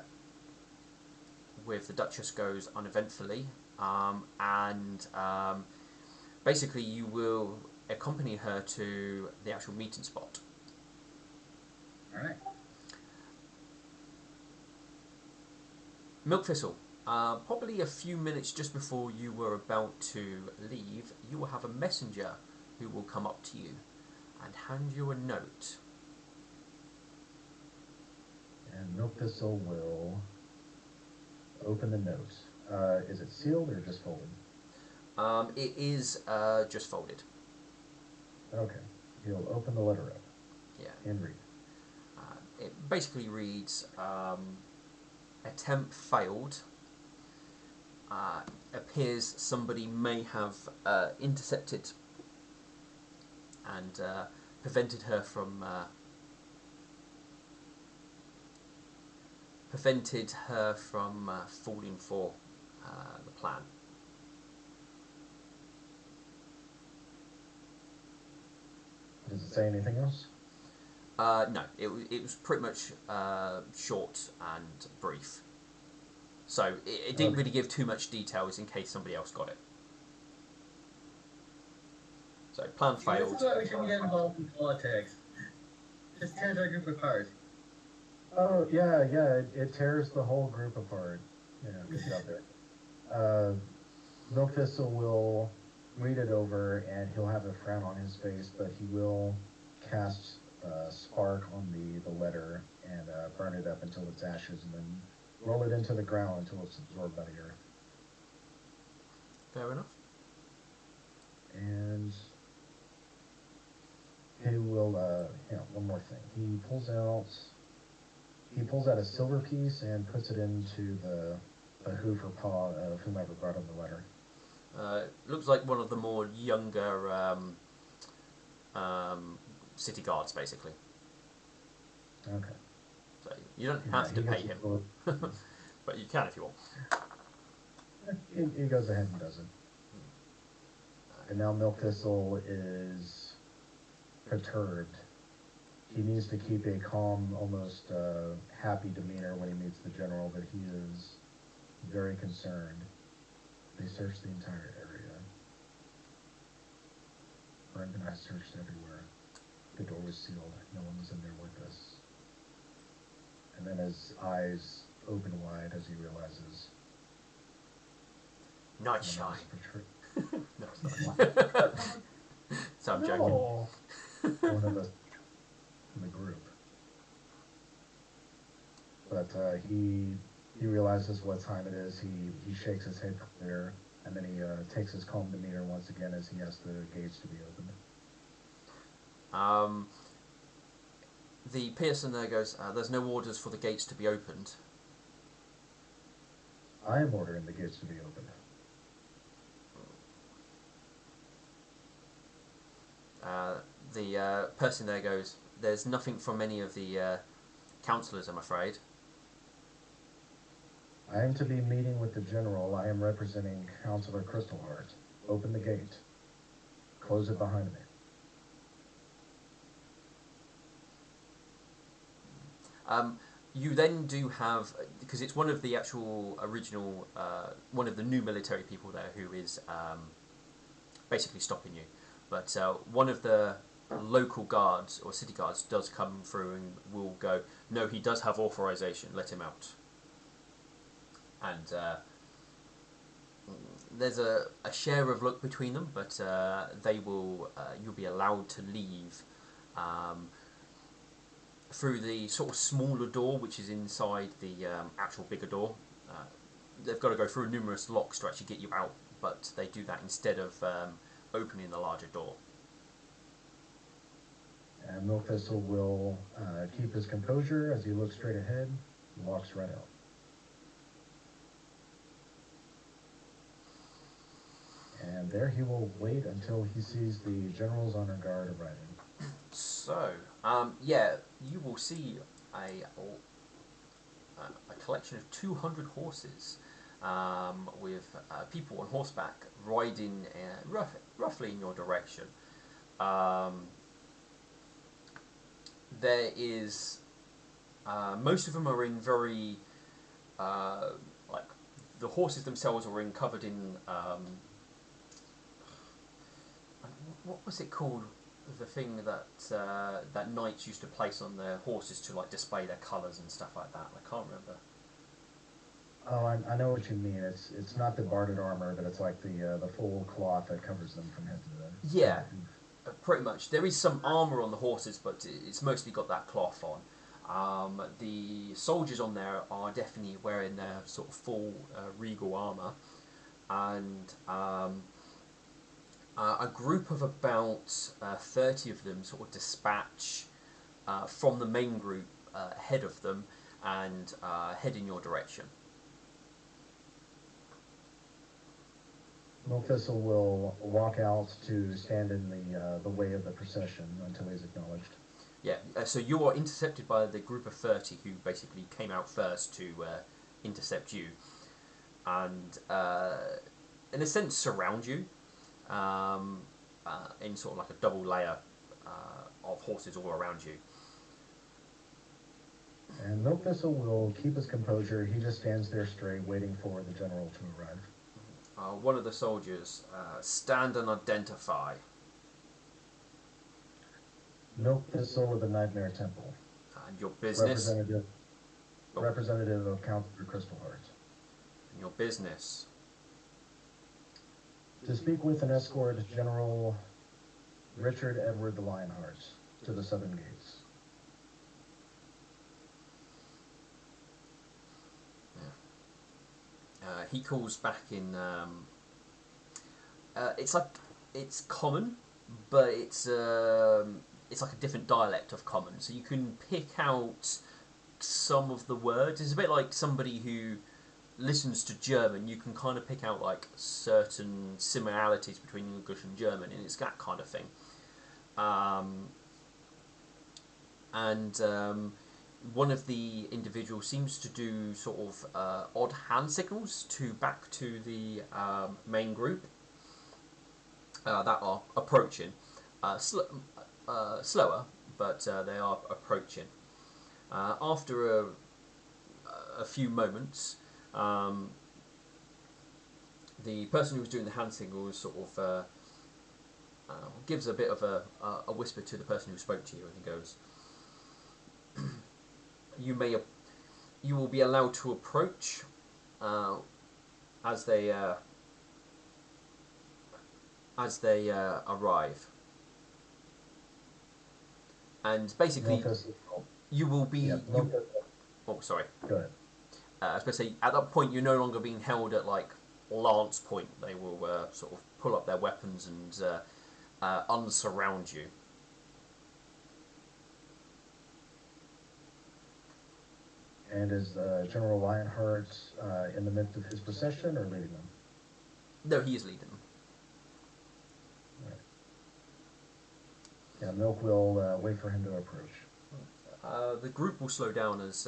Duchess goes uneventfully, and basically you will accompany her to the actual meeting spot. All right. Milk Thistle, probably a few minutes just before you were about to leave, you will have a messenger who will come up to you and hand you a note. And Milk Thistle will open the note. Is it sealed or just folded? It is just folded. Okay. He'll open the letter up Yeah. and read. It basically reads, attempt failed. Appears somebody may have intercepted and prevented her from falling for the plan. Does it say anything else? No, it was pretty much short and brief. So it didn't really give too much details in case somebody else got it. So plan failed. This is why we shouldn't get involved in politics. Just tears our group apart. Oh, yeah, it tears the whole group apart. Yeah, good job there. Milk Thistle will read it over, and he'll have a frown on his face, but he will cast spark on the letter and burn it up until it's ashes, and then roll it into the ground until it's absorbed by the earth. Fair enough. And he will, one more thing. He pulls out a silver piece and puts it into the hoof or paw of whomever brought him the letter. Looks like one of the more younger city guards, basically. Okay. So you don't have to pay him, Little, but you can if you want. he goes ahead and does it. And now Milk Thistle is perturbed. He needs to keep a calm, almost happy demeanor when he meets the general, but he is very concerned. They searched the entire area. Brent and I searched everywhere. The door was sealed. No one was in there with us. And then his eyes open wide as he realizes Night shine. No, it's not. So I'm joking. No. one of us in the group. But he realizes what time it is. He shakes his head clear, and then he takes his calm demeanor once again as he asks the gates to be opened. The person there goes, there's no orders for the gates to be opened. I am ordering the gates to be opened. The person there goes, there's nothing from any of the councillors, I'm afraid. I am to be meeting with the general. I am representing Councillor Crystalheart. Open the gate. Close it behind me. You then do have, because it's one of the actual original, one of the new military people there who is basically stopping you. But one of the local guards or city guards does come through and will go, no, he does have authorization, let him out. And there's a share of luck between them, but they will, you'll be allowed to leave through the sort of smaller door which is inside the actual bigger door. They've got to go through numerous locks to actually get you out, but they do that instead of opening the larger door. And Milk Thistle will keep his composure as he looks straight ahead and walks right out. And there he will wait until he sees the general's honor guard arriving. So, yeah, you will see a collection of 200 horses with people on horseback riding roughly in your direction. There is Most of them are in very like the horses themselves are in covered in what was it called? The thing that that knights used to place on their horses to like display their colours and stuff like that. I can't remember. Oh, I know what you mean. It's not the barded armor, but it's like the full cloth that covers them from head to Yeah, the feet. pretty much. There is some armour on the horses, but it's mostly got that cloth on. The soldiers on there are definitely wearing their sort of full regal armour, and a group of about 30 of them sort of dispatch from the main group ahead of them and head in your direction. Milthistle will walk out to stand in the way of the procession until he's acknowledged. Yeah, so you are intercepted by the group of 30 who basically came out first to intercept you and, in a sense, surround you in sort of like a double layer of horses all around you. And Milthistle will keep his composure. He just stands there straight, waiting for the general to arrive. One of the soldiers, stand and identify. Milthistle of the Nightmare Temple. And your business. Representative of Counselor Crystalheart. And your business. To speak with and escort General Richard Edward the Lionheart to the southern gates. He calls back in. It's common, but it's like a different dialect of common. So you can pick out some of the words. It's a bit like somebody who listens to German. You can kind of pick out like certain similarities between English and German, and it's that kind of thing. One of the individuals seems to do sort of odd hand signals back to the main group that are approaching. Slower, but they are approaching. After a few moments, the person who was doing the hand signals sort of gives a bit of a whisper to the person who spoke to you, and he goes, You will be allowed to approach as they arrive, and basically you will be. Oh, sorry. Go ahead. I was going to say, at that point, you're no longer being held at like lance point. They will sort of pull up their weapons and unsurround you. And is General Lionheart in the midst of his procession or leading them? No, he is leading them. Right. Yeah, Milk will wait for him to approach. The group will slow down as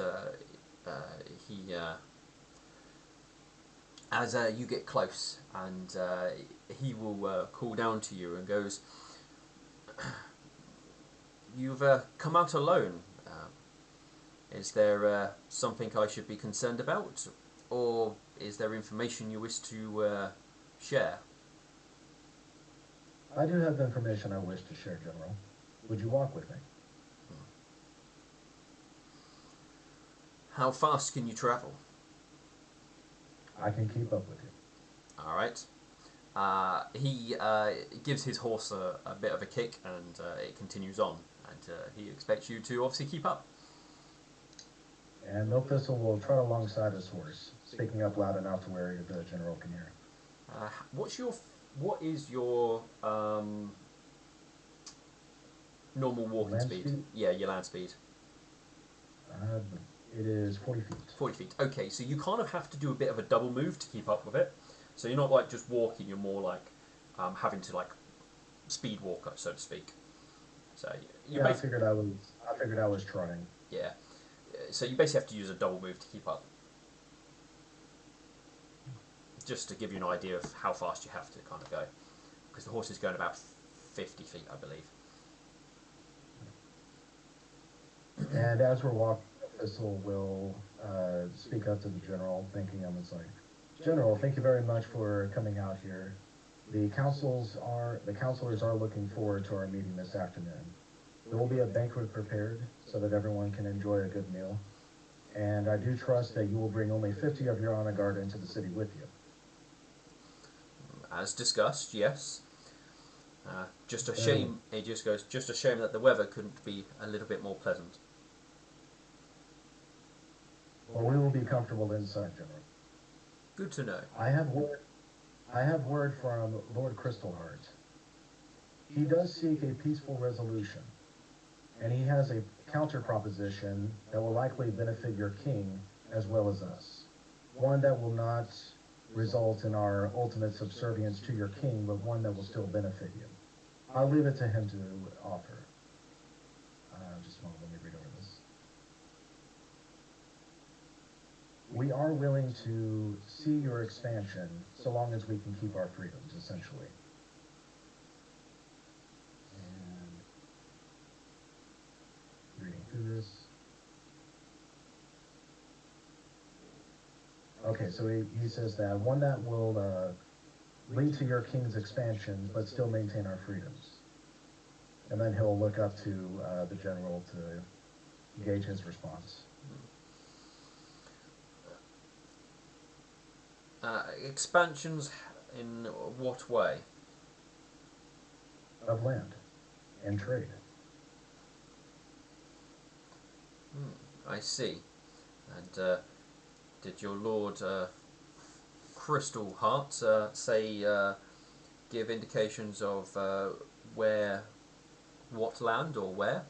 you get close, and he will call down to you and goes, "You've come out alone. Is there something I should be concerned about, or is there information you wish to share?" I do have information I wish to share, General. Would you walk with me? How fast can you travel? I can keep up with you. All right. He gives his horse a bit of a kick, and it continues on. And he expects you to obviously keep up. And Milthistle will trot alongside his horse, speaking up loud enough to where the general can hear. What is your normal walking Land speed? Yeah, your land speed. It is 40 feet. 40 feet. Okay, so you kind of have to do a bit of a double move to keep up with it. So you're not like just walking; you're more like having to like speed walk, so to speak. So I figured I was trotting. Yeah. So you basically have to use a double move to keep up. Just to give you an idea of how fast you have to kind of go. Because the horse is going about 50 feet, I believe. And as we're walking, Milthistle will speak up to the general, thanking him. It's like, General, thank you very much for coming out here. The counselors are looking forward to our meeting this afternoon. There will be a banquet prepared so that everyone can enjoy a good meal. And I do trust that you will bring only 50 of your honor guard into the city with you. As discussed, yes. Just a Very shame. He just goes. Just a shame that the weather couldn't be a little bit more pleasant. well. We will be comfortable inside, General. Good to know. I have word. I have word from Lord Crystalheart. He does seek a peaceful resolution, and he has a counter proposition that will likely benefit your king as well as us. One that will not result in our ultimate subservience to your king, but one that will still benefit you. I'll leave it to him to offer. Just a moment, let me read over this. We are willing to see your expansion so long as we can keep our freedoms, essentially. And reading through this. Okay, so he says that one that will lead to your king's expansion, but still maintain our freedoms. And then he'll look up to the general to gauge his response. Expansions in what way? Of land and trade. I see. And did your Lord Crystal Heart say give indications of where, what land or where?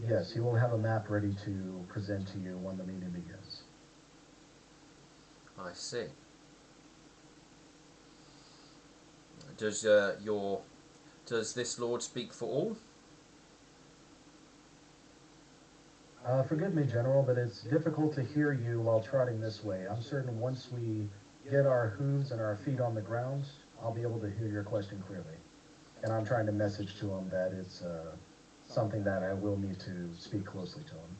Yes, he will have a map ready to present to you when the meeting begins. I see. Does does this lord speak for all? Forgive me, General, but it's difficult to hear you while trotting this way. I'm certain once we get our hooves and our feet on the ground, I'll be able to hear your question clearly. And I'm trying to message to him that it's something that I will need to speak closely to him.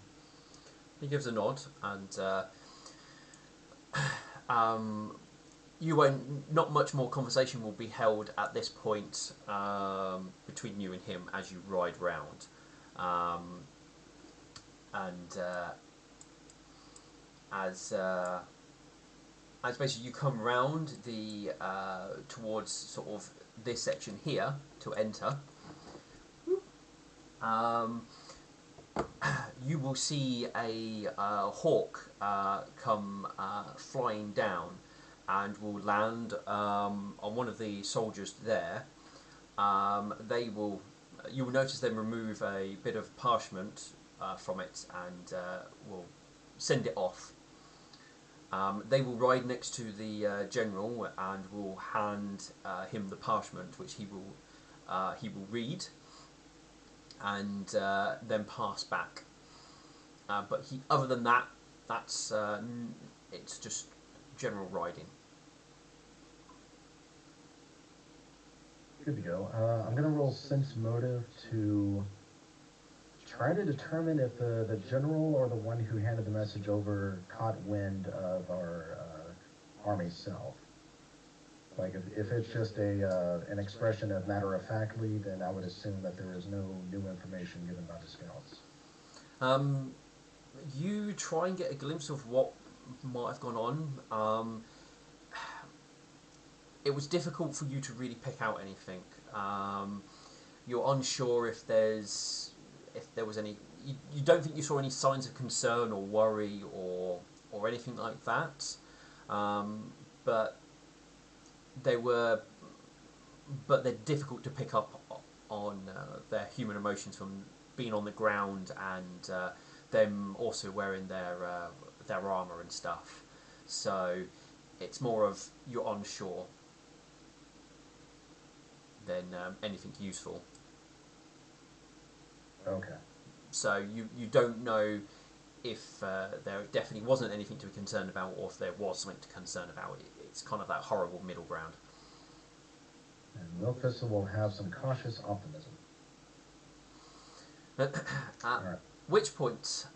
He gives a nod, and you won't. Not much more conversation will be held at this point between you and him as you ride round, and as basically you come round the towards sort of this section here to enter. You will see a hawk come flying down and will land on one of the soldiers there. You will notice them remove a bit of parchment from it and will send it off. They will ride next to the general and will hand him the parchment, which he will read and then pass back. But other than that, it's just general riding. Good to go. I'm going to roll sense motive to try to determine if the general or the one who handed the message over caught wind of our army self. Like if it's just an expression of matter-of-factly, then I would assume that there is no new information given by the scouts. You try and get a glimpse of what might have gone on. It was difficult for you to really pick out anything. You're unsure if there was any. You don't think you saw any signs of concern or worry or anything like that. But they're difficult to pick up on their human emotions from being on the ground and them also wearing their armor and stuff. So it's more of you're unsure than anything useful. Okay. So you don't know if there definitely wasn't anything to be concerned about, or if there was something to concern about. It's kind of that horrible middle ground. And Milthistle will have some cautious optimism. At Alright. which point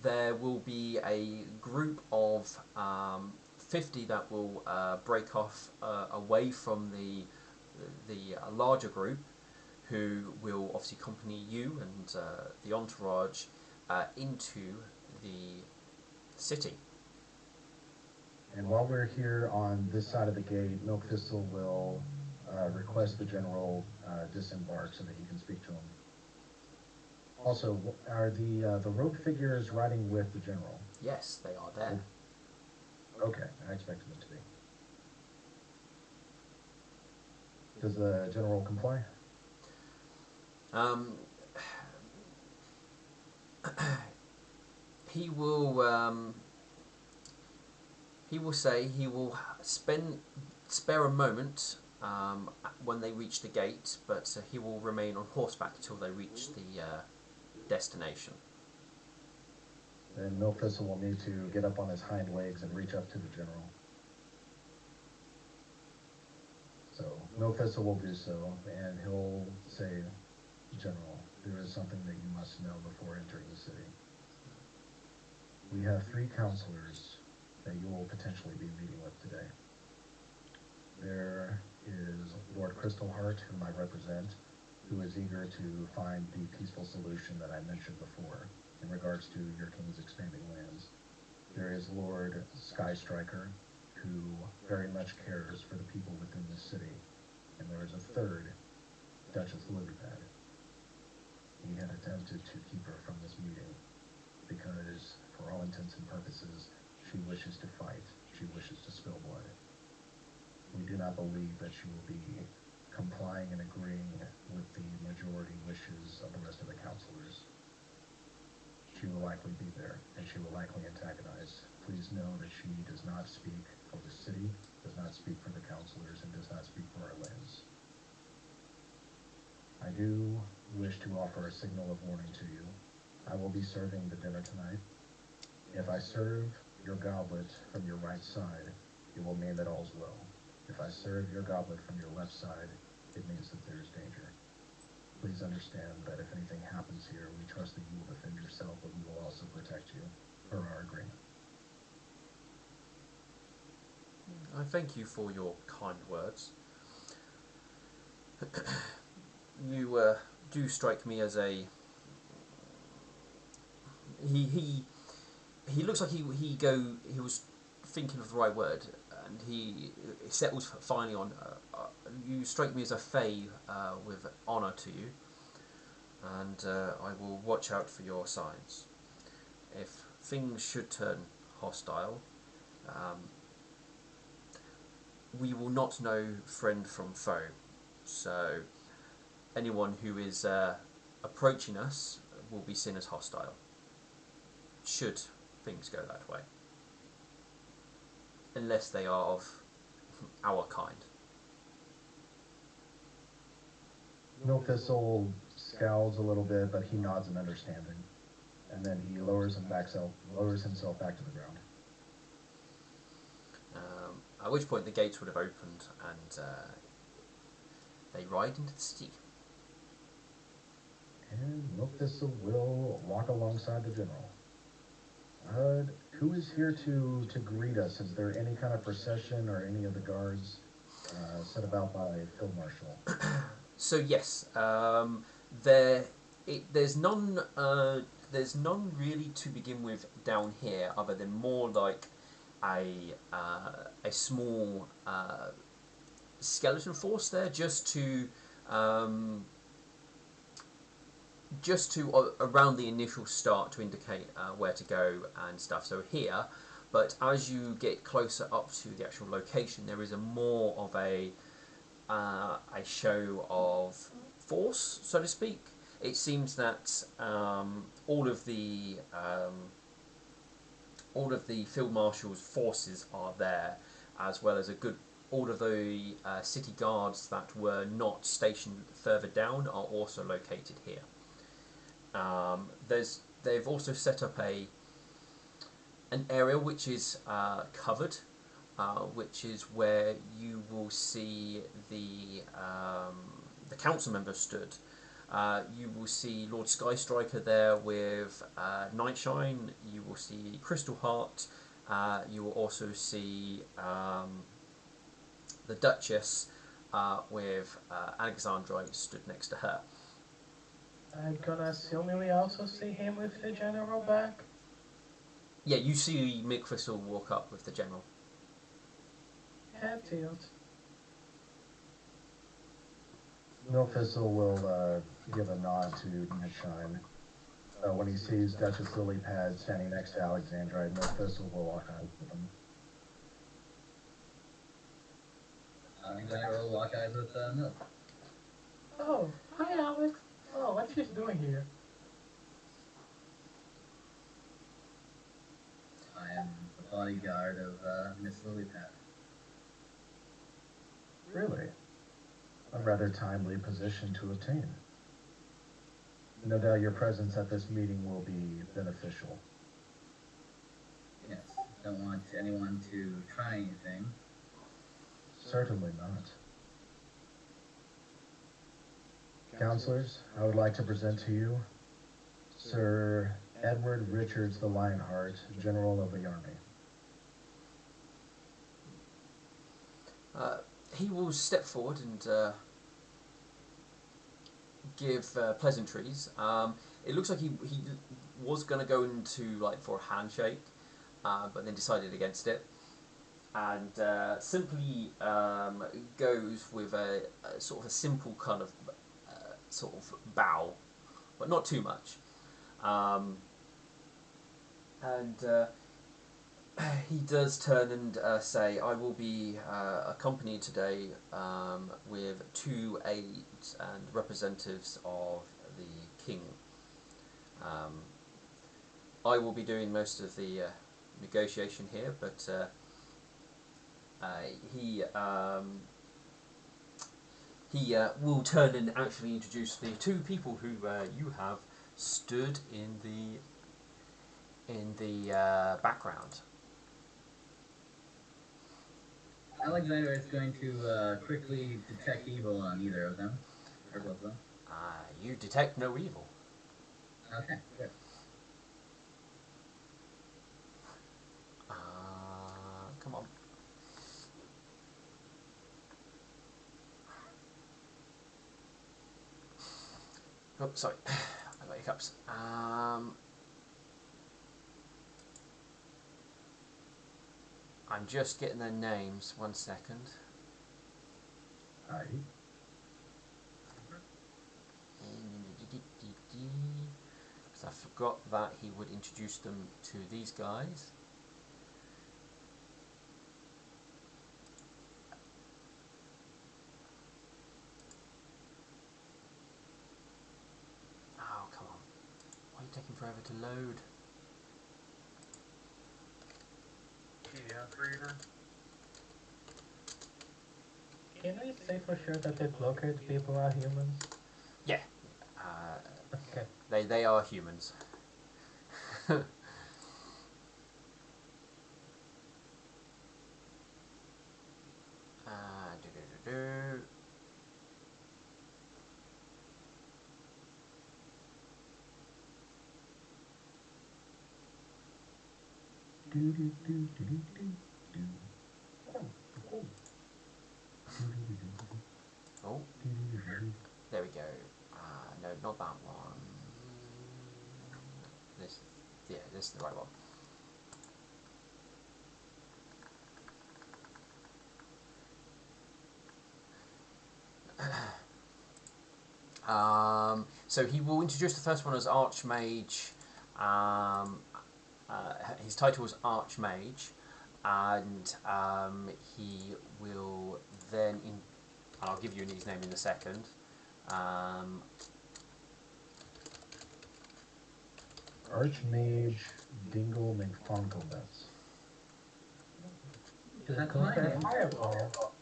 there will be a group of 50 that will break off away from the larger group, who will obviously accompany you and the entourage into the city. And while we're here on this side of the gate, Milk Thistle will request the general disembark so that he can speak to him. Also, are the rogue figures riding with the general? Yes, they are there. Okay, I expected them to be. Does the general comply? He will. He will say he will spare a moment when they reach the gate, but he will remain on horseback until they reach the destination. Then Milk Thistle will need to get up on his hind legs and reach up to the general. So Milk Thistle will do so, and he'll say, General, there is something that you must know before entering the city. We have 3 counselors that you will potentially be meeting with today. There is Lord Crystalheart, whom I represent, who is eager to find the peaceful solution that I mentioned before in regards to your king's expanding lands. There is Lord Skystriker, who very much cares for the people within this city. And there is a third, Duchess Lilypad. He had attempted to keep her from this meeting because, for all intents and purposes, she wishes to fight. She wishes to spill blood. We do not believe that she will be complying and agreeing with the majority wishes of the rest of the counselors. She will likely be there, and she will likely antagonize. Please know that she does not speak for the city, does not speak for the counselors, and does not speak for our lands. I do wish to offer a signal of warning to you. I will be serving the dinner tonight. If I serve your goblet from your right side, it will mean that all's well. If I serve your goblet from your left side, it means that there is danger. Please understand that if anything happens here, we trust that you will defend yourself, but we will also protect you, per our agreement. I thank you for your kind words. You do strike me as a... He looks like he was thinking of the right word, and he settles finally on... you strike me as a Fae with honour to you, and I will watch out for your signs. If things should turn hostile, we will not know friend from foe, so anyone who is approaching us will be seen as hostile, should things go that way, unless they are of our kind. Milk Thistle scowls a little bit, but he nods in understanding, and then he lowers himself back to the ground. At which point the gates would have opened, and they ride into the city. And Milk Thistle will walk alongside the general. Who is here to greet us? Is there any kind of procession or any of the guards set about by Field Marshal? So yes, there's none. There's none really to begin with down here, other than more like a small skeleton force there, just to around the initial start to indicate where to go and stuff. So here, but as you get closer up to the actual location, there is a more of a show of force, so to speak. It seems that all of the field marshal's forces are there, as well as all of the city guards that were not stationed further down are also located here. They've also set up an area which is covered, which is where you will see the council members stood. You will see Lord Skystriker there with Nightshine. You will see Crystal Heart. You will also see the Duchess with Alexandrite stood next to her. I'm gonna assume we also see him with the general back. Yeah, you see Mick Crystal walk up with the general. Head tilt. Milthistle will give a nod to Nightshine. When he sees Duchess Lilypad standing next to Alexandrite, Milthistle will walk eyes with him. Alexander will lock eyes with Milk. Oh, hi Alex. Oh, what she's doing here? I am the bodyguard of Miss Lilypad. Really? A rather timely position to attain. No doubt your presence at this meeting will be beneficial. Yes, don't want anyone to try anything. Certainly not. Counselors, I would like to present to you Sir Edward Richards the Lionheart, General of the Army. He will step forward and give pleasantries. It looks like he was going to go into for a handshake, but then decided against it, and simply goes with a sort of a simple kind of sort of bow, but not too much. And he does turn and say, "I will be accompanied today with 2 aides and representatives of the king. I will be doing most of the negotiation here, but he will turn and actually introduce the 2 people who you have stood in the background." Alexander is going to quickly detect evil on either of them, or both of them. You detect no evil. Okay, good. Come on. Oh, sorry. I got hiccups. I'm just getting their names. 1 second. Aye. Because I forgot that he would introduce them to these guys. Oh, come on. Why are you taking forever to load? PDF reader. Can we say for sure that the blockade people are humans? Yeah. Okay. They are humans. Do-do-do-do. Oh, there we go. No, not that one. This, yeah, this is the right one. So he will introduce the first one as Archmage. His title is Archmage, and he will then. I'll give you his name in a second. Archmage Dingle McFonkelbets. That's my name. Fireball.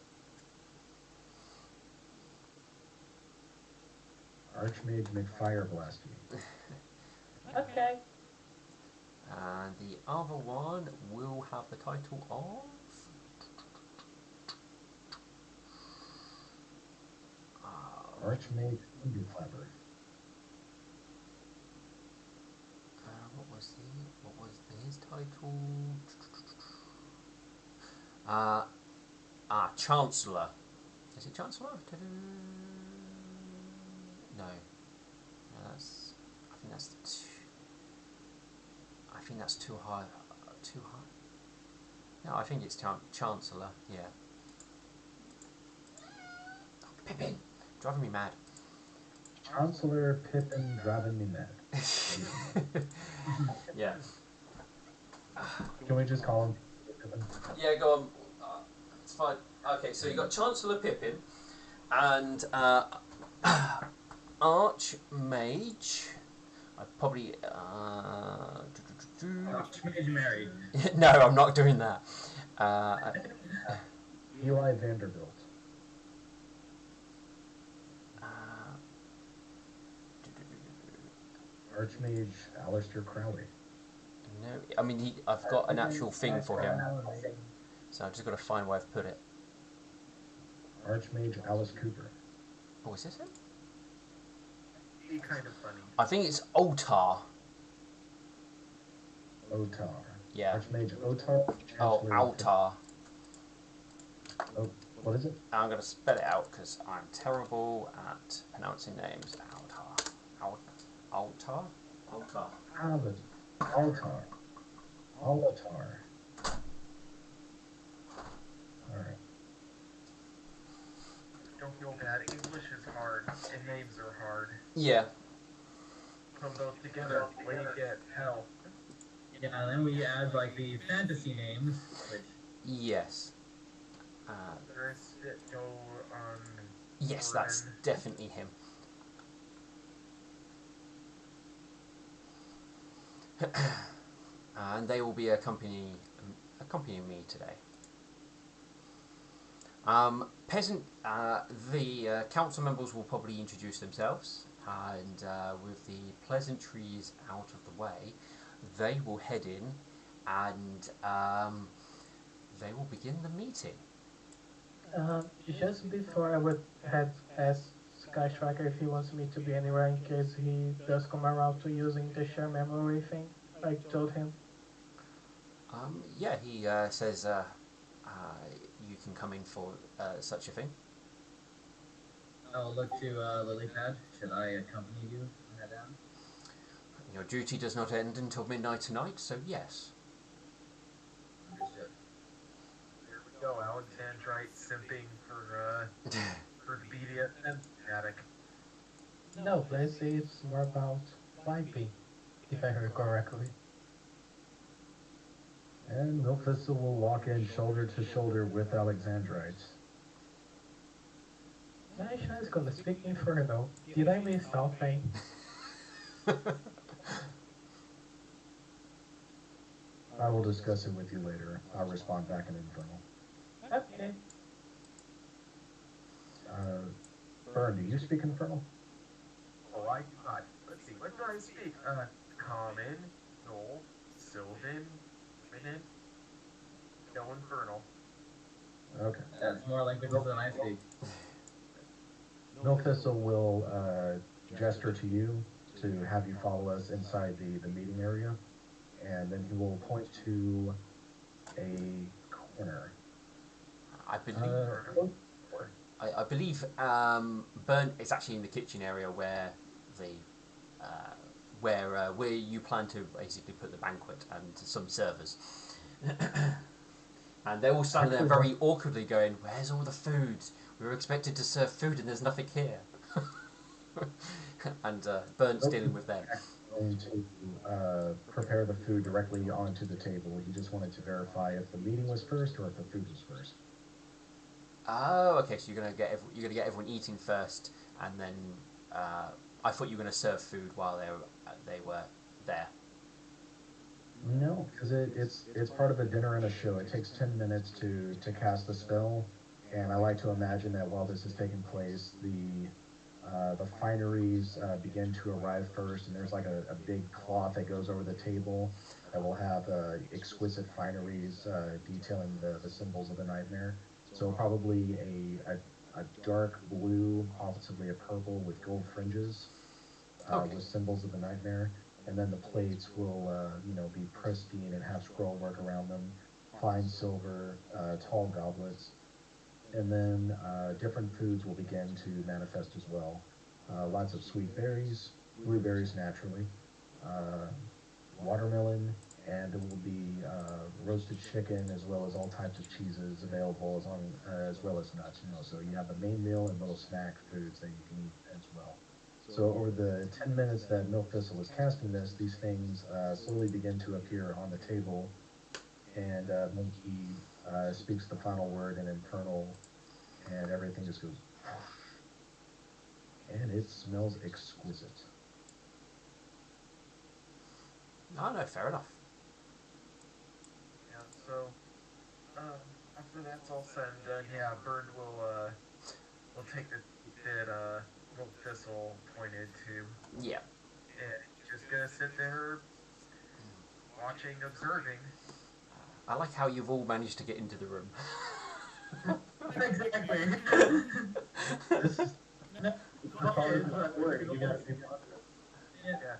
Archmage McFireblasty. Okay. And the other one will have the title of. Archmage Thunderclapper. title. Chancellor. Is it Chancellor? No. No, that's. I think that's I think that's too high. Too high. No, I think it's Chancellor. Yeah. Oh, Pippin, driving me mad. Chancellor Pippin driving me mad. Yeah. Can we just call him Pippin? Yeah, go on. It's fine. Okay, so you got Chancellor Pippin and Archmage. I probably. Archmage married. No, I'm not doing that. Eli Vanderbilt. Archmage Aleister Crowley. No, I mean I've got an actual thing for him, so I've just got to find where I've put it. Archmage Alice Cooper. Oh, is this him? Be kind of funny. I think it's Otar. Otar. Yeah. Archmage Otar. Oh, Chancellor Altar. Oh, what is it? I'm going to spell it out because I'm terrible at pronouncing names. Altar. Altar. Alright. Don't feel bad. English is hard, and names are hard. Yeah. Put them both together, way you get hell. Yeah, and then we add like the fantasy names, which Yes. There's it go on. Yes, that's definitely him. And they will be accompanying me today. Peasant. The council members will probably introduce themselves, and with the pleasantries out of the way, they will head in, and they will begin the meeting. Just before I would have asked Sky Striker if he wants me to be anywhere in case he does come around to using the share memory thing. I told him. Yeah, he says you can come in for such a thing. I'll look to Lilypad. Should I accompany you on that down? Your duty does not end until midnight tonight, so yes. Understood. There we go, Alexandrite simping for BDSM fanatic. No, let's say it's more about vibing, if I heard correctly. And Milthistle will walk in shoulder to shoulder with Alexandrites. Aisha is gonna speak Inferno. Did I miss something? I will discuss it with you later. I'll respond back in Infernal. Okay. Burn, do you speak Infernal? Oh, I do not. Let's see, what do I speak? Common, Null, Sylvan, Minute, no Infernal. Okay. That's more languages than I speak. Milthistle will gesture to you to have you follow us inside the meeting area, and then he will point to a corner. I believe. I believe Burn is actually in the kitchen area where the where you plan to basically put the banquet and some servers. And they're all standing there very awkwardly going, "Where's all the food? We were expected to serve food and there's nothing here." And Burn's dealing with them. Going to prepare the food directly onto the table. He just wanted to verify if the meeting was first or if the food was first. Oh, okay. So you're gonna get everyone eating first, and then I thought you were gonna serve food while they were there. No, because it's part of a dinner and a show. It takes 10 minutes to cast the spell, and I like to imagine that while this is taking place, the fineries begin to arrive first, and there's like a big cloth that goes over the table that will have exquisite fineries detailing the symbols of the nightmare. So probably a dark blue, possibly a purple with gold fringes Okay. with symbols of the nightmare. and then the plates will, be pristine and have scroll work around them, fine silver, tall goblets, and then different foods will begin to manifest as well. Lots of sweet berries, blueberries naturally, uh, watermelon, and there will be roasted chicken as well as all types of cheeses available as well as nuts. So you have the main meal and little snack foods that you can eat as well. So over the 10 minutes that Milk Thistle is casting this, these things slowly begin to appear on the table, and when he speaks the final word in Infernal, and everything just goes, and it smells exquisite. No, no, fair enough. Yeah, so after that's all said and done, yeah, Bird will take the that Little Thistle pointed to, Yeah. and he's just gonna sit there watching, observing. I like how you've all managed to get into the room. Exactly. This is part of the word. You gotta be positive. Yeah.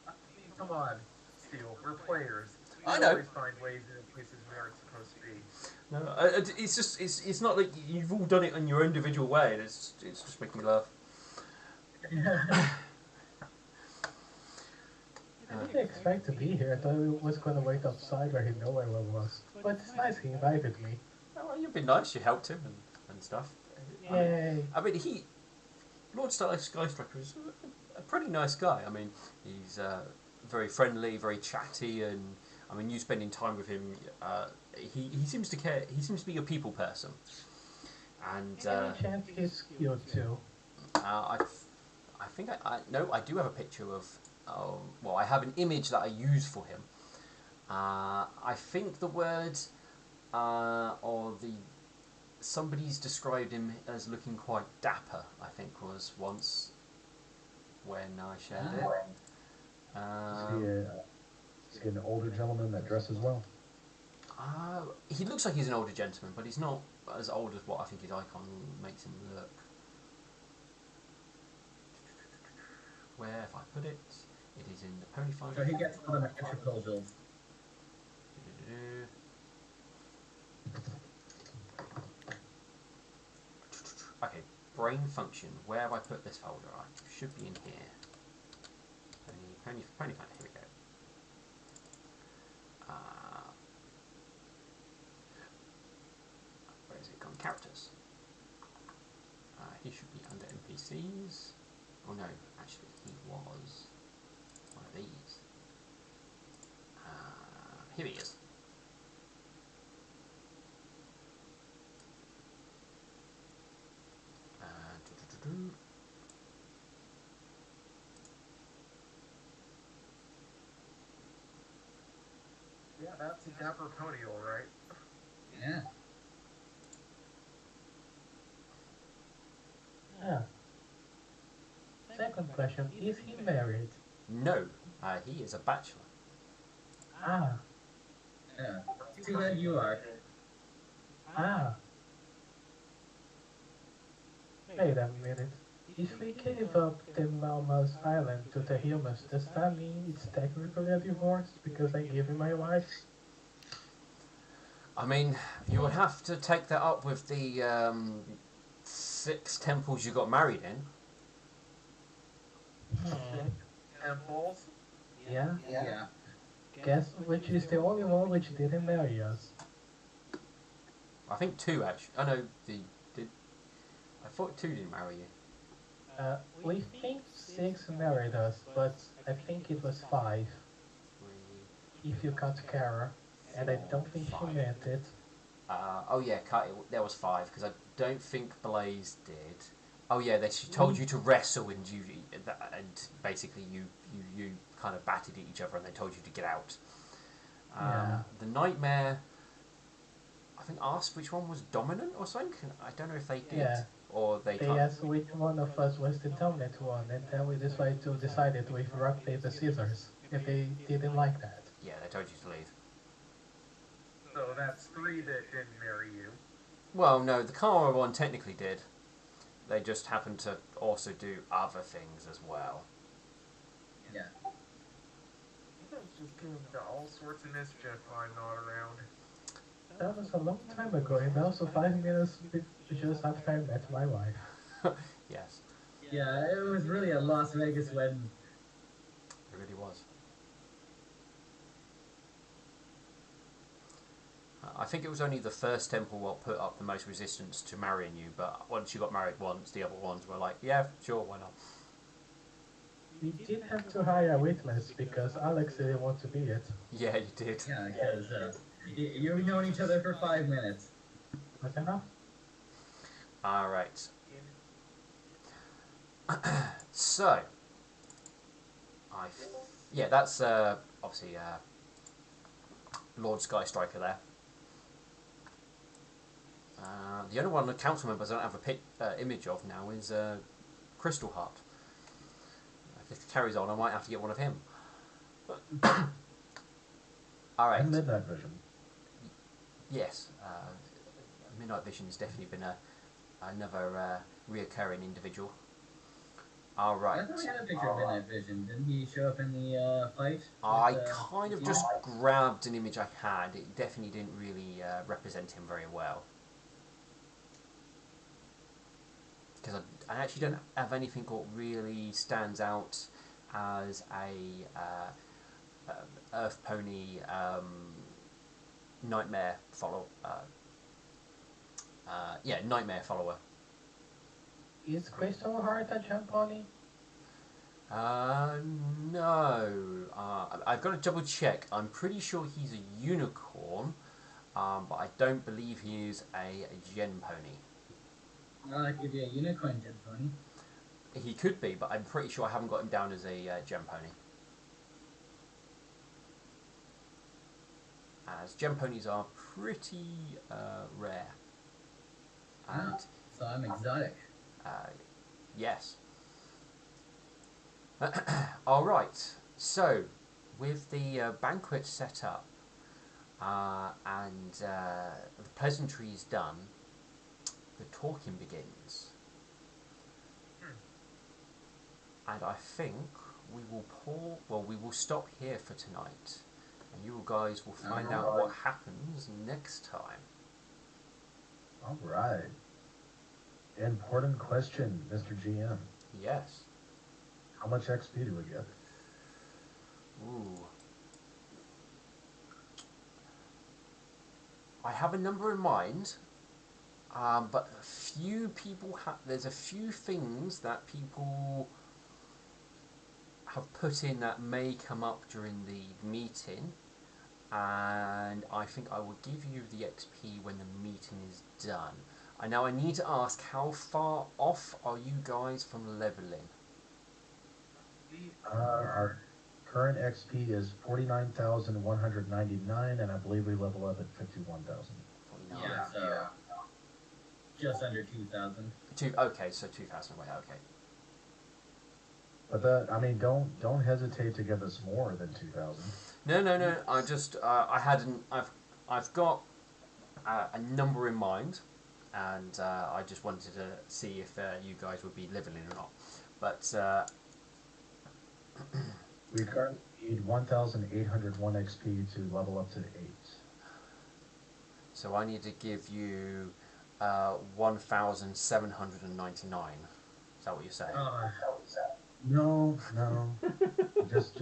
I mean, come on, Steel. We're players. We I know. always find ways in places we aren't supposed to be. No, it's just it's not like you've all done it in your individual way. And it's just making me laugh. I didn't expect to be here. I thought he was going to wait outside where he knew where I was. But it's nice he invited me. Well, you've been nice. You helped him and stuff. Yay. I mean, Lord Skystriker is a pretty nice guy. I mean, he's very friendly, very chatty, and I mean, you spending time with him, he seems to care. He seems to be a people person. And Any chance he's cute too? I think I do have a picture of. Well, I have an image that I use for him. I think the word or the somebody's described him as looking quite dapper. I think was once when I shared it. Is he an older gentleman that dresses well? He looks like he's an older gentleman, but he's not as old as what I think his icon makes him look. Where, if I put it, it is in the Ponyfinder. So he gets all the match proposals. Okay, brain function. Where have I put this folder? I should be in here. Ponyfinder, here we go. Where is it gone? Characters. He should be under NPCs. Oh no, actually he was one of these. Here he is. Yeah, that's a dapper pony, all right. Yeah. Yeah. Second question, is he married? No, he is a bachelor. Ah, Yeah. Too bad you are. ah. Wait a minute. If we gave up the Malmas Island to the humans, does that mean it's technically a divorce because I gave him my wife? I mean, you would have to take that up with the 6 temples you got married in. Temples. Yeah? Yeah. Guess which is the only one which didn't marry us. I think 2 actually. Oh no, I thought 2 didn't marry you. We think 6 married us, but I think it was 5, 3, if you count Kara, and I don't think she 5. meant it. Oh yeah, there was 5 because I don't think Blaze did. Oh yeah, she told you to wrestle and basically you kind of batted at each other and they told you to get out. Yeah. The Nightmare, I think asked which one was dominant or something. I don't know if they did or they They can't. asked which one of us was the dominant one, and then we decided with rock, paper, scissors, and they didn't like that. Yeah, they told you to leave. So that's 3 that didn't marry you. Well, no, the Karma one technically did. They just happened to also do other things as well. Yeah. just get into all sorts of mischief when I'm not around. That was a long time ago, and also 5 minutes just after I met my wife. Yes, Yeah, it was really a Las Vegas wedding. it really was. I think it was only the first temple what put up the most resistance to marrying you, but once you got married once, the other ones were like, yeah, sure, why not? We did have to hire a witness because Alex didn't want to be it. Yeah, you did. Yeah, because you've known each other for 5 minutes. Was enough? All right. So, yeah, that's obviously Lord Sky Striker there. The only one the council members don't have a image of now is Crystal Heart. If it carries on, I might have to get one of him. All right. And Midnight Vision. Yes, Midnight Vision has definitely been another reoccurring individual. All right. I thought we had a picture of Midnight Vision. Didn't he show up in the fight? I with, kind of you? just grabbed an image I had. It definitely didn't really represent him very well. Because I actually don't have anything that really stands out as a Earth Pony nightmare follow. Nightmare follower. Is Crystal Heart a jump pony? No. I've got to double check. I'm pretty sure he's a unicorn, but I don't believe he is a gen pony. Well, it could be a unicorn gen pony. He could be, but I'm pretty sure I haven't got him down as a gem pony. As gem ponies are pretty rare. And So I'm exotic. yes. Alright, so with the banquet set up and the pleasantries done, the talking begins. And I think we will stop here for tonight. And you guys will find out what happens next time. All right. Important question, Mr. GM. Yes. How much XP do we get? Ooh. I have a number in mind, but there's a few things that people have put in that may come up during the meeting, and I think I will give you the XP when the meeting is done. Now I need to ask, how far off are you guys from leveling? Our current XP is 49,199, and I believe we level up at 51,000. Yeah, so just under 2,000. Okay, so 2,000 away. Okay. But don't hesitate to give us more than 2,000. No. I just I've got a number in mind, and I just wanted to see if you guys would be leveling or not. But we currently need 1,801 XP to level up to 8. So I need to give you 1,799. Is that what you're saying? No. just.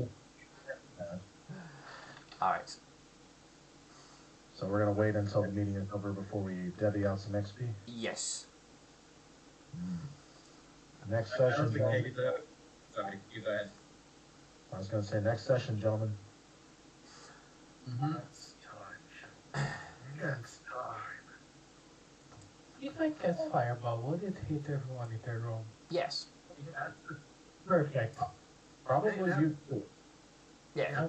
All right. So we're gonna wait until the meeting is over before we divvy out some XP. Yes. Next session, gentlemen. Sorry, you go ahead. I was gonna say next session, gentlemen. Next time. If I cast Fireball, would it hit everyone in the room? Yes. Perfect. Probably Hey, you too. Yeah.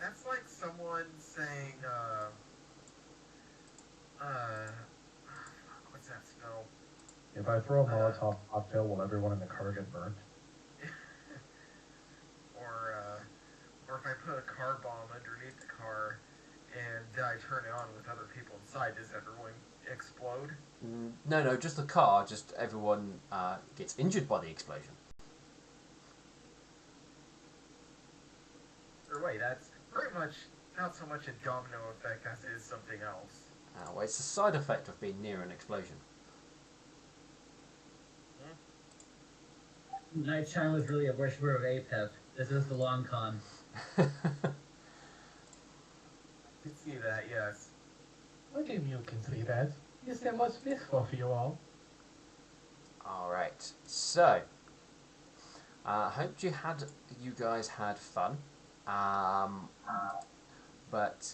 That's like someone saying, what's that spell? If I throw a Molotov cocktail, will everyone in the car get burnt? Or if I put a car bomb underneath the car and I turn it on with other people inside, does everyone explode? No, just the car. Just everyone gets injured by the explosion. either way, that's pretty much not so much a domino effect as it is something else. Well, it's a side effect of being near an explosion. Night-Chan was really a worshiper of Apep. This is the long con. I can see that, yes. What do you mean you can see that? Is there much peaceful for you all? Alright, so hope you guys had fun. But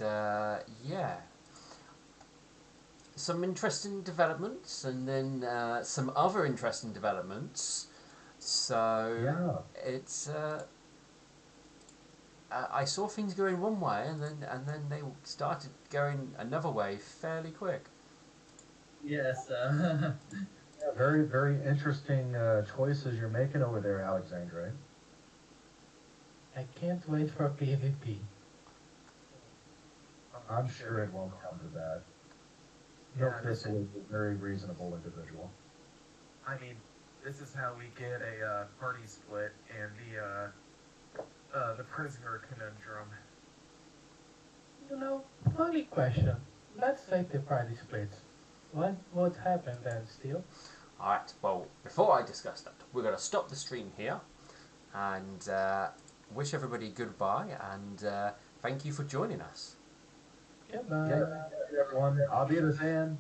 yeah, some interesting developments, and then some other interesting developments. So Yeah. it's I saw things going one way, and then they started going another way fairly quick. Yes, Yeah, very, very interesting choices you're making over there, Alexandre. I can't wait for PvP. I'm sure it won't come to that. Yeah, Nope, this is a very reasonable individual. I mean, this is how we get a party split and the prisoner conundrum. You know, funny question. Let's take the party splits. What happened then, Steel? Alright, well, before I discuss that, we're going to stop the stream here and wish everybody goodbye, and thank you for joining us. Goodbye. Yeah, everyone. I'll be the fan.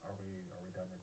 Are we done recording?